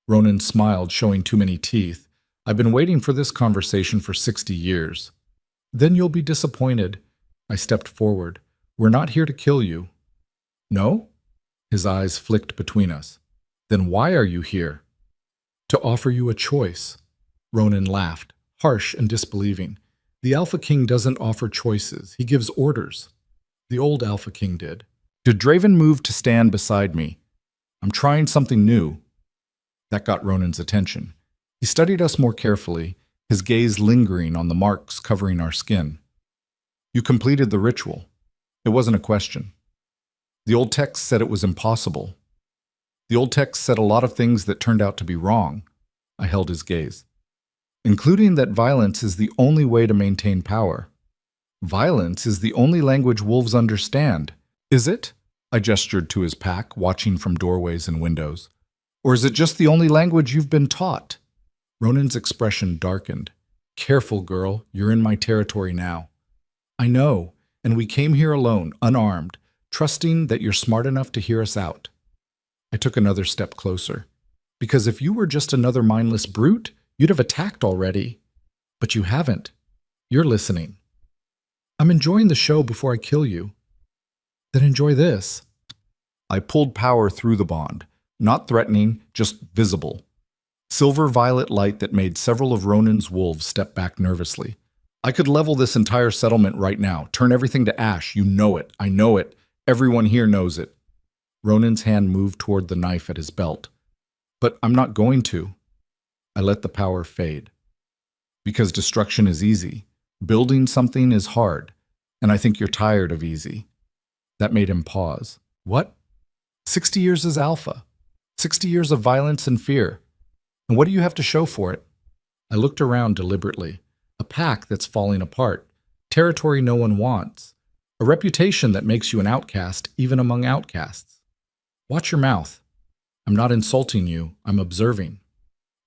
Ronan smiled, showing too many teeth. I've been waiting for this conversation for 60 years. Then you'll be disappointed. I stepped forward. We're not here to kill you. No? His eyes flicked between us. Then why are you here? To offer you a choice. Ronan laughed, harsh and disbelieving. The Alpha King doesn't offer choices. He gives orders. The old Alpha King did. Did Draven move to stand beside me? I'm trying something new. That got Ronan's attention. He studied us more carefully, his gaze lingering on the marks covering our skin. You completed the ritual. It wasn't a question. The old text said it was impossible. The old text said a lot of things that turned out to be wrong. I held his gaze. Including that violence is the only way to maintain power. Violence is the only language wolves understand. Is it? I gestured to his pack, watching from doorways and windows. Or is it just the only language you've been taught? Ronan's expression darkened. Careful, girl. You're in my territory now. I know, and we came here alone, unarmed, trusting that you're smart enough to hear us out. I took another step closer. Because if you were just another mindless brute, you'd have attacked already. But you haven't. You're listening. I'm enjoying the show before I kill you. Then enjoy this. I pulled power through the bond, not threatening, just visible. Silver-violet light that made several of Ronan's wolves step back nervously. I could level this entire settlement right now, turn everything to ash. You know it. I know it. Everyone here knows it. Ronan's hand moved toward the knife at his belt. But I'm not going to. I let the power fade. Because destruction is easy. Building something is hard. And I think you're tired of easy. That made him pause. What? 60 years as alpha. 60 years of violence and fear. And what do you have to show for it? I looked around deliberately. A pack that's falling apart. Territory no one wants. A reputation that makes you an outcast, even among outcasts. Watch your mouth. I'm not insulting you. I'm observing.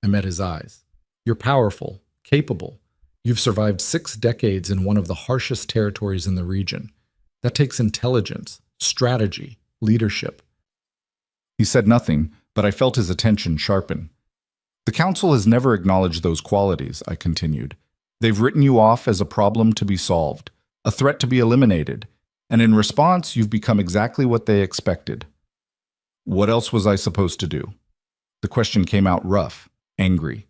I met his eyes. You're powerful, capable. You've survived 6 decades in one of the harshest territories in the region. That takes intelligence, strategy, leadership. He said nothing, but I felt his attention sharpen. The council has never acknowledged those qualities, I continued. They've written you off as a problem to be solved, a threat to be eliminated, and in response, you've become exactly what they expected. What else was I supposed to do? The question came out rough, angry.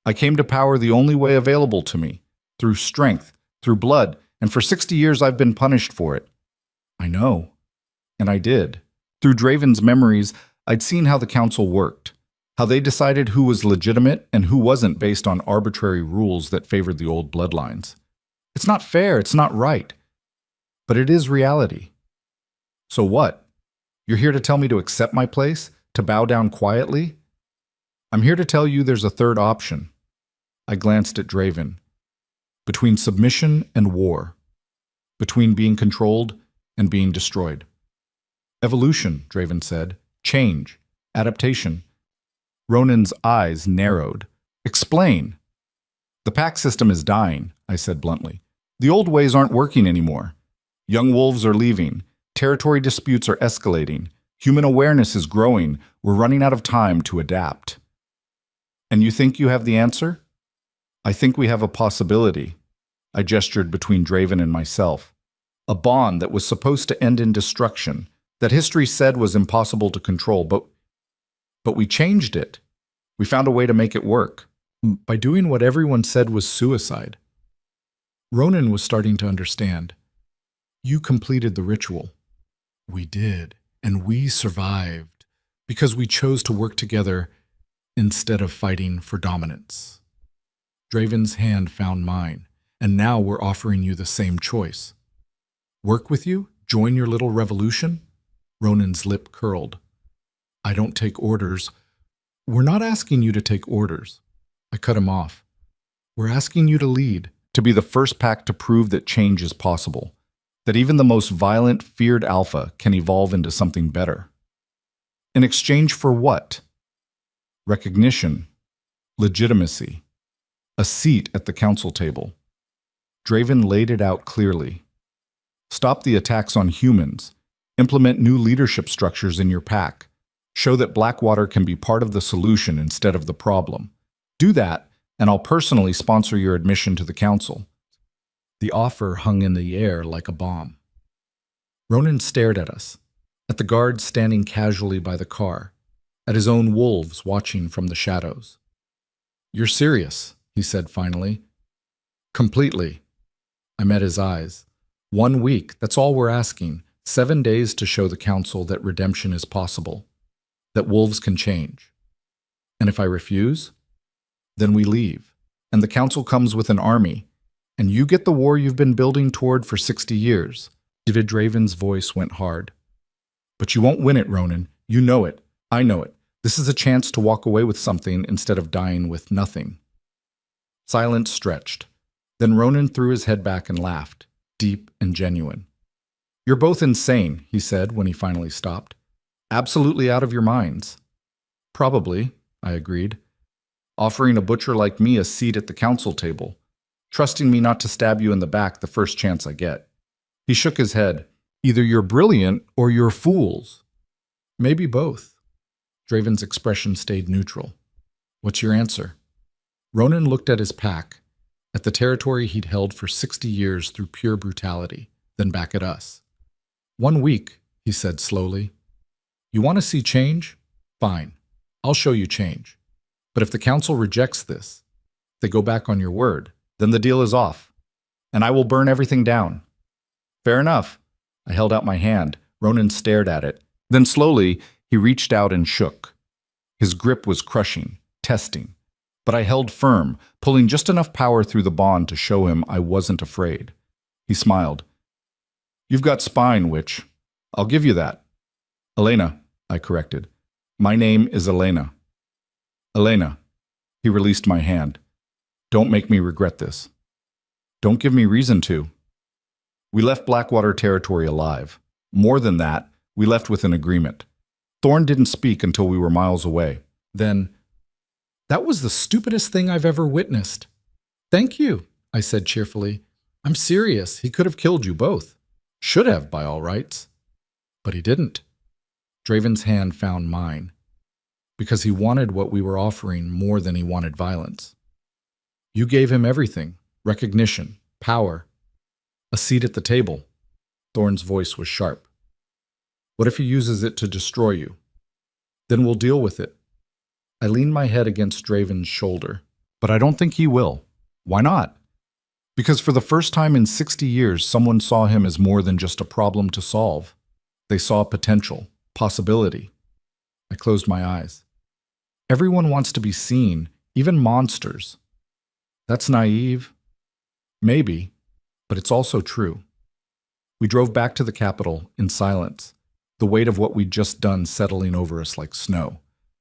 I came to power the only way available to me, through strength, through blood, and for 60 years I've been punished for it. I know. And I did. Through Draven's memories, I'd seen how the council worked, how they decided who was legitimate and who wasn't based on arbitrary rules that favored the old bloodlines. It's not fair, it's not right. But it is reality. So what? You're here to tell me to accept my place? To bow down quietly? I'm here to tell you there's a third option. I glanced at Draven. Between submission and war. Between being controlled and being destroyed. Evolution, Draven said. Change. Adaptation. Ronan's eyes narrowed. Explain. The pack system is dying, I said bluntly. The old ways aren't working anymore. Young wolves are leaving. Territory disputes are escalating. Human awareness is growing. We're running out of time to adapt. And you think you have the answer? I think we have a possibility. I gestured between Draven and myself. A bond that was supposed to end in destruction, that history said was impossible to control, but we changed it. We found a way to make it work. By doing what everyone said was suicide. Ronan was starting to understand. You completed the ritual. We did, and we survived, because we chose to work together instead of fighting for dominance. Draven's hand found mine, and now we're offering you the same choice. Work with you? Join your little revolution? Ronan's lip curled. I don't take orders. We're not asking you to take orders. I cut him off. We're asking you to lead, to be the first pack to prove that change is possible, that even the most violent, feared alpha can evolve into something better. In exchange for what? Recognition, legitimacy, a seat at the council table. Draven laid it out clearly. Stop the attacks on humans. Implement new leadership structures in your pack. Show that Blackwater can be part of the solution instead of the problem. Do that, and I'll personally sponsor your admission to the council. The offer hung in the air like a bomb. Ronan stared at us, at the guards standing casually by the car, at his own wolves watching from the shadows. You're serious, he said finally. Completely. I met his eyes. 1 week, that's all we're asking. 7 days to show the council that redemption is possible, that wolves can change. And if I refuse, then we leave, and the council comes with an army, and you get the war you've been building toward for 60 years. David Draven's voice went hard. But you won't win it, Ronan. You know it. I know it. This is a chance to walk away with something instead of dying with nothing. Silence stretched. Then Ronan threw his head back and laughed, deep and genuine. You're both insane, he said when he finally stopped. Absolutely out of your minds. Probably, I agreed. Offering a butcher like me a seat at the council table, trusting me not to stab you in the back the first chance I get. He shook his head. Either you're brilliant or you're fools. Maybe both. Draven's expression stayed neutral. What's your answer? Ronan looked at his pack, at the territory he'd held for 60 years through pure brutality, then back at us. 1 week, he said slowly. You want to see change? Fine. I'll show you change. But if the council rejects this, if they go back on your word, then the deal is off, and I will burn everything down. Fair enough. I held out my hand. Ronan stared at it. Then slowly, he reached out and shook. His grip was crushing, testing. But I held firm, pulling just enough power through the bond to show him I wasn't afraid. He smiled. You've got spine, witch. I'll give you that. Elena, I corrected. My name is Elena. Elena. He released my hand. Don't make me regret this. Don't give me reason to. We left Blackwater territory alive. More than that, we left with an agreement. Thorn didn't speak until we were miles away. Then, that was the stupidest thing I've ever witnessed. Thank you, I said cheerfully. I'm serious. He could have killed you both. Should have, by all rights. But he didn't. Draven's hand found mine, because he wanted what we were offering more than he wanted violence. You gave him everything: recognition, power, a seat at the table. Thorn's voice was sharp. What if he uses it to destroy you? Then we'll deal with it. I leaned my head against Draven's shoulder. But I don't think he will. Why not? Because for the first time in 60 years, someone saw him as more than just a problem to solve. They saw potential, possibility. I closed my eyes. Everyone wants to be seen, even monsters. That's naive. Maybe, but it's also true. We drove back to the capital in silence, the weight of what we'd just done settling over us like snow.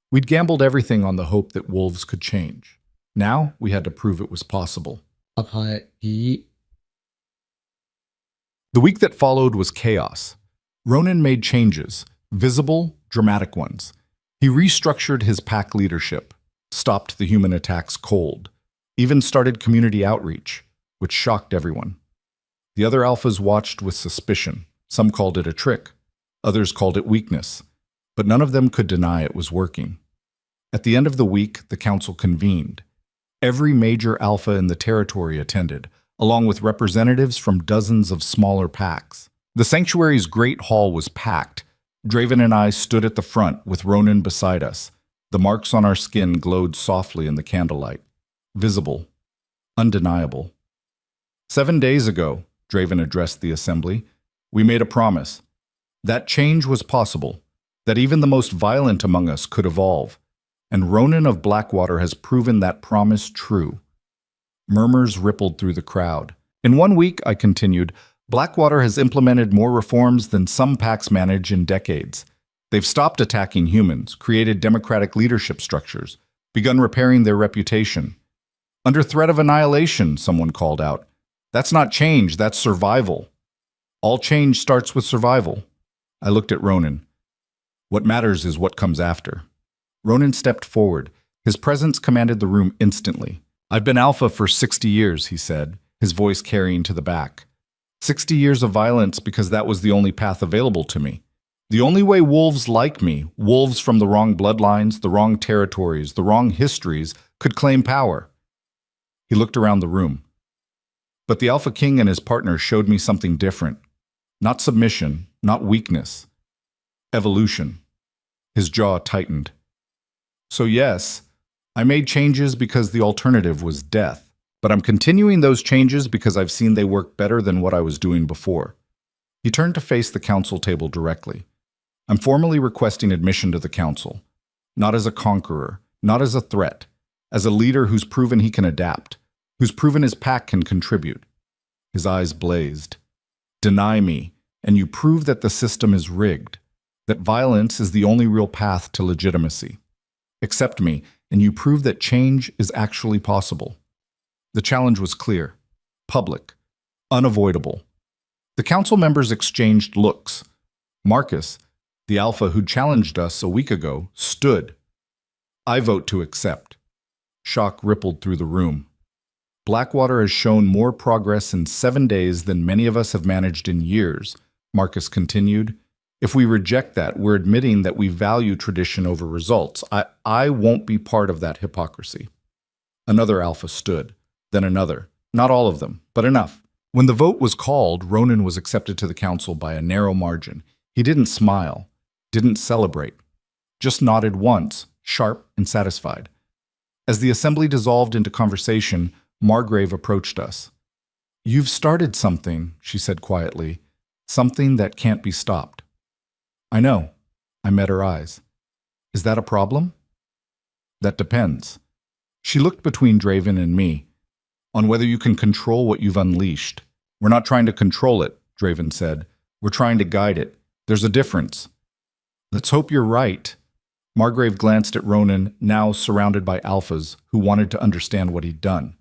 We'd gambled everything on the hope that wolves could change. Now we had to prove it was possible. The week that followed was chaos. Ronan made changes, visible, dramatic ones. He restructured his pack leadership, stopped the human attacks cold, even started community outreach, which shocked everyone. The other alphas watched with suspicion. Some called it a trick. Others called it weakness. But none of them could deny it was working. At the end of the week, the council convened. Every major alpha in the territory attended, along with representatives from dozens of smaller packs. The sanctuary's great hall was packed. Draven and I stood at the front with Ronan beside us. The marks on our skin glowed softly in the candlelight. Visible. Undeniable. 7 days ago, Draven addressed the assembly, we made a promise. That change was possible, that even the most violent among us could evolve. And Ronan of Blackwater has proven that promise true. Murmurs rippled through the crowd. In 1 week, I continued, Blackwater has implemented more reforms than some packs manage in decades. They've stopped attacking humans, created democratic leadership structures, begun repairing their reputation. Under threat of annihilation, someone called out. That's not change, that's survival. All change starts with survival. I looked at Ronan. What matters is what comes after. Ronan stepped forward. His presence commanded the room instantly. I've been alpha for 60 years, he said, his voice carrying to the back. 60 years of violence because that was the only path available to me. The only way wolves like me, wolves from the wrong bloodlines, the wrong territories, the wrong histories, could claim power. He looked around the room. But the Alpha King and his partner showed me something different. Not submission, not weakness. Evolution. His jaw tightened. So yes, I made changes because the alternative was death, but I'm continuing those changes because I've seen they work better than what I was doing before. He turned to face the council table directly. I'm formally requesting admission to the council, not as a conqueror, not as a threat, as a leader who's proven he can adapt, who's proven his pack can contribute. His eyes blazed. Deny me, and you prove that the system is rigged, that violence is the only real path to legitimacy. Accept me, and you prove that change is actually possible. The challenge was clear, public, unavoidable. The council members exchanged looks. Marcus, the alpha who challenged us a week ago, stood. I vote to accept. Shock rippled through the room. Blackwater has shown more progress in 7 days than many of us have managed in years, Marcus continued. If we reject that, we're admitting that we value tradition over results. I won't be part of that hypocrisy. Another alpha stood, then another. Not all of them, but enough. When the vote was called, Ronan was accepted to the council by a narrow margin. He didn't smile, didn't celebrate, just nodded once, sharp and satisfied. As the assembly dissolved into conversation, Margrave approached us. You've started something, she said quietly, something that can't be stopped. I know. I met her eyes. Is that a problem? That depends. She looked between Draven and me, on whether you can control what you've unleashed. We're not trying to control it, Draven said. We're trying to guide it. There's a difference. Let's hope you're right. Margrave glanced at Ronan, now surrounded by alphas who wanted to understand what he'd done.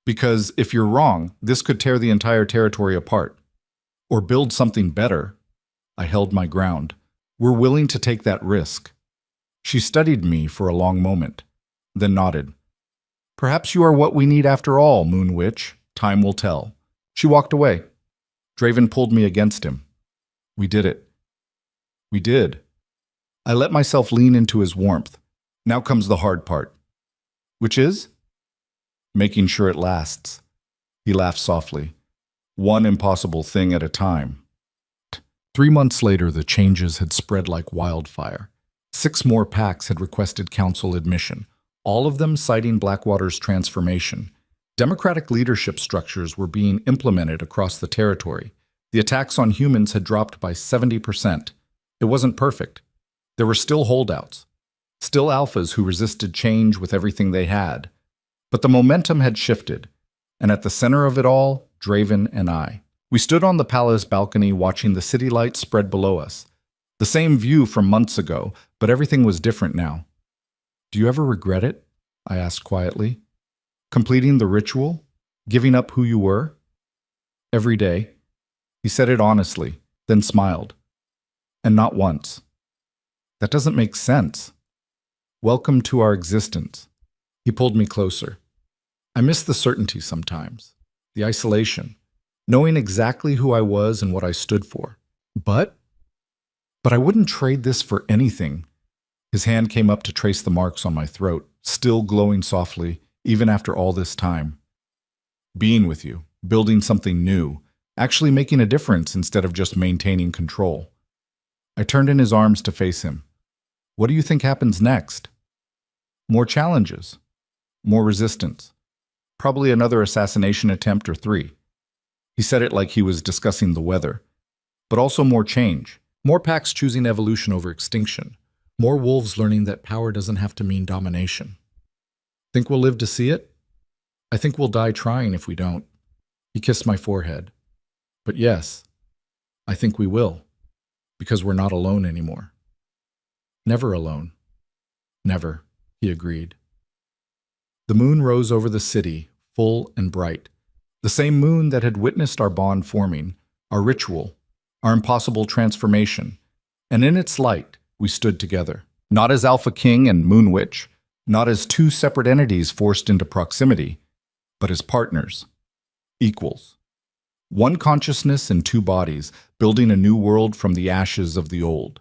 Because if you're wrong, this could tear the entire territory apart. Or build something better. I held my ground. We're willing to take that risk. She studied me for a long moment, then nodded. Perhaps you are what we need after all, Moon Witch. Time will tell. She walked away. Draven pulled me against him. We did it. We did. I let myself lean into his warmth. Now comes the hard part. Which is? Making sure it lasts. He laughed softly. One impossible thing at a time. 3 months later, the changes had spread like wildfire. 6 more packs had requested council admission, all of them citing Blackwater's transformation. Democratic leadership structures were being implemented across the territory. The attacks on humans had dropped by 70%. It wasn't perfect. There were still holdouts, still alphas who resisted change with everything they had. But the momentum had shifted, and at the center of it all, Draven and I. We stood on the palace balcony watching the city lights spread below us. The same view from months ago, but everything was different now. Do you ever regret it? I asked quietly. Completing the ritual? Giving up who you were? Every day. He said it honestly, then smiled. And not once. That doesn't make sense. Welcome to our existence. He pulled me closer. I miss the certainty sometimes, the isolation, knowing exactly who I was and what I stood for. But I wouldn't trade this for anything. His hand came up to trace the marks on my throat, still glowing softly, even after all this time. Being with you, building something new, actually making a difference instead of just maintaining control. I turned in his arms to face him. What do you think happens next? More challenges, more resistance, probably another assassination attempt or 3. He said it like he was discussing the weather, but also more change, more packs choosing evolution over extinction, more wolves learning that power doesn't have to mean domination. Think we'll live to see it? I think we'll die trying if we don't. He kissed my forehead. But yes, I think we will, because we're not alone anymore. Never alone. Never, he agreed. The moon rose over the city, full and bright. The same moon that had witnessed our bond forming, our ritual, our impossible transformation. And in its light, we stood together. Not as Alpha King and Moon Witch, not as 2 separate entities forced into proximity, but as partners, equals. One consciousness in 2 bodies, building a new world from the ashes of the old.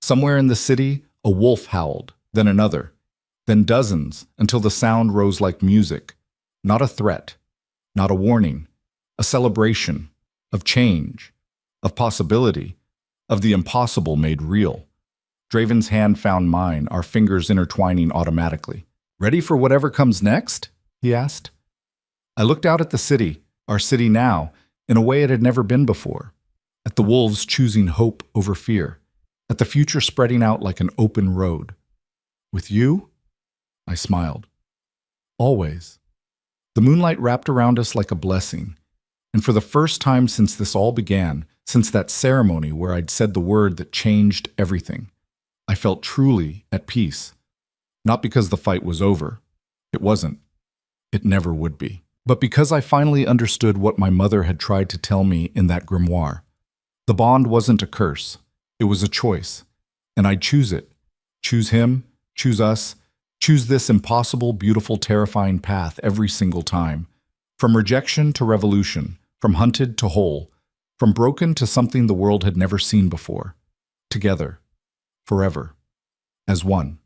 Somewhere in the city, a wolf howled, then another, then dozens, until the sound rose like music. Not a threat, not a warning, a celebration of change, of possibility, of the impossible made real. Draven's hand found mine, our fingers intertwining automatically. Ready for whatever comes next? He asked. I looked out at the city, our city now, in a way it had never been before. At the wolves choosing hope over fear. At the future spreading out like an open road. With you? I smiled. Always. The moonlight wrapped around us like a blessing. And for the first time since this all began, since that ceremony where I'd said the word that changed everything, I felt truly at peace. Not because the fight was over. It wasn't. It never would be. But because I finally understood what my mother had tried to tell me in that grimoire. The bond wasn't a curse. It was a choice. And I'd choose it. Choose him, choose us, choose this impossible, beautiful, terrifying path every single time. From rejection to revolution, from hunted to whole, from broken to something the world had never seen before. Together. Forever. As one.